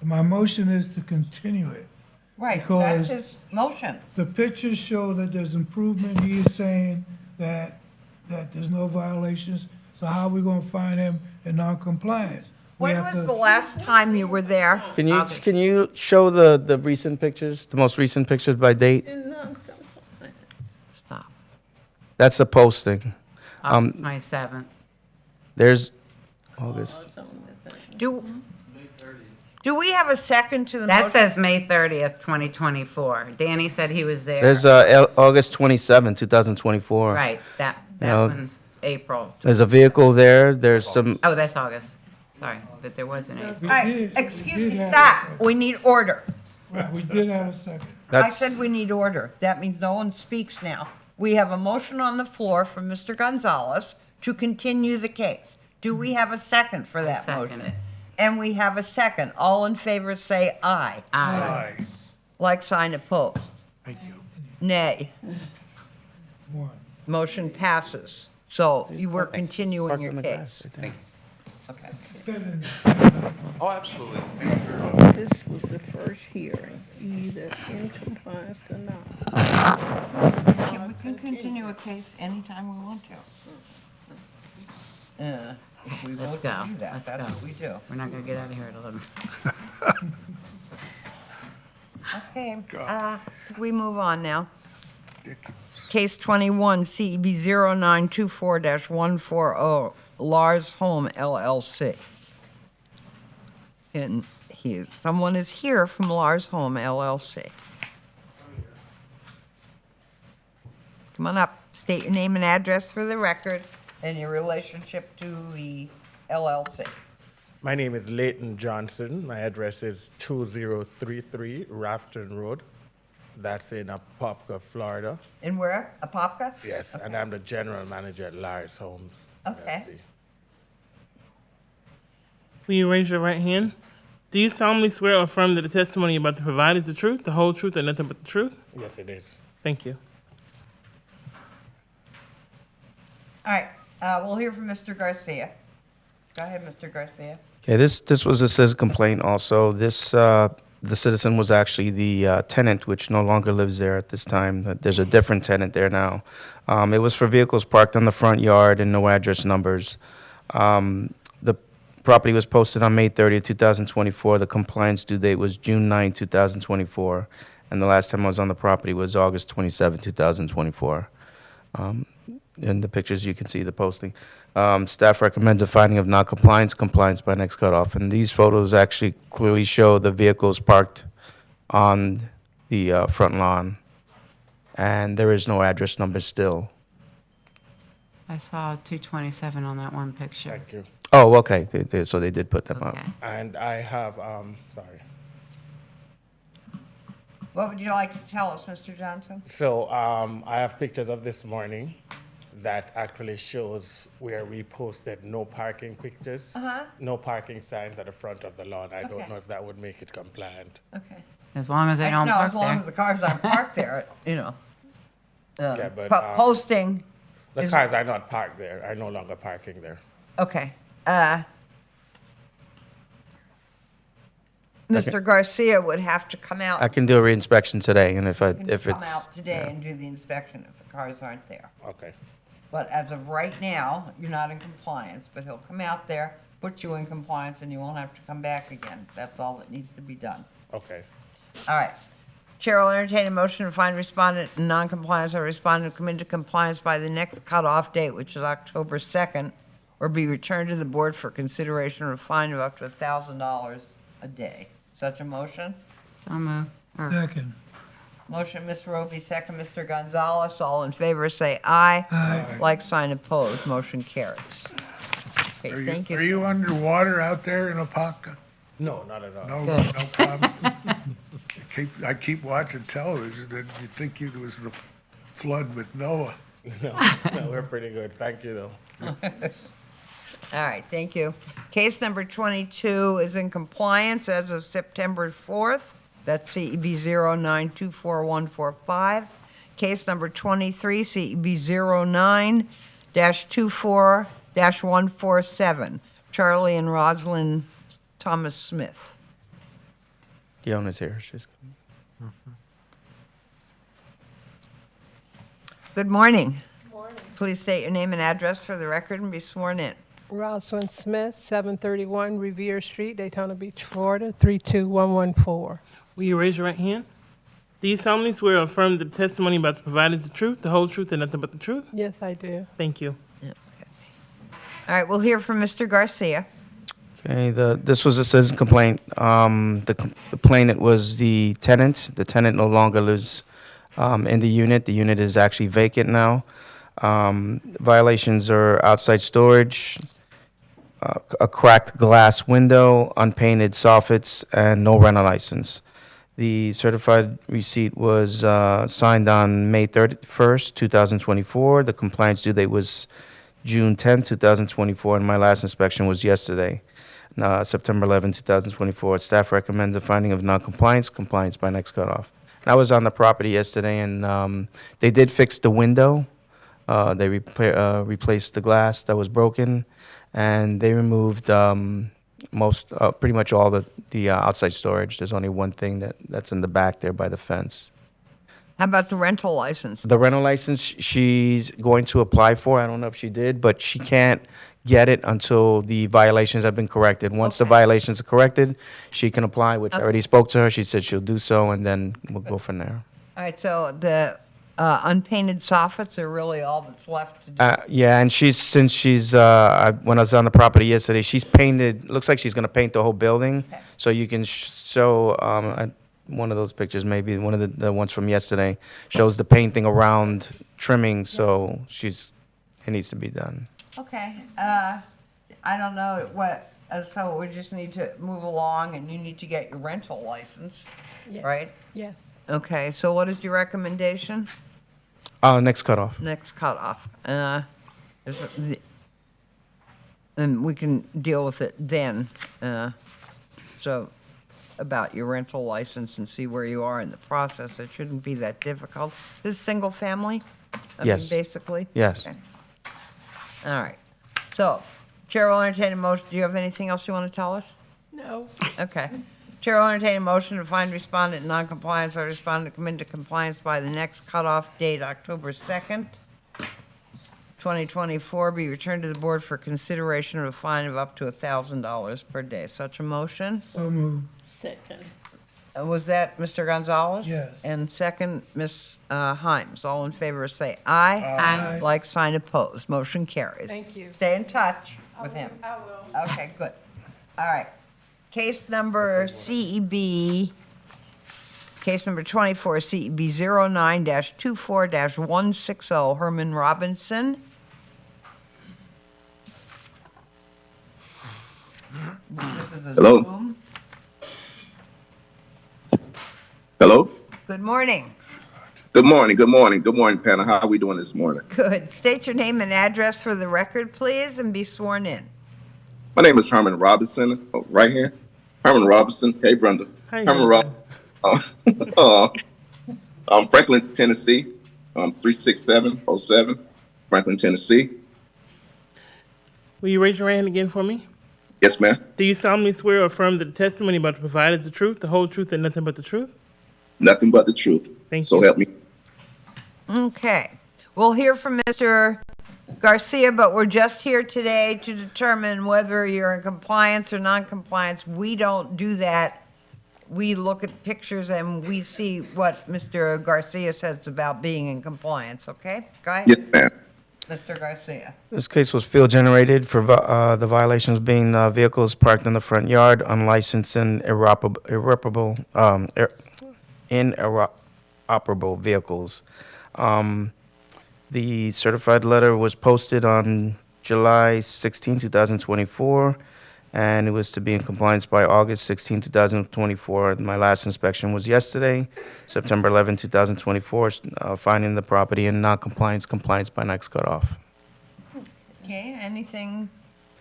My motion is to continue it. Right, that's Because his motion. the pictures show that there's improvement. He is saying that there's no violations. So how are we gonna find him in non-compliance? We When have was to- the last time you were there? Can you show the recent pictures, the most recent pictures by date? In non-compliance. Stop. That's the posting. August 27th. There's August. Do we have a second to the That motion? says May 30th, 2024. Danny said he was there. There's August 27, 2024. Right, that No. one's April. There's a vehicle there. There's some. Oh, that's August. Sorry, but there was an April. All right, excuse me, stop. We need order. Right, we did have a second. I said we need order. That means no one speaks now. We have a motion on the floor from Mr. Gonzalez to continue the case. Do we have a second for that Second motion? it. And we have a second. All in favor say aye. Aye. Like sign opposed. Thank you. Nay. One. Motion passes. So you were continuing your case. Thank you. Okay. Oh, absolutely. This was the first hearing, either in compliance or not. We can continue a case anytime we want to. If we Let's vote go. to do that, Let's that's go. what we do. We're not gonna get out of here at 11. Okay, we move on now. Case 21, CEB 0924-140, Lars Home LLC. And someone is here from Lars Home LLC. Come on up, state your name and address for the record and your relationship to the LLC. My name is Leighton Johnson. My address is 2033 Rafton Road. That's in Apopka, Florida. In where? Apopka? Yes, and I'm the general manager at Lars Homes. Okay. Will you raise your right hand? Do you solemnly swear or affirm that the testimony you're about to provide is the truth, the whole truth, and nothing but the truth? Yes, it is. Thank you. All right, we'll hear from Mr. Garcia. Go ahead, Mr. Garcia. Okay, this was a citizen complaint also. The citizen was actually the tenant, which no longer lives there at this time. There's a different tenant there now. It was for vehicles parked on the front yard and no address numbers. The property was posted on May 30th, 2024. The compliance due date was June 9, 2024. And the last time I was on the property was August 27, 2024. In the pictures, you can see the posting. Staff recommends a finding of non-compliance, compliance by next cutoff. And these photos actually clearly show the vehicles parked on the front lawn. And there is no address number still. I saw 227 on that one picture. Thank you. Oh, okay. So they did put them up. And I have, sorry. What would you like to tell us, Mr. Johnson? So I have pictures of this morning that actually shows where we posted no parking pictures, no parking signs at the front of the lawn. I Okay. don't know if that would make it compliant. Okay. As long as they don't No, park as long there. as the cars aren't parked there, you know. Yeah, but, Posting. The is- cars are not parked there, are no longer parking there. Okay. Mr. Garcia would have to come out. I can do a reinspection today, and if Come it's out today and do the inspection if the cars aren't there. Okay. But as of right now, you're not in compliance, but he'll come out there, put you in compliance, and you won't have to come back again. That's all that needs to be done. Okay. All right. Chair will entertain a motion to find respondent in non-compliance or respondent come into compliance by the next cutoff date, which is October 2nd, or be returned to the board for consideration of a fine of up to $1,000 a day. Such a motion? So moved. Second. Motion, Ms. Roby, second, Mr. Gonzalez. All in favor, say aye. Aye. Like sign opposed, motion carries. Okay, thank you. Are you underwater out there in Apopka? No, not at all. No, Good. no problem. I keep watching television, and you'd think it was the flood with Noah. No, we're pretty good. Thank you, though. All right, thank you. Case number 22 is in compliance as of September 4th. That's CEB 09244145. Case number 23, CEB 09-24-147. Charlie and Rosalind Thomas Smith. the owner's here. She's Good morning. Please state your name and address for the record and be sworn in. Rosalind Smith, 731 Revere Street, Daytona Beach, Florida, 32114. Will you raise your right hand? Do you solemnly swear or affirm that the testimony about to provide is the truth, the whole truth, and nothing but the truth? Yes, I do. Thank you. All right, we'll hear from Mr. Garcia. Okay, this was a citizen complaint. The complainant was the tenant. The tenant no longer lives in the unit. The unit is actually vacant now. Violations are outside storage, a cracked glass window, unpainted soffits, and no rental license. The certified receipt was signed on May 31st, 2024. The compliance due date was June 10th, 2024, and my last inspection was yesterday, September 11, 2024. Staff recommends a finding of non-compliance, compliance by next cutoff. I was on the property yesterday, and they did fix the window. They replaced the glass that was broken, and they removed pretty much all the outside storage. There's only one thing that's in the back there by the fence. How about the rental license? The rental license she's going to apply for, I don't know if she did, but she can't get it until the violations have been corrected. Once the violations are corrected, she can apply, which I already spoke to her. She said she'll do so, and then we'll go from there. All right, so the unpainted soffits are really all that's left to do. Yeah, and when I was on the property yesterday, she's painted, looks like she's going to paint the whole building. Okay. So you can show one of those pictures, maybe one of the ones from yesterday, shows the painting around trimming, so it needs to be done. Okay, I don't know what, so we just need to move along and you need to get your rental license, Yes. right? Yes. Okay, so what is your recommendation? Next cutoff. Next cutoff. And we can deal with it then. So about your rental license and see where you are in the process. It shouldn't be that difficult. This is single family? I Yes. mean, basically? Yes. Okay. All right. So, Chair will entertain a motion. Do you have anything else you want to tell us? No. Okay. Chair will entertain a motion to find respondent in non-compliance or respondent come into compliance by the next cutoff date, October 2nd, 2024, be returned to the board for consideration of a fine of up to $1,000 per day. Such a motion? So moved. Second. Was that Mr. Gonzalez? Yes. And second, Ms. Himes. All in favor say aye. Aye. Like sign opposed. Motion carries. Thank you. Stay in touch with him. I will. Okay, good. All right. Case number CEB, case number 24, CEB 09-24-160, Herman Robinson. Hello. Hello. Good morning. Good morning. Good morning. Good morning, panel. How are we doing this morning? Good. State your name and address for the record, please, and be sworn in. My name is Herman Robinson. Oh, right here. Herman Robinson. Hey, Brenda. Hi, Herman Brenda. Robinson. Franklin, Tennessee. 36707. Franklin, Tennessee. Will you raise your hand again for me? Yes, ma'am. Do you solemnly swear or affirm that the testimony about to provide is the truth, the whole truth, and nothing but the truth? Nothing but the truth. Thank So you. help me. Okay. We'll hear from Mr. Garcia, but we're just here today to determine whether you're in compliance or non-compliance. We don't do that. We look at pictures and we see what Mr. Garcia says about being in compliance, okay? Go ahead. Yes, ma'am. Mr. Garcia. This case was field generated for the violations being vehicles parked in the front yard, unlicensed and inoperable vehicles. The certified letter was posted on July 16, 2024, and it was to be in compliance by August 16, 2024. My last inspection was yesterday, September 11, 2024, finding the property in non-compliance, compliance by next cutoff. Okay, anything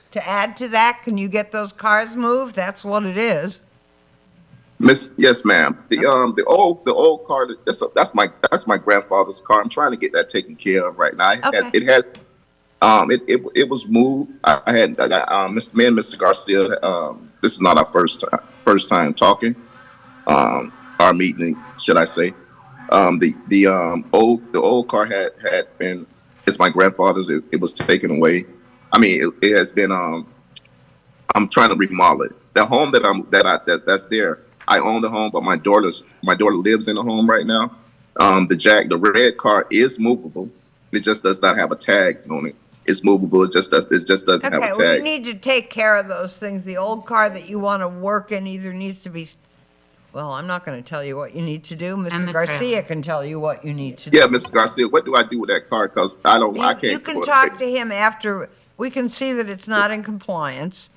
to add to that? Can you get those cars moved? That's what it is. Yes, ma'am. The old car. That's my grandfather's car. I'm trying to get that taken care of right now. It was moved. Me and Mr. Garcia. This is not our first time talking. Our meeting, should I say? The old car had been. It's my grandfather's. It was taken away. I mean, it has been. I'm trying to remodel it. The home that's there. I own the home, but my daughter lives in the home right now. The red car is movable. It just does not have a tag on it. It's movable. It just doesn't have a Okay, tag. well, you need to take care of those things. The old car that you want to work in either needs to be, well, I'm not going to tell you what you need to do. Mr. Garcia can tell you what you need to do. Yeah, Mr. Garcia, what do I do with that car? Because I can't. You can talk to him after, we can see that it's not in compliance.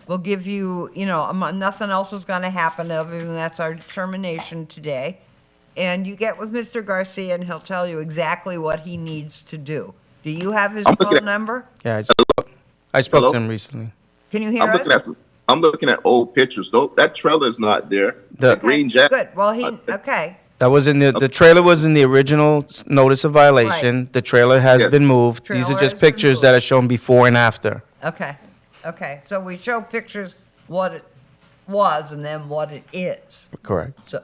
We'll give you, nothing else is going to happen other than that's our determination today. And you get with Mr. Garcia and he'll tell you exactly what he needs to do. Do you have his phone number? Yeah, I spoke to him recently. Can you hear us? I'm looking at old pictures. Though that trailer is not there. The green jacket. Good. Well, okay. That was in the trailer was in the original notice of violation. Right. The trailer has been moved. These Trailer are just has been pictures that are shown before and after. Okay. Okay. So we show pictures what it was and then what it is. Correct.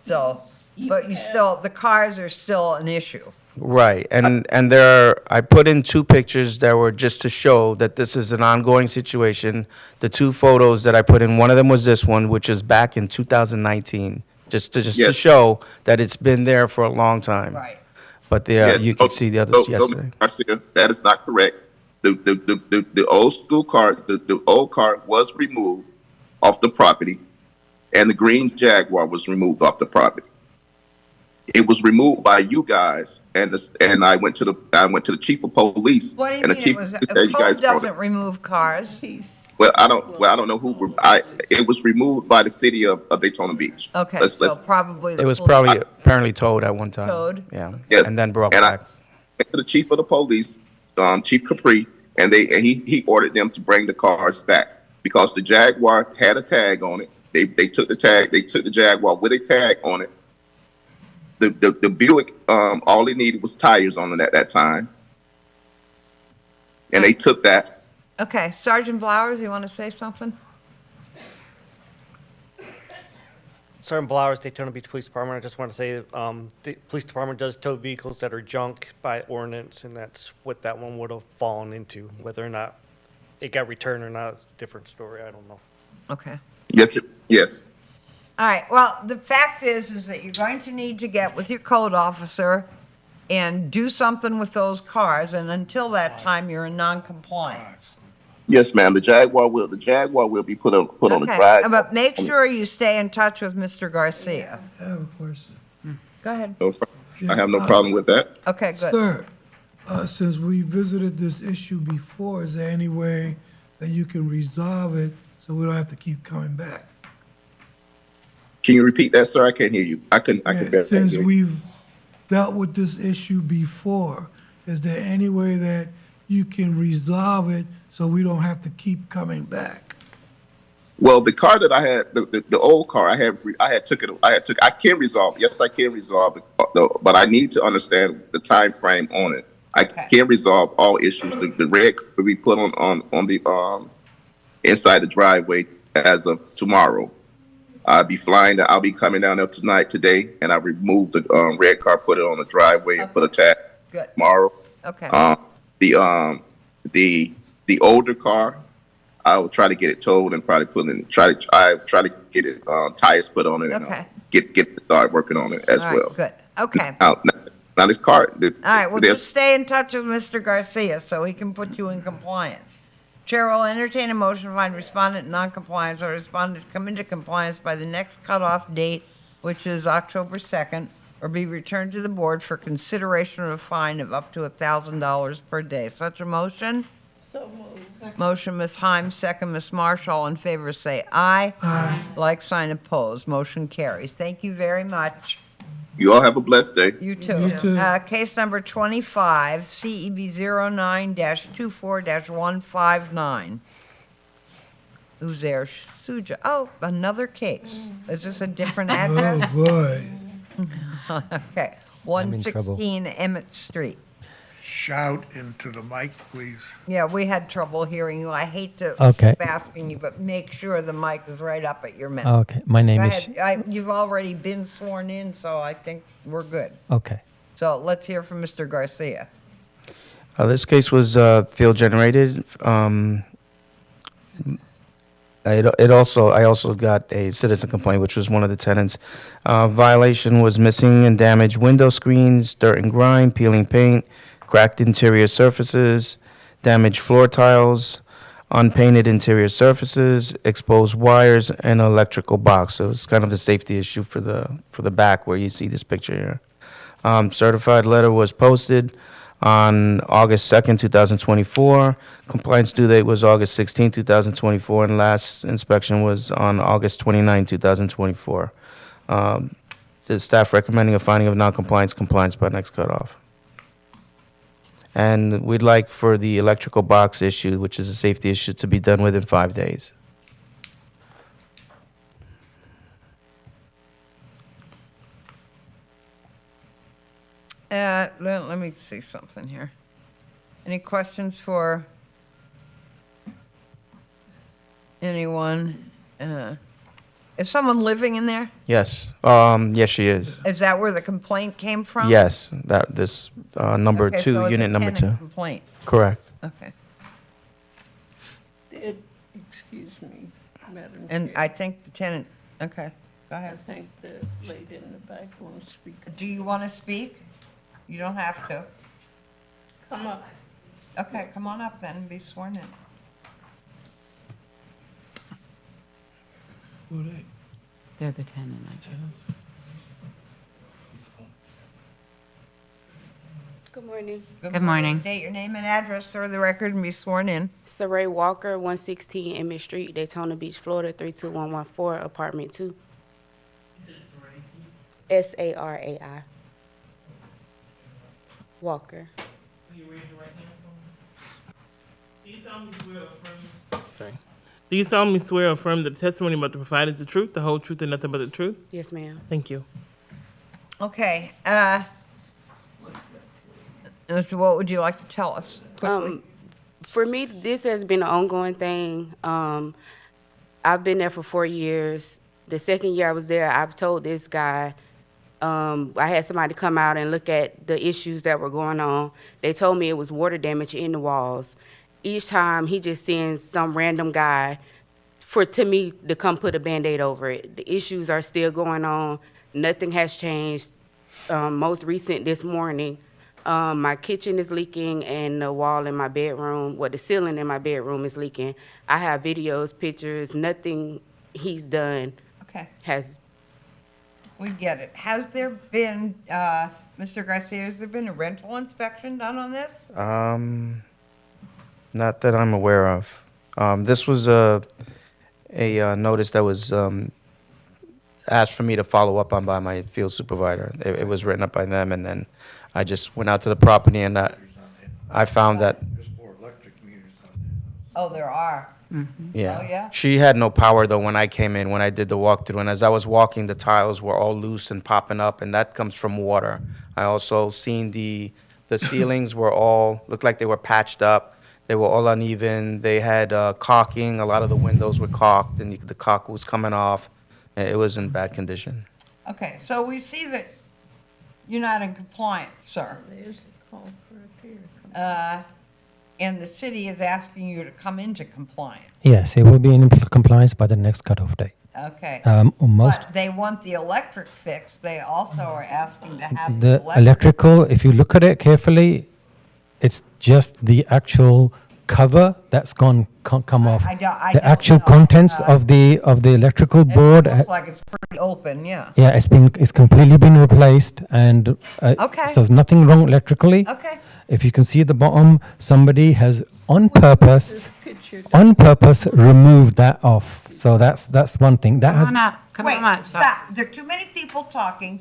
So, but the cars are still an issue. Right, and I put in two pictures that were just to show that this is an ongoing situation. The two photos that I put in, one of them was this one, which is back in 2019, just to show that it's been there for a long time. Right. But you can see the others yesterday. Garcia, that is not correct. The old school car, the old car was removed off the property, and the green Jaguar was removed off the property. It was removed by you guys, and I went to the chief of police. What do you and mean the chief code doesn't remove cars? Well, I don't know who. It was removed by the city of Daytona Beach. Okay, Let's probably the It was police. probably apparently towed at one time. Towed? Yeah. Yes. And then brought And back. I went to the chief of the police, Chief Capri, and he ordered them to bring the cars back because the Jaguar had a tag on it. They took the tag. They took the Jaguar with a tag on it. The Buick, all they needed was tires on it at that time, and they took that. Okay, Sergeant Blowers, you want to say something? Sergeant Blowers, Daytona Beach Police Department. I just want to say the police department does tow vehicles that are junk by ordinance, and that's what that one would have fallen into. Whether or not it got returned or not, it's a different story. I don't know. Okay. Yes. All right, well, the fact is that you're going to need to get with your code officer and do something with those cars, and until that time, you're in non-compliance. Yes, ma'am. The Jaguar will be put on the drive. But make sure you stay in touch with Mr. Garcia. I have a question. Go ahead. I have no problem with that. Okay, good. Sir, since we visited this issue before, is there any way that you can resolve it so we don't have to keep coming back? Can you repeat that, sir? I can't hear you. I can barely Since hear you. we've dealt with this issue before, is there any way that you can resolve it so we don't have to keep coming back? Well, the car that I had, the old car, I can resolve. Yes, I can resolve it, but I need to understand the time frame on it. I can resolve all issues. The red could be put on inside the driveway as of tomorrow. I'll be coming down there today, and I removed the red car, put it on the driveway, and put a tag Good. tomorrow. Okay. The older car, I will try to get it towed and probably try to get it tires put on it and Okay. get start working on it as All right, well. good. Okay. Now this car. All right, well, there's- just stay in touch with Mr. Garcia so he can put you in compliance. Chair will entertain a motion to find respondent in non-compliance or respondent to come into compliance by the next cutoff date, which is October 2nd, or be returned to the board for consideration of a fine of up to $1,000 per day. Such a motion? So moved. Motion, Ms. Himes, second, Ms. Marshall. All in favor, say aye. Aye. Like sign opposed. Motion carries. Thank you very much. You all have a blessed day. You too. You too. Case number 25, CEB 09-24-159. Who's there? Suja. Oh, another case. Is this a different Oh, address? boy. Okay. I'm in trouble. 116 Emmett Street. Shout into the mic, please. Yeah, we had trouble hearing you. I hate to Okay. keep asking you, but make sure the mic is right up at your mouth. Okay, my name Go is. ahead. You've already been sworn in, so I think we're good. Okay. So let's hear from Mr. Garcia. This case was field generated. I also got a citizen complaint, which was one of the tenants. Violation was missing and damaged window screens, dirt and grime, peeling paint, cracked interior surfaces, damaged floor tiles, unpainted interior surfaces, exposed wires, and an electrical box. So it's kind of a safety issue for the back where you see this picture here. Certified letter was posted on August 2nd, 2024. Compliance due date was August 16, 2024, and last inspection was on August 29, 2024. The staff recommending a finding of non-compliance, compliance by next cutoff. And we'd like for the electrical box issue, which is a safety issue, to be done within 5 days. Let me see something here. Any questions for anyone? Is someone living in there? Yes. Yes, she is. Is that where the complaint came from? Yes, this number Okay, two, so it's a unit number tenant 2. complaint. Correct. Okay. Excuse me, Madam And Chair. I think the tenant, okay, go I ahead. think the lady in the back wants to speak. Do you want to speak? You don't have to. Come up. Okay, come on up then and be sworn in. Who they? They're the tenant, I guess. Good morning. Good morning. State your name and address for the record and be sworn in. Saray Walker, 116 Emmett Street, Daytona Beach, Florida, 32114, apartment 2. Sarai. Walker. Can you raise your right hand for me? Do you solemnly swear or affirm? Sorry. Do you solemnly swear or affirm that the testimony about to provide is the truth, the whole truth, and nothing but the truth? Yes, ma'am. Thank you. Okay, so what would you like to tell us quickly? For me, this has been an ongoing thing. I've been there for 4 years. The second year I was there, I've told this guy, I had somebody come out and look at the issues that were going on. They told me it was water damage in the walls. Each time he just sends some random guy to me to come put a Band-Aid over it. The issues are still going on. Nothing has changed. Most recent this morning, my kitchen is leaking and the wall in my bedroom, the ceiling in my bedroom is leaking. I have videos, pictures, nothing he's done has. We get it. Has there been, Mr. Garcia, has there been a rental inspection done on this? Not that I'm aware of. This was a notice that was asked for me to follow up on by my field supervisor. It was written up by them, and then I just went out to the property, and I found that, Oh, there are. yeah. Oh, yeah? She had no power, though, when I came in, when I did the walkthrough. And as I was walking, the tiles were all loose and popping up, and that comes from water. I also seen the ceilings were all, looked like they were patched up. They were all uneven. They had caulking. A lot of the windows were caulked, and the caulk was coming off. It was in bad condition. Okay, so we see that you're not in compliance, sir. There's a call for a peer. And the city is asking you to come into compliance. Yes, it will be in compliance by the next cutoff date. Okay. Most But they want the electric fixed. They also are asking to have the electrical, if you look at it carefully, it's just the actual cover that's come off. I The don't actual know. contents of the electrical board. It looks like it's pretty open, yeah. Yeah, it's completely been replaced, and Okay. so there's nothing wrong electrically. Okay. If you can see at the bottom, somebody has on purpose removed that off. So that's one thing. That has Wait, stop. There are too many people talking.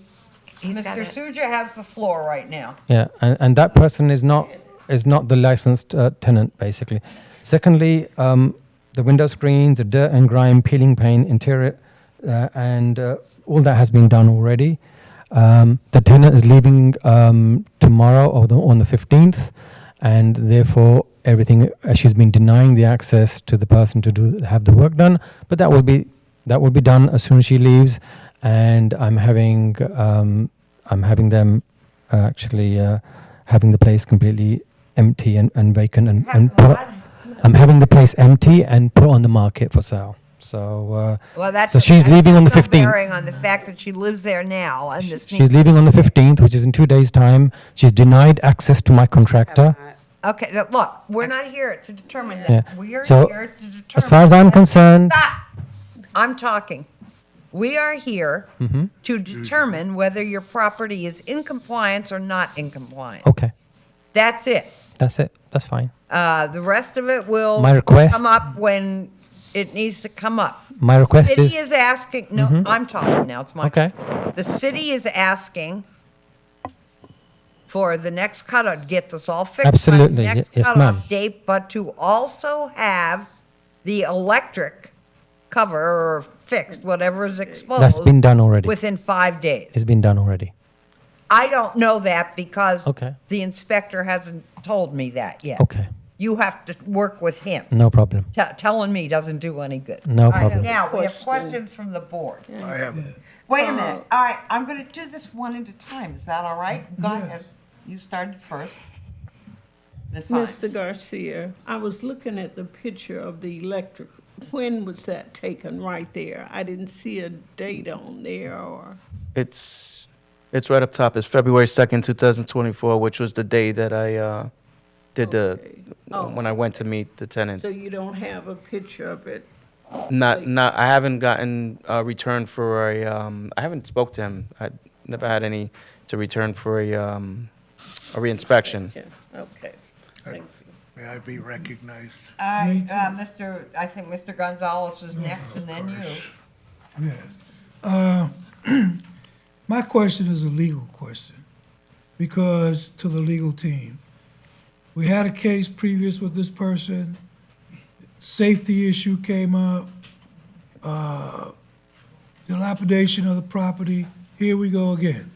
Mr. Suja has the floor right now. Yeah, and that person is not the licensed tenant, basically. Secondly, the window screens, the dirt and grime, peeling paint, interior, and all that has been done already. The tenant is leaving tomorrow or on the 15th, and therefore everything. She's been denying the access to the person to have the work done, but that will be done as soon as she leaves. And I'm having them actually having the place completely empty and vacant and I'm having the place empty and put on the market for sale. So Well, that's so she's leaving on the no 15th. bearing on the fact that she lives there now, and this She's leaving on the 15th, which is in 2 days' time. She's denied access to my contractor. Okay, now, look, we're not here to determine that. Yeah. We are So, here to determine. as far as I'm concerned, Stop! I'm talking. We are here Mhm. to determine whether your property is in compliance or not in compliance. Okay, That's it. that's it. That's fine. The rest of it will My request- come up when it needs to come up. My request The is- city is asking, no, Mhm. I'm talking now, it's my. Okay. The city is asking for the next cutoff, get this all fixed. by the Absolutely, next yes, cutoff ma'am. date, but to also have the electric cover or fixed, whatever is exposed. That's been done already. Within 5 days. It's been done already. I don't know that because Okay. the inspector hasn't told me that yet. Okay, You have to work with him. no problem. Telling me doesn't do any good. No All right, problem. now, we have questions from the board. I have, Wait a minute. All right, I'm going to do this one at a time. Is that all right? Go ahead. You started first. Ms. Hines. Mr. Garcia, I was looking at the picture of the electric. When was that taken right there? I didn't see a date on there or. It's right up top. It's February 2nd, 2024, which was the day that I did when I went to meet the tenant. So you don't have a picture of it? Not. I haven't gotten a return for I haven't spoke to him. I never had any to return for a reinspection. Okay, thank you. may I be recognized? All right, I think Mr. Gonzalez is next and then you. Yes. My question is a legal question, because to the legal team, we had a case previous with this person, safety issue came up, dilapidation of the property, here we go again.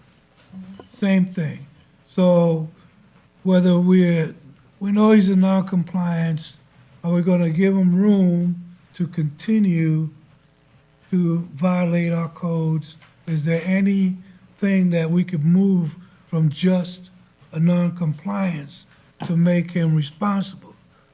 Same thing. So whether we know he's in non-compliance, are we gonna give him room to continue to violate our codes? Is there anything that we could move from just a non-compliance to make him responsible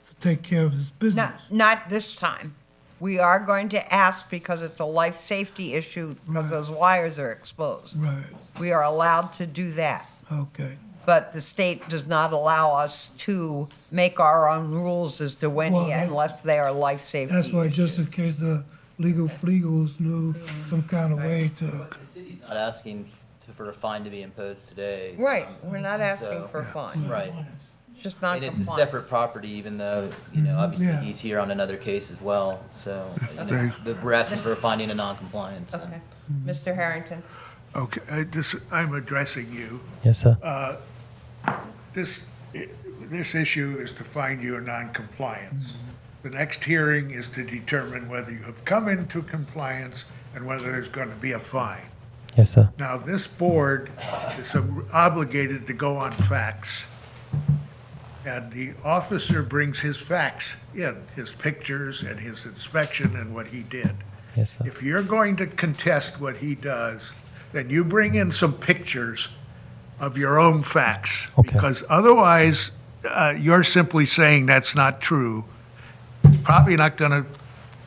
to take care of his business? Not this time. We are going to ask because it's a life safety issue because those wires are exposed. Right, We are allowed to do that. okay. But the state does not allow us to make our own rules as to when Well, unless they are life safety. That's why, just in case the legal flegals knew some kind of way to, The city's not asking for a fine to be imposed today. Right, we're not asking So- for a fine. Right. It's just not And it's a compliant. separate property, even though, obviously Yeah. he's here on another case as well. So, Okay. we're asking for a finding of non-compliance. Okay. Mr. Harrington? Okay, I'm addressing you. Yes, sir. This issue is to find you a non-compliance. The next hearing is to determine whether you have come into compliance and whether there's going to be a fine. Yes, sir. Now, this board is obligated to go on facts and the officer brings his facts in, his pictures and his inspection and what he did. Yes, sir. If you're going to contest what he does, then you bring in some pictures of your own facts. Okay. Because otherwise, you're simply saying that's not true. It's probably not going to,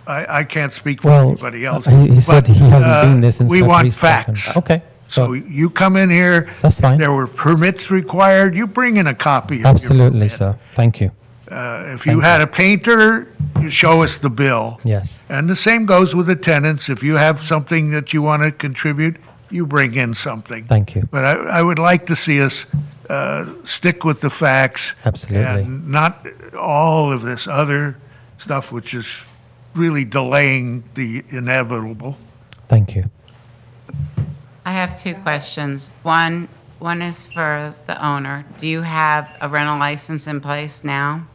I can't speak for Well, anybody else. he said but, he hasn't been there since we February want facts. 2nd. Okay. So you come in here. That's fine. If there were permits required, you bring in a copy of your Absolutely, permit. sir. Thank you. If you had a painter, you show us the bill. Yes. And the same goes with the tenants. If you have something that you want to contribute, you bring in something. Thank you. But I would like to see us stick with the facts. Absolutely. And not all of this other stuff which is really delaying the inevitable. Thank you. I have two questions. One is for the owner. Do you have a rental license in place now?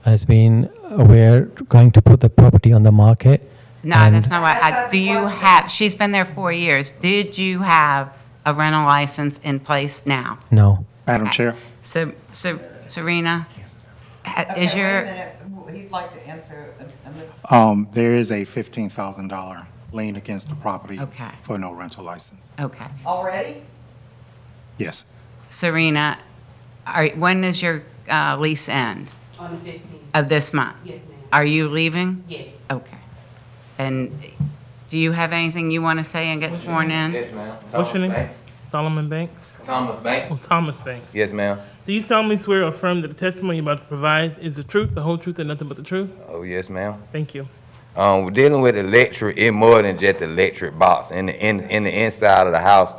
We're going to put the property on the market. No, and that's not what, do you have, she's been there 4 years. Did you have a rental license in place now? No. Madam Chair? So, Serena, is your, He'd like to answer Mr. There is a $15,000 lien against the property Okay. for no rental license. okay. Already? Yes. Serena, when does your lease end? On the 15th. Of this month? Yes, ma'am. Are you leaving? Yes. Okay. And do you have anything you want to say and get sworn in? Yes, ma'am. What's your name? Banks. Solomon Banks? Thomas Banks. Oh, Thomas Banks. Yes, ma'am. Do you solemnly swear or affirm that the testimony you're about to provide is the truth, the whole truth, and nothing but the truth? Oh, yes, ma'am. Thank you. We're dealing with electric. It's more than just the electric box in the inside of the house.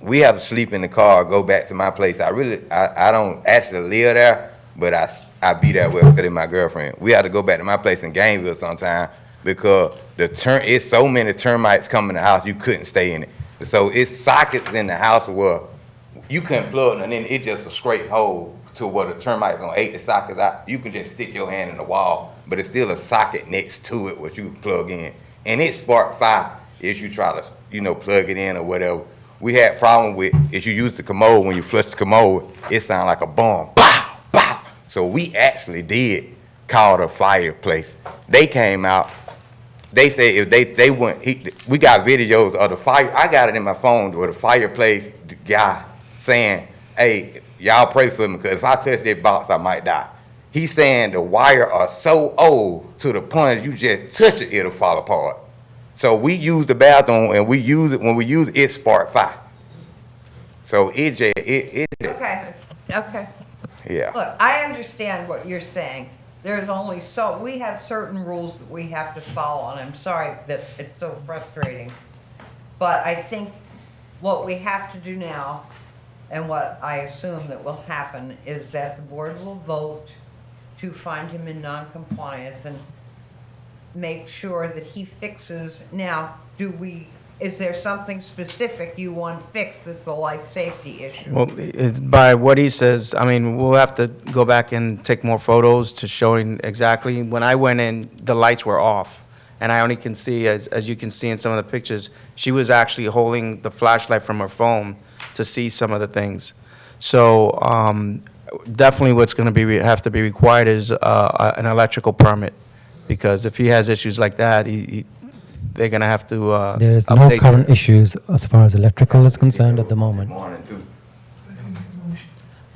We have to sleep in the car, go back to my place. I don't actually live there, but I be there with my girlfriend. We have to go back to my place in Gainesville sometime because it's so many termites come in the house you couldn't stay in it. So it's sockets in the house where you couldn't plug, and then it's just a straight hole to where the termites gonna eat the sockets out. You can just stick your hand in the wall, but it's still a socket next to it what you can plug in, and it spark fire if you try to plug it in or whatever. We had problem with if you use the commode, when you flush the commode, it sound like a bomb. Pow, pow. So we actually did call the fireplace. They came out. They said if they went, we got videos of the fire. I got it in my phone where the fireplace guy saying, "Hey, y'all pray for me because if I touch that box, I might die." He's saying the wire are so old to the point you just touch it, it'll fall apart. So we use the bathroom and we use it. When we use it, it spark fire. So it Okay, okay. yeah. Look, I understand what you're saying. There's only we have certain rules that we have to follow, and I'm sorry that it's so frustrating. But I think what we have to do now, and what I assume that will happen, is that the board will vote to find him in noncompliance and make sure that he fixes. Now, is there something specific you want fixed that's a life safety issue? Well, by what he says, I mean, we'll have to go back and take more photos to showing exactly. When I went in, the lights were off, and I only can see, as you can see in some of the pictures, she was actually holding the flashlight from her phone to see some of the things. So definitely what's going to have to be required is an electrical permit, because if he has issues like that, they're going to have to There is no update current issues as far as electrical is concerned at the moment.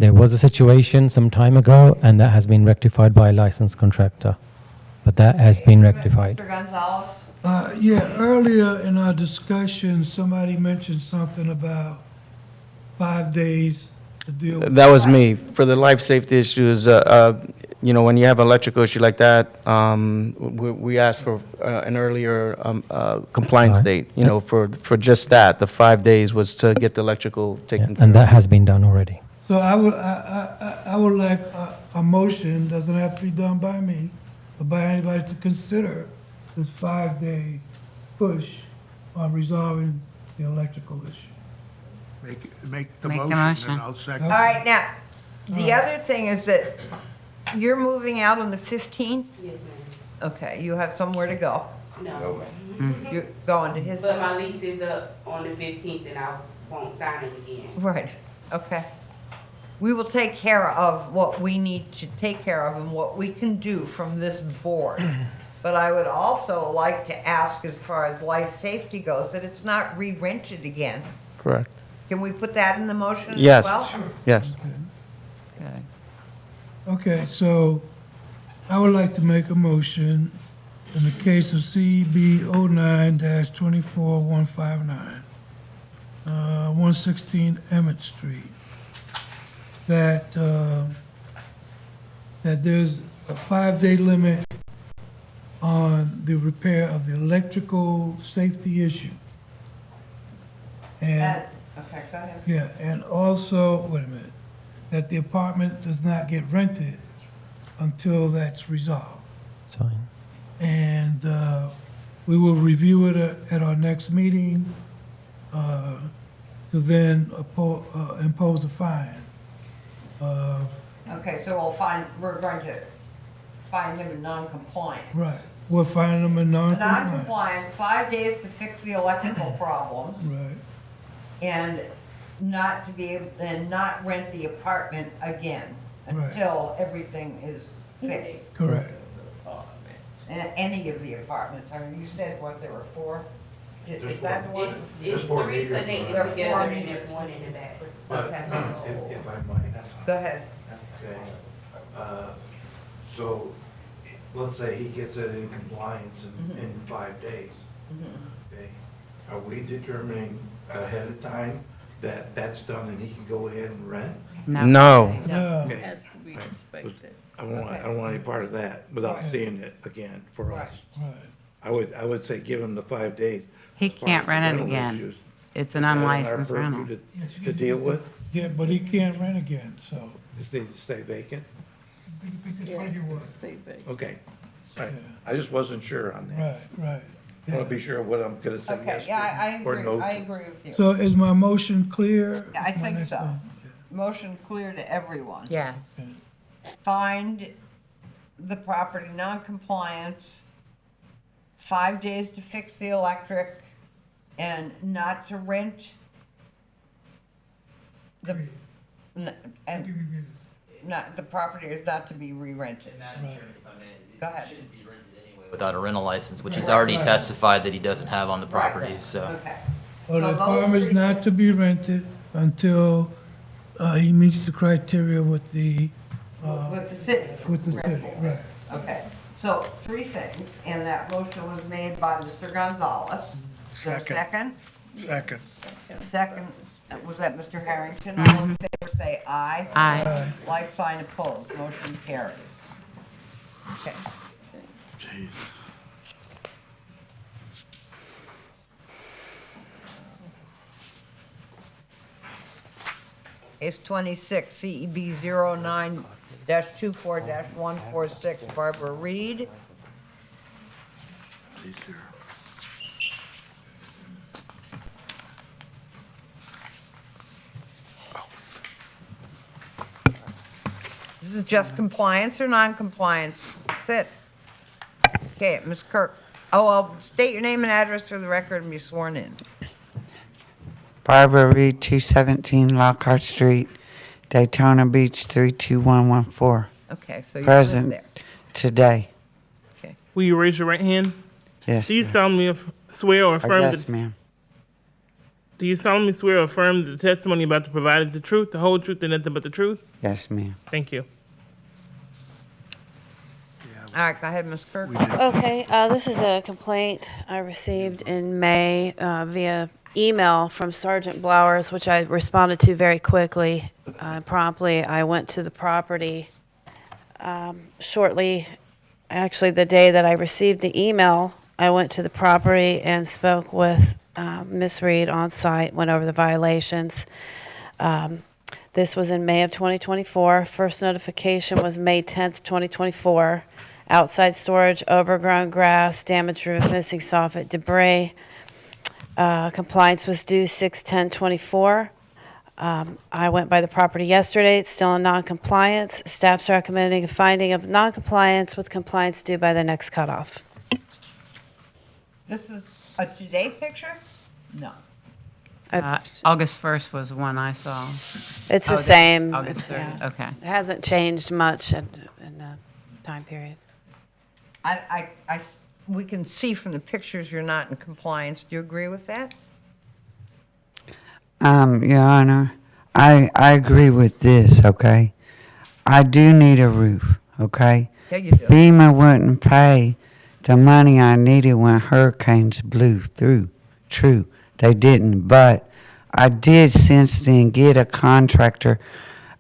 There was a situation some time ago, and that has been rectified by a licensed contractor. But that has been rectified. Mr. Gonzalez? Yeah, earlier in our discussion, somebody mentioned something about 5 days to deal with. That was me. For the life safety issues, when you have an electrical issue like that, we asked for an earlier compliance date, for just that. The 5 days was to get the electrical taken care And of. that has been done already. So I would like a motion, doesn't have to be done by me, but by anybody, to consider this 5-day push on resolving the electrical issue. Make the Make the motion, motion. and I'll second. All right, now, the other thing is that you're moving out on the 15th? Yes, ma'am. Okay, you have somewhere to go. No. You're going to his But house? my lease is up on the 15th and I won't sign it again. Right, okay. we will take care of what we need to take care of and what we can do from this board. But I would also like to ask, as far as life safety goes, that it's not re-rented again. Correct. Can we put that in the motion as Yes. well? Yes. Okay. Okay, so I would like to make a motion in the case of CB 09-24159, 116 Emmett Street, that there's a 5-day limit on the repair of the electrical safety issue. And, Okay, go ahead. yeah, and also, wait a minute, that the apartment does not get rented until that's resolved. It's fine. And we will review it at our next meeting to then impose a fine. Okay, so we're going to find him in non-compliance. Right, we're finding them in non-compliance. Non-compliance, 5 days to fix the electrical problems, Right, and not to be able, and not rent the apartment again Right. until everything is fixed. correct. And any of the apartments, I mean, you said what, there were 4? Is that the one? It's three connected There are together 4 and meters. there's one in the back. But Okay. if I might, Go ahead. okay, so let's say he gets it in compliance in 5 days, okay? Are we determining ahead of time that that's done and he can go ahead and rent? No. No. Okay. Has to be inspected. I don't want any part of that without seeing it again for us. Right. I would say give him the 5 days. He As far can't as the rent it rental again. issues, It's an is that in our unlicensed purview rental. To deal with, Yeah, but he can't rent again, so. is they stay vacant? Yeah, stay back. Okay, right. I just wasn't sure on that. Right. I want to be sure what I'm gonna say Okay, yes yeah, I to or agree, no I to. agree with you. So is my motion clear? I My think next so. thing? Motion clear to everyone. Yeah. Find the property non-compliance, 5 days to fix the electric, and not to rent the, and not, the property is not to be re-rented. Go ahead. Without a rental license, which he's already testified that he doesn't have on the property, so. Okay. Well, So the those apartment's three- not to be rented until he meets the criteria with the, With the city. with the city, right. Okay, so 3 things, and that motion was made by Mr. Gonzalez. Is there a Second. second? Second. Second, was that Mr. Harrington? All in favor, say aye. Aye. Like sign opposed, motion carries. Okay. Case 26, CEB 09-24-146, Barbara Reed. This is just compliance or non-compliance? That's it. Okay, Ms. Kirk. Oh, well, state your name and address for the record and be sworn in. Barbara Reed, 217 Lockhart Street, Daytona Beach, 32114. Okay, so you live Present there. today. Will you raise your right hand? Yes, Do you solemnly swear or affirm yes, that? ma'am. Do you solemnly swear or affirm that the testimony about to provide is the truth, the whole truth, and nothing but the truth? Yes, ma'am. Thank you. All right, go ahead, Ms. Kirk. Okay, this is a complaint I received in May via email from Sergeant Blowers, which I responded to very quickly, promptly. I went to the property shortly, actually the day that I received the email, I went to the property and spoke with Ms. Reed on site, went over the violations. This was in May of 2024. First notification was May 10th, 2024. Outside storage, overgrown grass, damaged roof, missing soffit, debris. Compliance was due 6/10/24. I went by the property yesterday. It's still in non-compliance. Staff's recommending a finding of non-compliance with compliance due by the next cutoff. This is a today picture? No. August 1st was one I saw. It's Oh, the same. August It's- 3rd, okay. It hasn't changed much in the time period. We can see from the pictures you're not in compliance. Do you agree with that? Your Honor, I agree with this, okay? I do need a roof, okay? Yeah, you do. FEMA wouldn't pay the money I needed when hurricanes blew through. True, they didn't, but I did since then get a contractor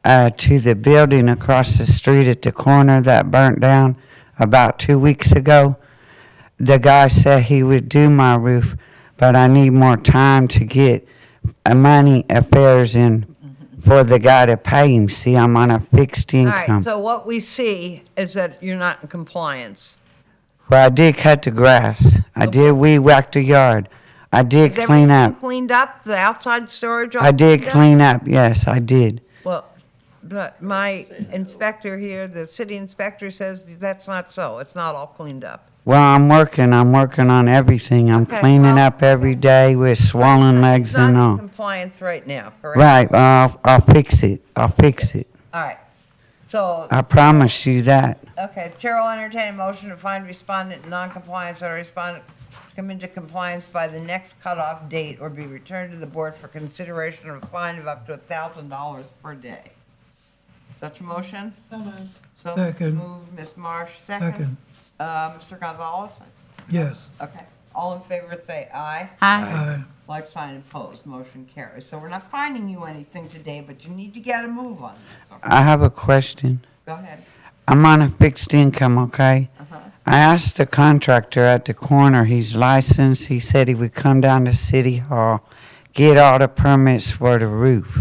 to the building across the street at the corner that burnt down about 2 weeks ago. The guy said he would do my roof, but I need more time to get money affairs in for the guy to pay him. See, I'm on a fixed All income. right, so what we see is that you're not in compliance. Well, I did cut the grass. I did weed whack the yard. I did Is clean everything up. cleaned up, the outside storage all I did cleaned up? clean up, yes, I did. Well, but my inspector here, the city inspector says that's not so. It's not all cleaned up. Well, I'm working on everything. I'm Okay, cleaning well- up every day with swollen legs It's not and in all. compliance right now, correct? Right, I'll fix it. I'll fix it. All right. So, I promise you that. okay, Chair will entertain a motion to find respondent in non-compliance or respondent to come into compliance by the next cutoff date or be returned to the board for consideration of a fine of up to $1,000 per day. Such a motion? So Second. moved, Ms. Marsh, second. Second. Mr. Gonzalez? Yes. Okay. All in favor say aye. Aye. Like sign opposed, motion carries. So we're not finding you anything today, but you need to get a move on this. Okay? I have a question. Go ahead. I'm on a fixed income, okay? I asked the contractor at the corner, he's licensed, he said he would come down to City Hall, get all the permits for the roof.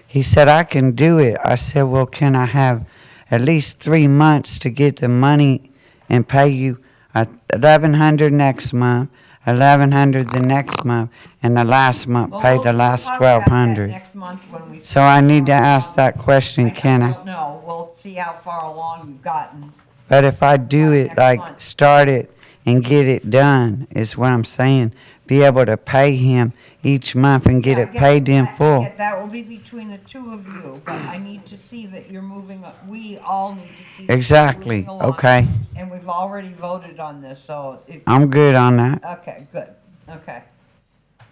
He said, I can do it. I said, well, can I have at least 3 months to get the money and pay you $1,100 next month, $1,100 the next month, and the last month pay the last We'll talk about that $1,200. next month when we. So I need to ask that question, can I? No, we'll see how far along you've gotten. But if I do it, like, start it and get it done, is what I'm saying, be able to pay him each month and get it paid in full. Yeah, that will be between the two of you, but I need to see that you're moving, we all need to see. that you're Exactly, moving along. okay. And we've already voted on this, so. I'm good on that. Okay, good, okay.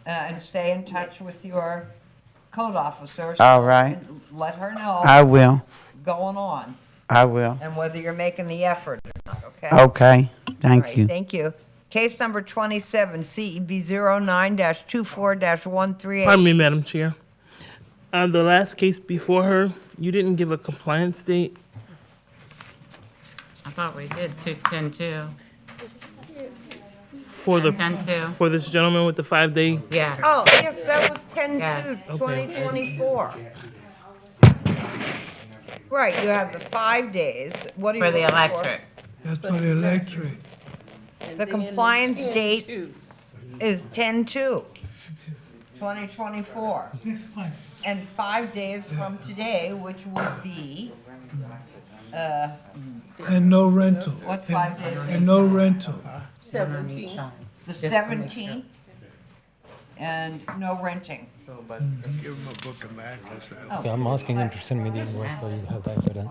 And stay in touch with your code officer. All right. and Let her know. I will. Going on, I will. and whether you're making the effort or not, okay? Okay, All thank right, you. Thank you. Case number 27, CEB 09-24-138. Pardon me, Madam Chair. The last case before her, you didn't give a compliance date. I thought we did 2/10/2. For the 10/2. for this gentleman with the 5-day. Yeah. Oh, yes, that was 10/2, Okay. 2024. Right, you have the 5 days. What are you For the looking electric. That's for the electric. The compliance date is 10/2, 2024. And 5 days from today, which would be, And no rental. What's 5 days? And no rental. the 17th, and no renting. Give them a book of matches. Oh. Yeah, I'm asking him to send me the invoice so you have that evidence.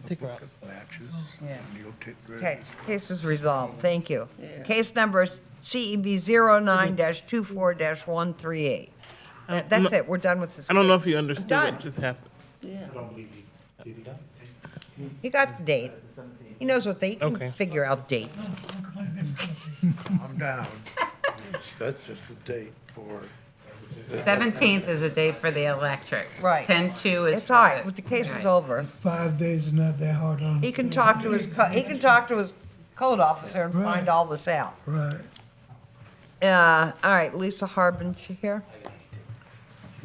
Take her out. Matches. Yeah. And you'll take care of Okay, case is resolved, thank you. Case number is CEB 09-24-138. That's it, we're done with this. I don't know case. if you understood Done. what just happened. He got the date. He knows what they Okay. can figure out dates. I'm down. That's just the date for. 17th is the date for the electric. Right. 10/2 is. It's for all right, the- but the case is right. over. 5 days is not that hard on. He can talk to his, code officer and find all this out. Right. All right, Lisa Harbin, she here?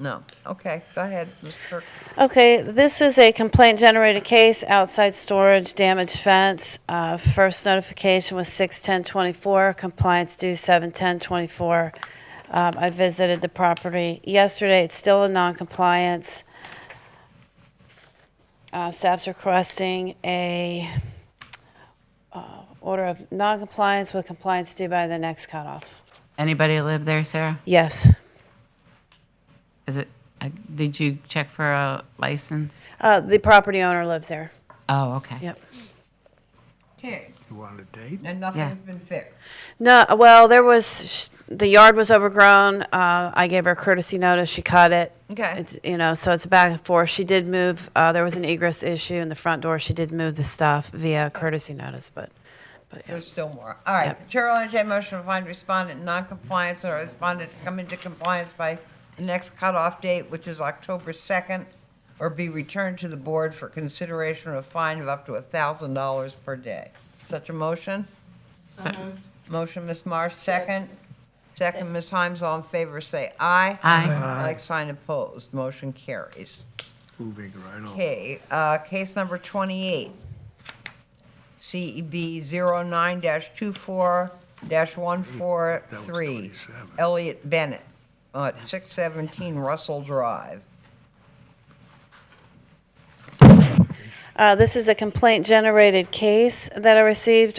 No, okay, go ahead, Mr. Okay, this is a complaint-generated case, outside storage, damaged fence. First notification was 6/10/24, compliance due 7/10/24. I visited the property yesterday, it's still in non-compliance. Staff's requesting a order of non-compliance with compliance due by the next cutoff. Anybody live there, Sarah? Yes. Is it, did you check for a license? The property owner lives there. Oh, okay. Yep. Okay, You want a date? and nothing's been fixed. No, well, the yard was overgrown. I gave her courtesy notice. She cut it. Okay. It's, so it's back and forth. She did move, there was an egress issue in the front door. She did move the stuff via courtesy notice, but yeah. There's still more. All right, the chair will entertain a motion to find respondent in non-compliance or respondent to come into compliance by the next cutoff date, which is October 2nd, or be returned to the board for consideration of a fine of up to $1,000 per day. Such a motion? Motion, Ms. Marsh, second. Second, Ms. Himes, all in favor, say aye. Aye. Like sign opposed, motion carries. Moving right on. Okay, case number 28, CEB 09-24-143, Elliot Bennett, at 617 Russell Drive. This is a complaint-generated case that I received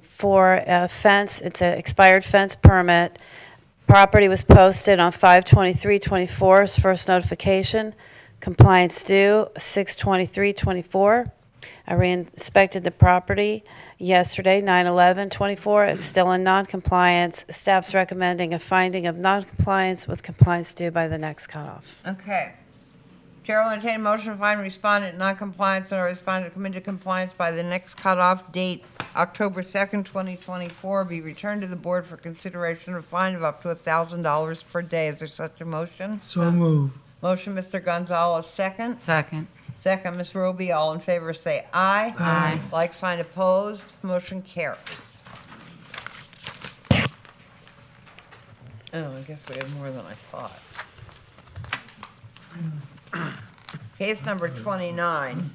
for a fence. It's an expired fence permit. Property was posted on 5/23/24's first notification. Compliance due 6/23/24. I re-inspected the property yesterday, 9/11/24. It's still in non-compliance. Staff's recommending a finding of non-compliance with compliance due by the next cutoff. Okay. Chair will entertain a motion to find respondent in non-compliance or respondent to come into compliance by the next cutoff date, October 2nd, 2024, be returned to the board for consideration of a fine of up to $1,000 per day. Is there such a motion? So move. Motion, Mr. Gonzalez, second. Second. Second, Ms. Roby. All in favor, say aye. Aye. Like sign opposed, motion carries. Oh, I guess we have more than I thought. Case number 29,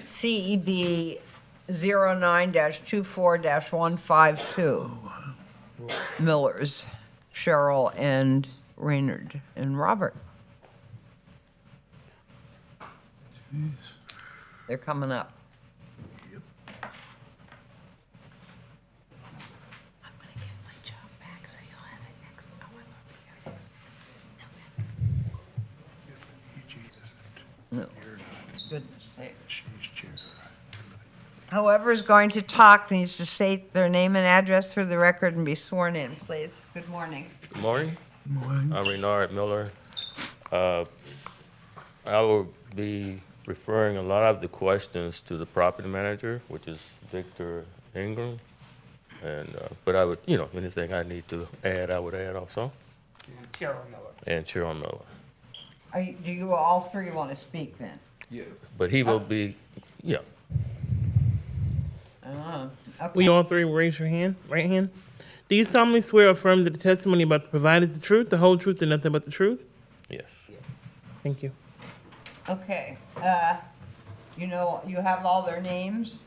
CEB 09-24-152, Millers, Cheryl and Raynard and Robert. They're coming up. No. Goodness sakes. Whoever's going to talk needs to state their name and address for the record and be sworn in, please. Good morning. Good morning. Morning. I'm Renard Miller. I will be referring a lot of the questions to the property manager, which is Victor Ingram. And, but I would, anything I need to add, I would add also. And Cheryl Miller. Do you all three want to speak then? Yes. But he will be, yeah. Okay. Will you all three raise your hand, right hand? Do you solemnly swear or affirm that the testimony about to provide is the truth, the whole truth, and nothing but the truth? Yes. Thank you. Okay. You have all their names?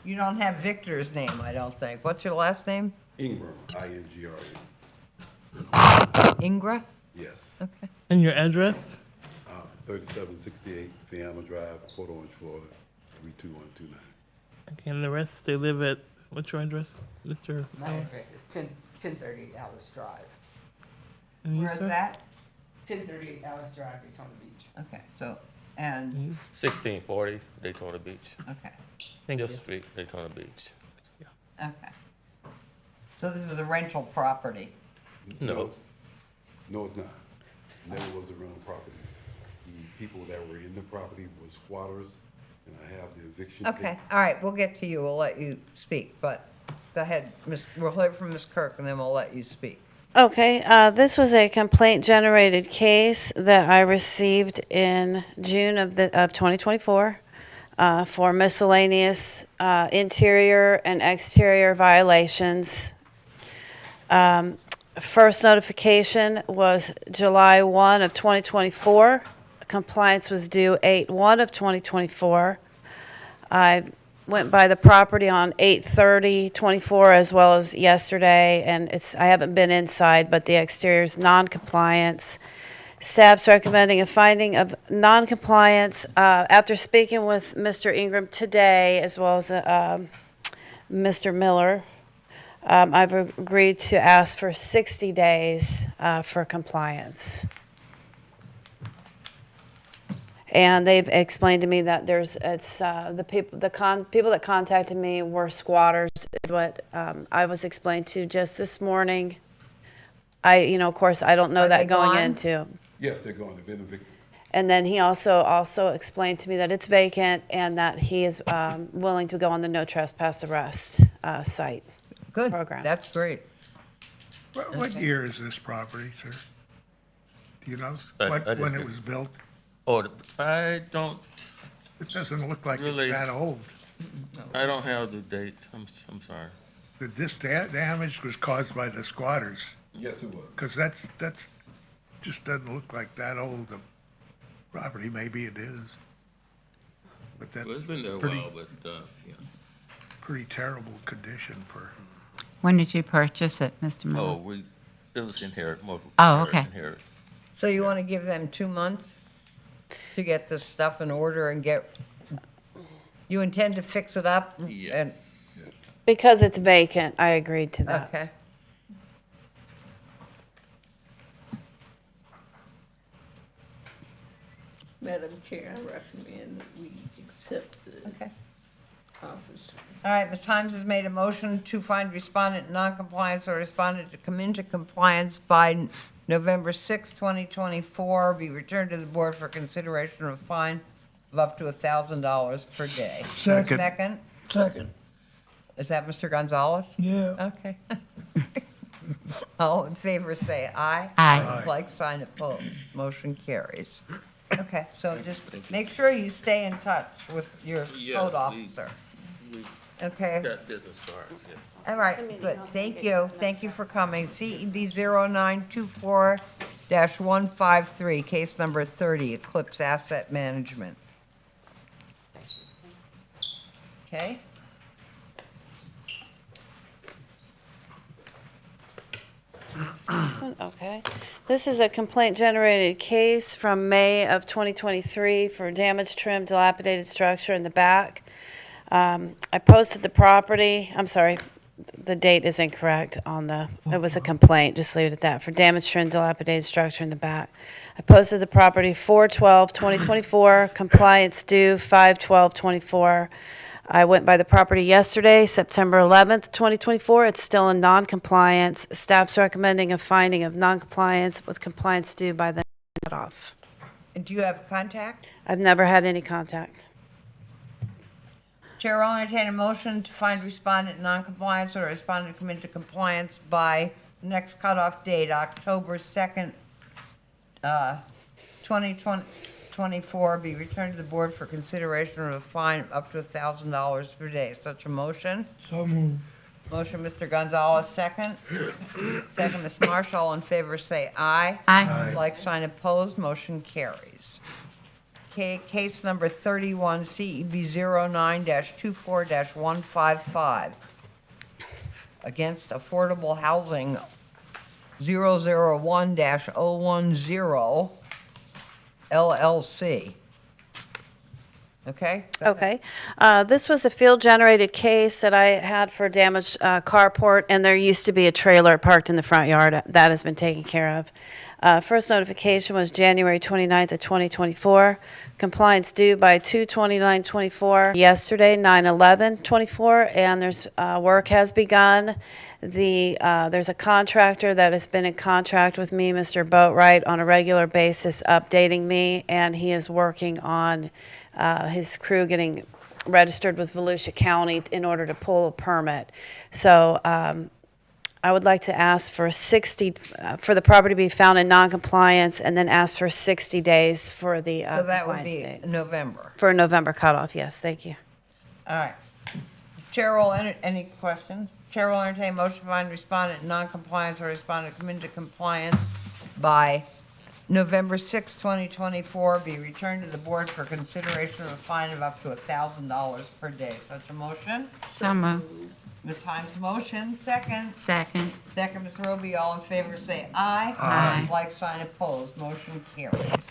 You don't have Victor's name, I don't think. What's your last name? Ingram, I-N-G-R-A. Ingra? Yes. Okay. And your address? 3768 Fiamma Drive, Port Orange, Florida, 32129. Okay, and the rest, they live at, what's your address, Mr.? My address is 1038 Alice Drive. And you, Where's sir? that? 1038 Alice Drive, Daytona Beach. Okay, so, and, 1640 Daytona Beach. okay, Thank This you. street, Daytona Beach. okay. So this is a rental property? No. No, it's not. Never was a rental property. The people that were in the property was squatters, and I have the eviction. Okay, all right, we'll get to you, we'll let you speak, but go ahead, we'll hear from Ms. Kirk and then we'll let you speak. Okay, this was a complaint-generated case that I received in June of 2024 for miscellaneous interior and exterior violations. First notification was July 1 of 2024. Compliance was due 8/1 of 2024. I went by the property on 8/30/24 as well as yesterday, and I haven't been inside, but the exterior is non-compliance. Staff's recommending a finding of non-compliance. After speaking with Mr. Ingram today, as well as Mr. Miller, I've agreed to ask for 60 days for compliance. And they've explained to me that the people that contacted me were squatters, is what I was explained to just this morning. Of course, I don't know Are that they going gone? into. Yes, they're going to be evicted. And then he also explained to me that it's vacant and that he is willing to go on the no trespass arrest site. Good, program. that's great. What year is this property, sir? Do you know I didn't when hear. it was built? Oh, I don't, It doesn't look like Really? it's that old. I don't have the date. I'm sorry. That this damage was caused by the squatters, Yes, it was. because that's just doesn't look like that old a property. Maybe it is, but that's Well, it's been there a pretty, while, but, yeah. pretty terrible condition for. When did you purchase it, Mr. Miller? Oh, it was inherit, more. Oh, okay. Inherit. So you want to give them 2 months to get this stuff in order and you intend to fix it up? Yes. Because it's vacant, I agreed to that. Okay. Madam Chair, I recommend that we accept the Okay. office. All right, Ms. Himes has made a motion to find respondent in noncompliance or respondent to come into compliance by November 6, 2024, be returned to the board for consideration of a fine of up to $1,000 per day. Second. Second? Second. Is that Mr. Gonzalez? Yeah. Okay. All in favor, say aye. Aye. Like sign opposed. Motion carries. Okay, so just make sure you stay in touch with your Yes, code please. officer. We Okay? got business cards, yes. All right, good. Thank you. Thank you for coming. CEB 0924-153, case number 30, Eclipse Asset Management. Okay? This one, okay. This is a complaint-generated case from May of 2023 for damaged trim, dilapidated structure in the back. I posted the property, I'm sorry, the date is incorrect on it was a complaint, just leave it at that, for damaged trim, dilapidated structure in the back. I posted the property 4/12/2024, compliance due 5/12/24. I went by the property yesterday, September 11th, 2024. It's still in non-compliance. Staff's recommending a finding of non-compliance with compliance due by the cutoff. And do you have contact? I've never had any contact. Chair will entertain a motion to find respondent in noncompliance or respondent to come into compliance by the next cutoff date, October 2nd, 2024, be returned to the board for consideration of a fine of up to $1,000 per day. Such a motion? So moved. Motion, Mr. Gonzalez, second. Second, Ms. Marshall. All in favor, say aye. Aye. Like sign opposed, motion carries. Okay, case number 31, CEB 09-24-155, against Affordable Housing 001-010 LLC. Okay? Okay. This was a field-generated case that I had for a damaged carport, and there used to be a trailer parked in the front yard. That has been taken care of. First notification was January 29th of 2024. Compliance due by 2/29/24. Yesterday, 9/11/24, and there's work has begun. There's a contractor that has been in contract with me, Mr. Boatwright, on a regular basis, updating me, and he is working on his crew getting registered with Volusia County in order to pull a permit. So I would like to ask for 60, for the property to be found in noncompliance, and then ask for 60 days for the So that would compliance be date. November. For a November cutoff, yes, thank you. All right. Chair will, any questions? Chair will entertain a motion to find respondent in noncompliance or respondent come into compliance by November 6, 2024, be returned to the board for consideration of a fine of up to $1,000 per day. Such a motion? So moved. Ms. Himes' motion, second. Second. Second, Ms. Roby, all in favor say aye. Aye. Like sign opposed, motion carries.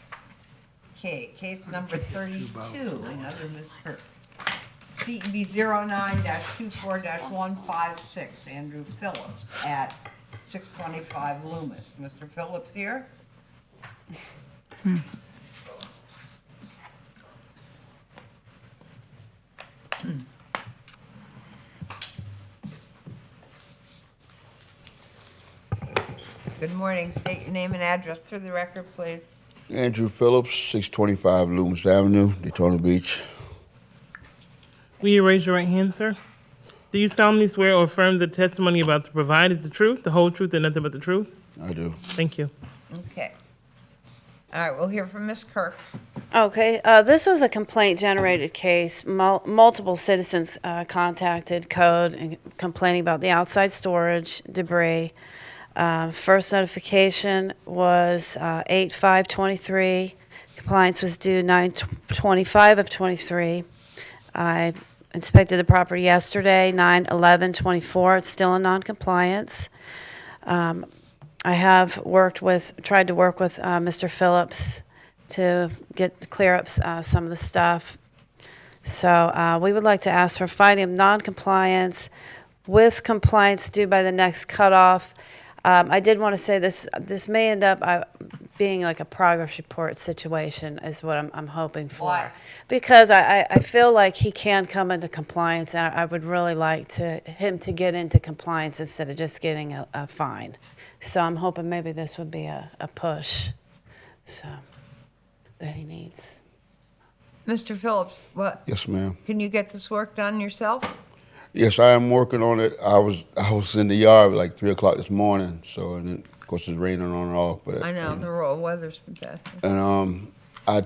Okay, case number 32, another Ms. Hurd. CEB 09-24-156, Andrew Phillips at 625 Loomis. Mr. Phillips here? Good morning. State your name and address for the record, please. Andrew Phillips, 625 Loomis Avenue, Daytona Beach. Will you raise your right hand, sir? Do you solemnly swear or affirm the testimony about to provide is the truth, the whole truth, and nothing but the truth? I do. Thank you. Okay. All right, we'll hear from Ms. Kirk. Okay, this was a complaint-generated case. Multiple citizens contacted code and complaining about the outside storage debris. First notification was 8/5/23. Compliance was due 9/25 of 23. I inspected the property yesterday, 9/11/24. It's still in non-compliance. I have tried to work with Mr. Phillips to clear up some of the stuff. So we would like to ask for finding of non-compliance with compliance due by the next cutoff. I did want to say this may end up being like a progress report situation is what I'm hoping for. Why? Because I feel like he can come into compliance, and I would really like him to get into compliance instead of just getting a fine. So I'm hoping maybe this would be a push that he needs. Mr. Phillips, what? Yes, ma'am. Can you get this work done yourself? Yes, I am working on it. I was in the yard like 3 o'clock this morning, so and then, of course it's raining on and off. But I know, the raw weather's been bad. And I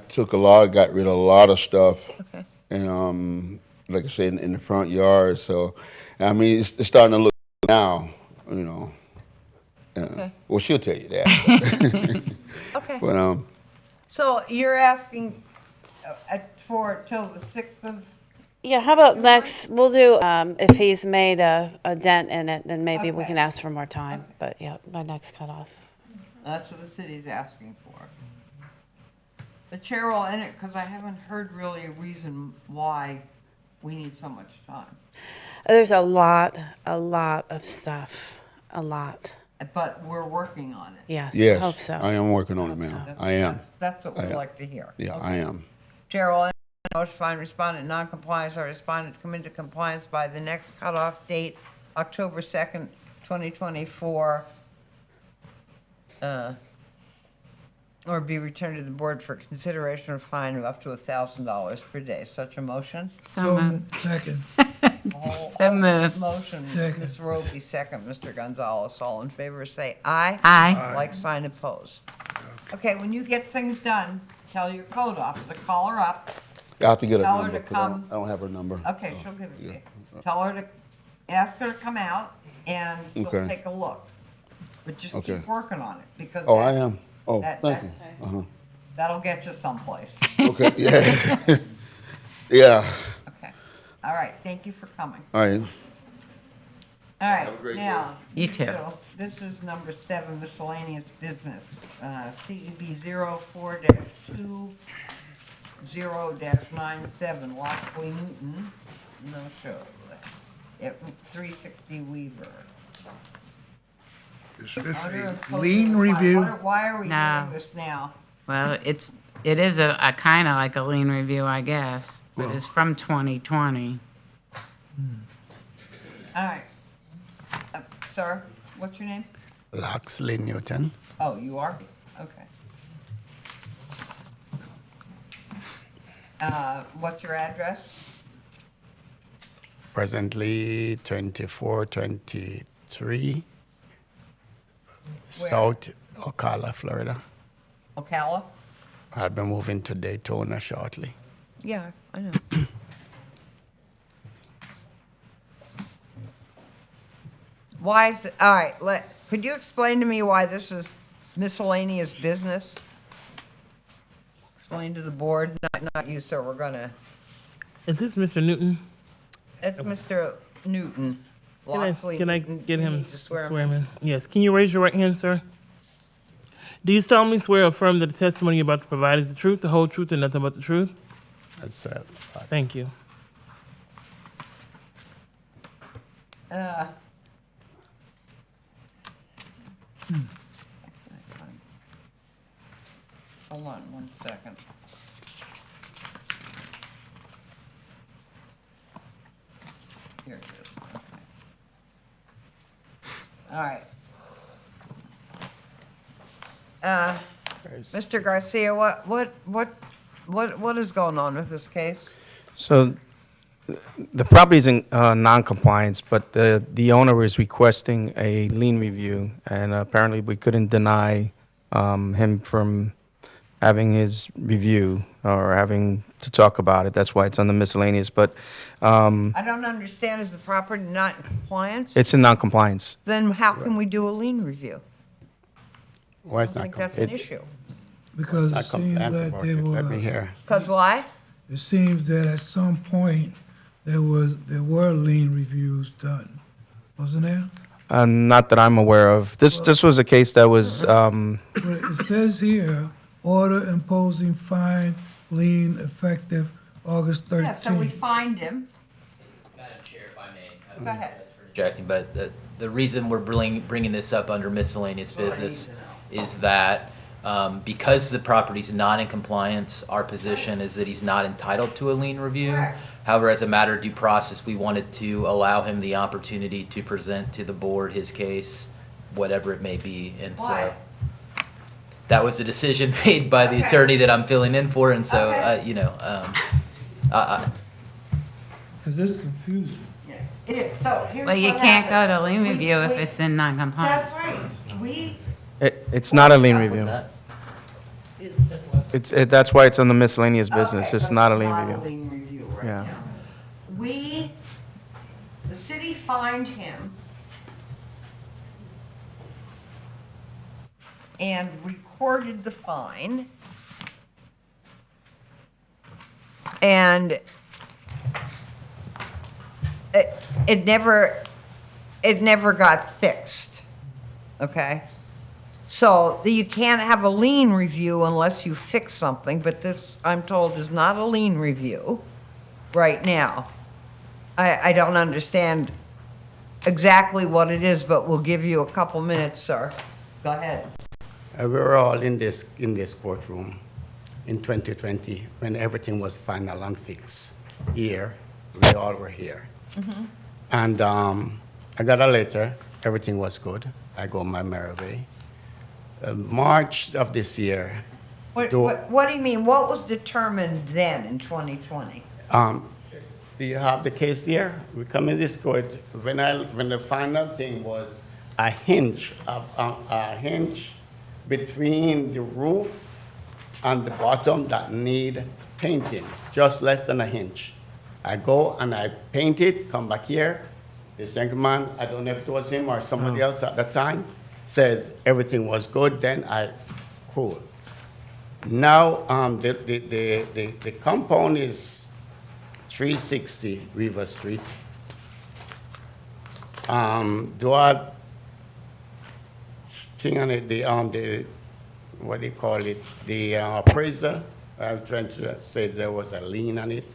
got rid of a lot of stuff. Okay. And like I said, in the front yard. So, I mean, it's starting to look now, you know. Okay. Well, she'll tell you that. Okay. But So you're asking for till the 6th of? Yeah, how about next, we'll do, if he's made a dent in it, then maybe we Okay. can ask for more time. But yeah, by next cutoff. That's what the city's asking for. The chair will end it because I haven't heard really a reason why we need so much time. There's a lot of stuff, a lot. But we're working on it. Yes, yes, hope so. I am working on it, ma'am. I am. That's what I we'd am. like to hear. Yeah, Okay. I am. Chair will end the motion to find respondent non-compliance or respondent to come into compliance by the next cutoff date, October 2nd, 2024, or be returned to the board for consideration of fine of up to $1,000 per day. Such a motion? So moved. Second. So moved. Motion, Second. Ms. Roby, second, Mr. Gonzalez. All in favor, say aye. Aye. Aye. Like sign opposed. Okay, when you get things done, tell your code officer, call her up. I have to get a Tell her number. to 'Cause come. I don't have her number. Okay, she'll give it to you. Tell her to, ask her to come out and she'll Okay. take a look. But just Okay. keep working on it because Oh, I that- am. Oh, that- thank you. that's- that'll get you someplace. Okay, yeah. Yeah. Okay. All right, thank you for coming. All right. All right, Have a great now. day. You too. This is number 7, miscellaneous business, CEB 04-20-97, Loxley Newton, no show. At 360 Weaver. Is this Order a of closing lien the file. review? Why are we No. doing this now? Well, it is a kind of like a lien review, I guess, but Well- it's from 2020. All right. Sir, what's your name? Loxley Newton. Oh, you are? Okay. What's your address? Presently 2423 Where? South Ocala, Florida. Ocala? I'll be moving to Daytona shortly. Yeah, I know. Why is it, all right, could you explain to me why this is miscellaneous business? Explain to the board, not you, sir, we're gonna, Is this Mr. Newton? it's Mr. Newton. Loxley Can I Newton. get You him need to to swear swear him him in? Yes. Can you raise your right hand, sir? Do you solemnly swear or affirm that the testimony you're about to provide is the truth, the whole truth, and nothing but the truth? That's it. Thank you. Uh, Hold on 1 second. Here it is. Okay. All right. Mr. Garcia, what is going on with this case? So the property is in non-compliance, but the owner is requesting a lien review, and apparently we couldn't deny him from having his review or having to talk about it. That's why it's on the miscellaneous, but I don't understand, is the property not in compliance? it's in non-compliance. Then how can we do a lien review? Why it's I not think that's an complete? issue. Because Not it seems comprehensive that they orchard. Let me were, hear. Because why? it seems that at some point, there were lien reviews done, wasn't there? Not that I'm aware of. This was a case that was, Well, it says here, order imposing fine lien effective August 13th. Yeah, so we find him. Madam Chair, if I may. Go ahead. Interjecting, but the reason we're bringing this up under miscellaneous business is that because the property's not in compliance, our position is that he's not entitled to a lien review. Correct. However, as a matter of due process, we wanted to allow him the opportunity to present to the board his case, whatever it may be. And Why? so that was a decision made by the Okay. attorney that I'm filling in for. And so, Okay. Because this is confusing. Yeah, it is. So here's Well, you what can't go happened. to lien We- review if we- it's in non-compliance. That's right. We, it's not a lien review. That's why it's on the miscellaneous business. Okay, It's so not a it's lien not review. lien review right Yeah. now. The city fined him and recorded the fine. And it never got fixed, okay? So you can't have a lien review unless you fix something, but this, I'm told, is not a lien review right now. I don't understand exactly what it is, but we'll give you a couple minutes, sir. Go ahead. We were all in this courtroom in 2020 when everything was final and fixed. Here, we all were here. And I got a letter, everything was good. I go my merry way. March of this year, What do you mean? What was determined then in 2020? do you have the case there? We come in this court, when the final thing was a hinge between the roof and the bottom that need painting, just less than a hinge. I go and I paint it, come back here. This gentleman, I don't know if it was him or somebody else at the time, says everything was good, then cool. Now, the compound is 360 River Street. Do I thing on it, the what do you call it, the appraiser, I was trying to say there was a lien on it.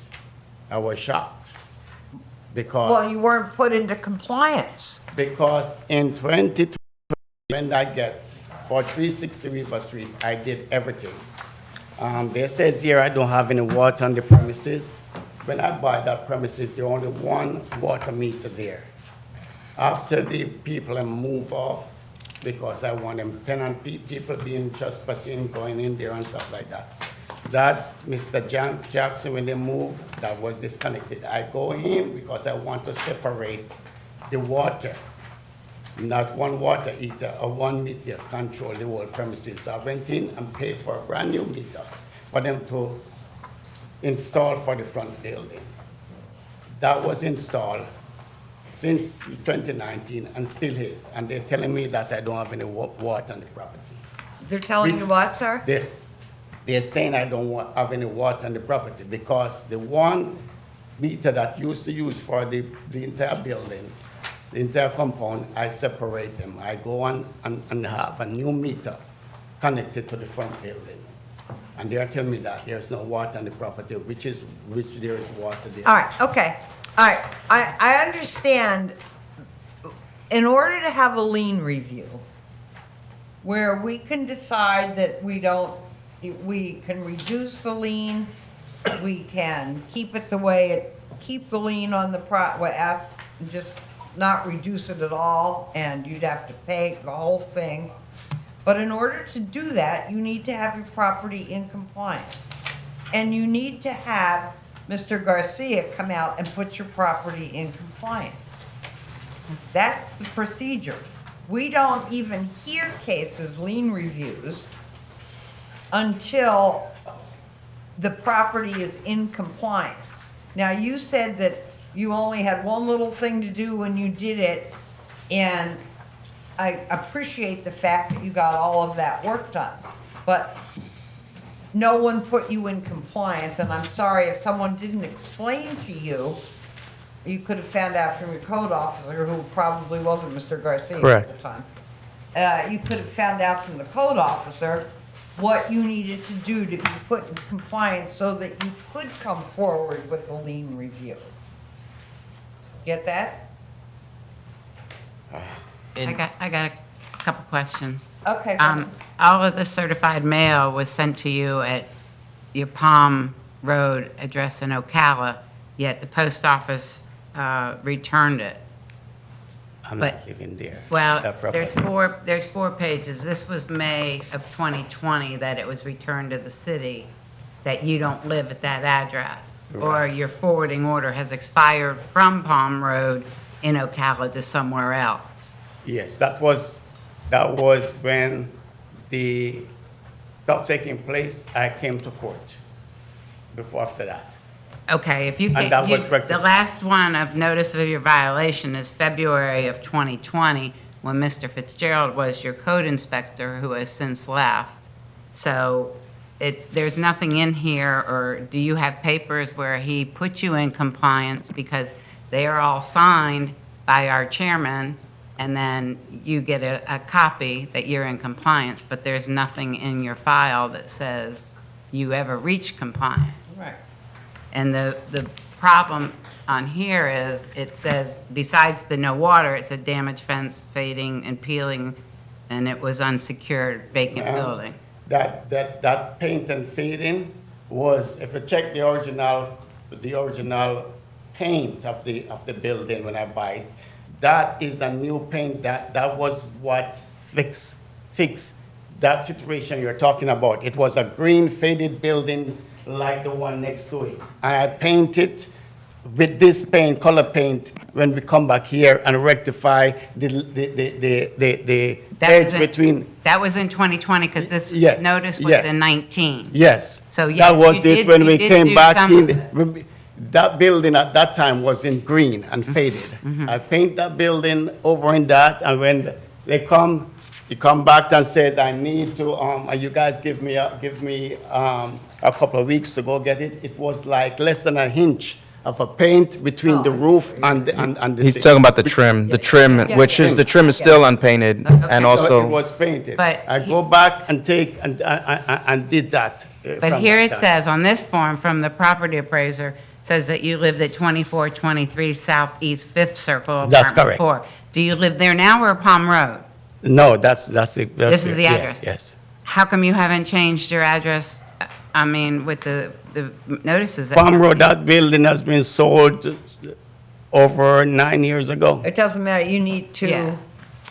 I was shocked because Well, you weren't put into compliance. because in 2020, when I get for 360 River Street, I did everything. They says here I don't have any water on the premises. When I buy that premises, there only one water meter there. After the people move off, because I want them tenant people being trespassing, going in there and stuff like that. That Mr. Jackson, when they moved, that was disconnected. I go in because I want to separate the water. Not one water heater or one meter control the whole premises. I went in and paid for a brand new meter for them to install for the front building. That was installed since 2019 and still is. And they're telling me that I don't have any water on the property. They're telling you what, sir? They're saying I don't have any water on the property because the one meter that used to use for the entire building, the entire compound, I separate them. I go on and have a new meter connected to the front building. And they are telling me that there's no water on the property, which there is water there. All right, okay. All right, I understand in order to have a lien review, where we can decide that we can reduce the lien, we can keep it the way keep the lien on the just not reduce it at all, and you'd have to pay the whole thing. But in order to do that, you need to have your property in compliance. And you need to have Mr. Garcia come out and put your property in compliance. That's the procedure. We don't even hear cases, lien reviews, until the property is in compliance. Now, you said that you only had one little thing to do when you did it, and I appreciate the fact that you got all of that work done, but no one put you in compliance, and I'm sorry if someone didn't explain to you. You could have found out from your code officer, who probably wasn't Mr. Garcia Correct. at the time. You could have found out from the code officer what you needed to do to be put in compliance so that you could come forward with a lien review. Get that? I got a couple questions. Okay. go ahead. All of the certified mail was sent to you at your Palm Road address in Ocala, yet the post office returned it. I'm But- not living there. Well, That property. there's 4 pages. This was May of 2020 that it was returned to the city, that you don't live at that address. Or Right. your forwarding order has expired from Palm Road in Ocala to somewhere else. Yes, that was when the stuff taking place, I came to court before after that. Okay, if you And that can, was the rectified. last one of notice of your violation is February of 2020, when Mr. Fitzgerald was your code inspector, who has since left. So there's nothing in here, or do you have papers where he put you in compliance? Because they are all signed by our chairman, and then you get a copy that you're in compliance, but there's nothing in your file that says you ever reached compliance. Right. And the problem on here is, it says, besides the no water, it said damaged fence, fading and peeling, and it was unsecured vacant Ma'am, building. That paint and fading was, if you check the original paint of the building when I buy it, that is a new paint. That was what fixed that situation you're talking about. It was a green faded building like the one next to it. I painted with this paint, color paint, when we come back here and rectify the That edge was in- between. That was in 2020, because this Yes, notice was yes. in 19. Yes. So yes, That was you it did- when you we did came do back some- in. That building at that time was in green and faded. Mm-hmm. I paint that building over in that, and when they come back and said, I need to, and you guys give me a couple of weeks to go get it. It was like less than an inch of a paint between the roof and the. He's talking about the trim, Yeah. which is, the trim is still unpainted, and So also. it was painted. But I go back and take and did that. But from here that it time. says, on this form from the property appraiser, says that you lived at 2423 Southeast Fifth Circle, That's apartment correct. 4. Do you live there now or Palm Road? No, that's it. This is the Yes, address? Yes. How come you haven't changed your address? I mean, with the notices. that- Palm Road, that building has been sold over 9 years ago. It doesn't matter, you need Yeah. to,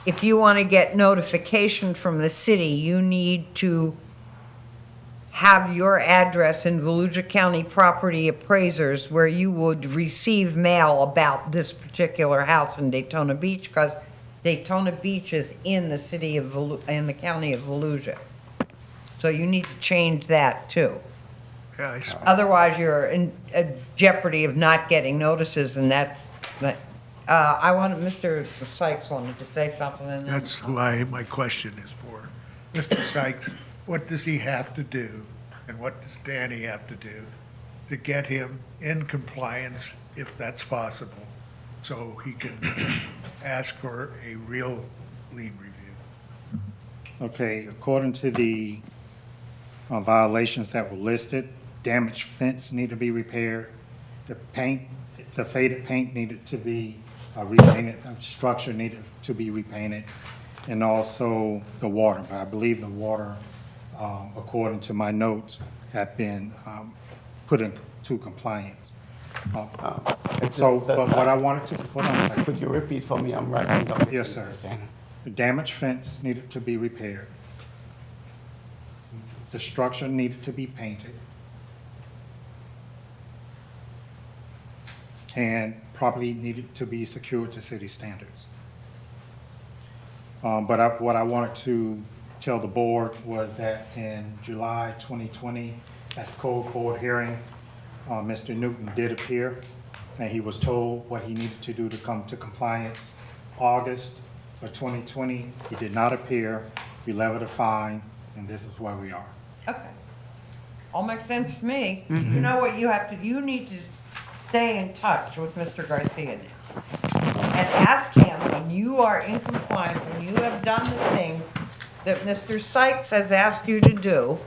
if you want to get notification from the city, you need to have your address in Volusia County Property Appraisers, where you would receive mail about this particular house in Daytona Beach, because Daytona Beach is in the city of, in the county of Volusia. So you need to change that too. Yeah, I s- Otherwise, you're in jeopardy of not getting notices, and that's, I wanted, Mr. Sykes wanted to say something, and then. That's why my question is for. Mr. Sykes, what does he have to do, and what does Danny have to do to get him in compliance, if that's possible, so he can ask for a real lien review? Okay, according to the violations that were listed, damaged fence needed to be repaired. The paint, the faded paint needed to be repainted, the structure needed to be repainted, and also the water. But I believe the water, according to my notes, had been put into compliance. So, but what I wanted to, hold on a second. Could you repeat for me? I'm writing down. Yes, sir. The damaged fence needed to be repaired. The structure needed to be painted. And property needed to be secured to city standards. But what I wanted to tell the board was that in July 2020, at the Code Board hearing, Mr. Newton did appear, and he was told what he needed to do to come to compliance. August of 2020, he did not appear. We levied a fine, and this is where we are. Okay. All makes sense to me. You know what you have to, you need to stay in touch with Mr. Garcia and ask him when you are in compliance and you have done the thing that Mr. Sykes has asked you to do,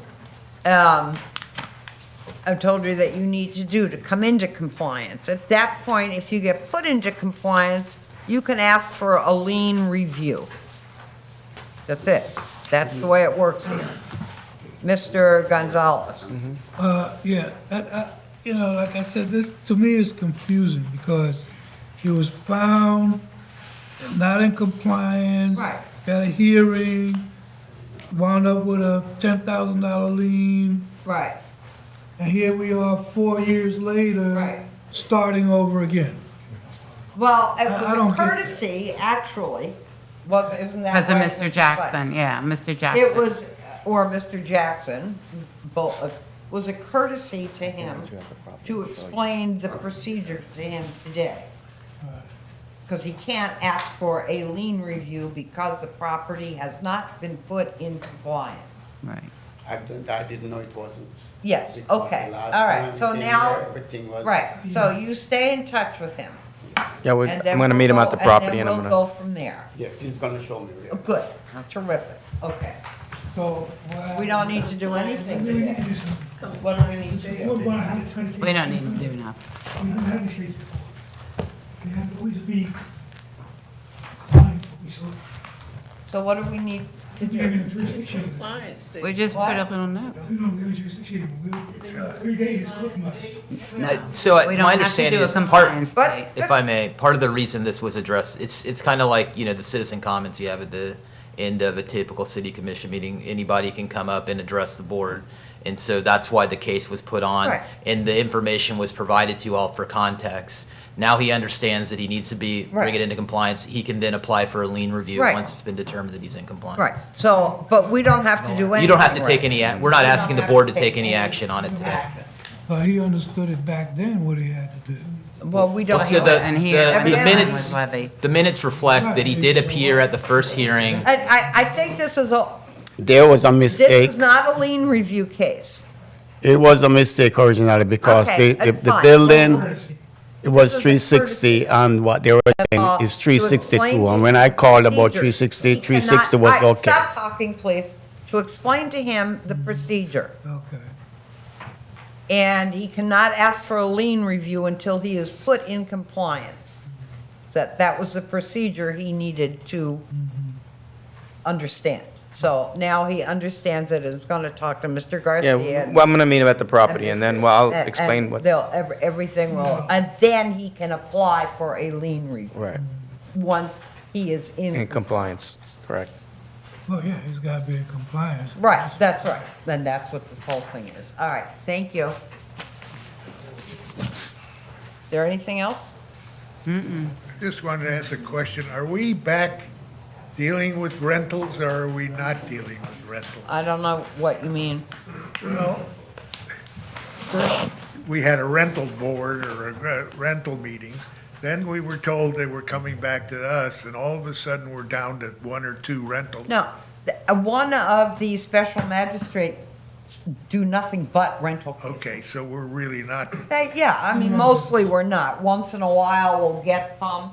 I've told you that you need to do to come into compliance. At that point, if you get put into compliance, you can ask for a lien review. That's it. That's the way it works here. Mr. Gonzalez. Yeah, you know, like I said, this to me is confusing because he was found not in compliance. Right. Got a hearing, wound up with a $10,000 lien. Right. And here we are 4 years later, Right. starting over again. Well, it I was don't a get- courtesy, actually, isn't that Because of right, Mr. Sykes? Jackson, yeah, Mr. Jackson. It was, or Mr. Jackson, both, was a courtesy to him to explain the procedure to him today. Because he can't ask for a lien review because the property has not been put in compliance. Right. I didn't know it wasn't. Yes, Because the okay, last all right, time so he came now, here, everything was. right, so you stay in touch with him. Yeah, and then I'm gonna we'll meet him at go- the property and I'm then gonna. we'll go from there. Yes, he's gonna show me. Oh, good, terrific, okay. So. We don't need to do anything today. What do we need to do? We don't need to do enough. They have to always be compliant, so So what do we need to we have do? in 360 days. We just put a little note. We don't give it 360 days, but 3 days, Christmas. So We don't my have to understanding do a is part, compliance date. if I may, part of the reason this was addressed, it's kind of like, you know, the citizen comments you have at the end of a typical city commission meeting. Anybody can come up and address the board. And so that's why the case was put on. Right. And the information was provided to you all for context. Now he understands that he needs to bring Right. it into compliance. He can then apply for a lien review Right. once it's been determined that he's in compliance. Right, so, but we don't have to do anything. You don't have to right? take any, we're not We don't asking the have board to take any action on it today. action. But he understood it back then, what he had to do. Well, we don't. Well, so the, And he- the and the fine minutes, was levied. the minutes reflect that he did appear at the first hearing. I think this was a, There was a this mistake. is not a lien review case. It was a mistake originally because Okay, the that's fine. building, it was This is a 360 and what they were saying is To 362. explain And to when him I the called about procedure. 360, He 360 cannot- was all right, okay. Stop talking, please, to explain to him the procedure. Okay. And he cannot ask for a lien review until he is put in compliance. That was the procedure he needed to understand. So now he understands it and is going to talk to Mr. Yeah, Garcia. well, I'm gonna meet him at the property and then, well, I'll and- explain and what. everything will, and then he can apply for a lien review Right, once he is in compliance, correct. Well, yeah, he's gotta be in compliance. Right, that's right. Then that's what this whole thing is. All right, thank you. Is there anything else? Just wanted to ask a question. Are we back dealing with rentals or are we not dealing with rentals? I don't know what you mean. Well, first, we had a rental board or a rental meeting. Then we were told they were coming back to us, and all of a sudden, we're down to 1 or 2 rentals. No, one of the special magistrates do nothing but rental cases. Okay, so we're really not, Yeah, I mean, mostly we're not. Once in a while, we'll get some,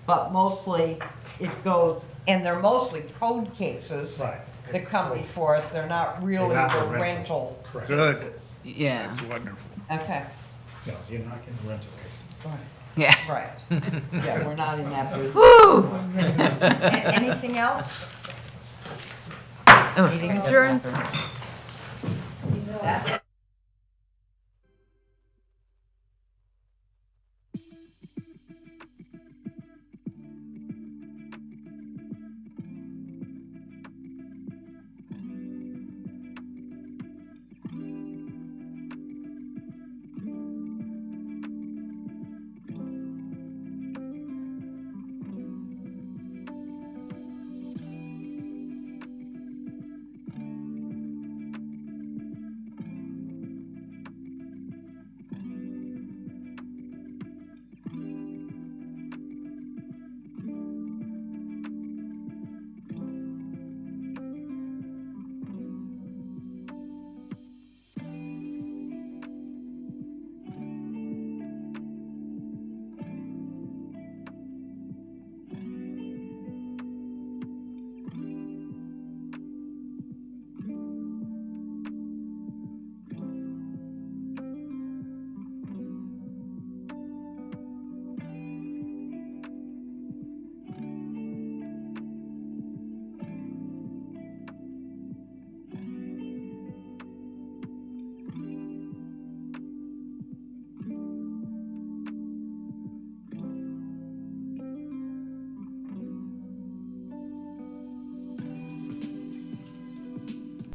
but mostly it goes, and they're mostly code cases that come before us. They're not really They're not the the rental. rental good. cases. Yeah. That's wonderful. Okay. No, you're not getting rental cases. Yeah. Right. Yeah, we're not in that booth. Woo! Anything else? Meeting adjourned.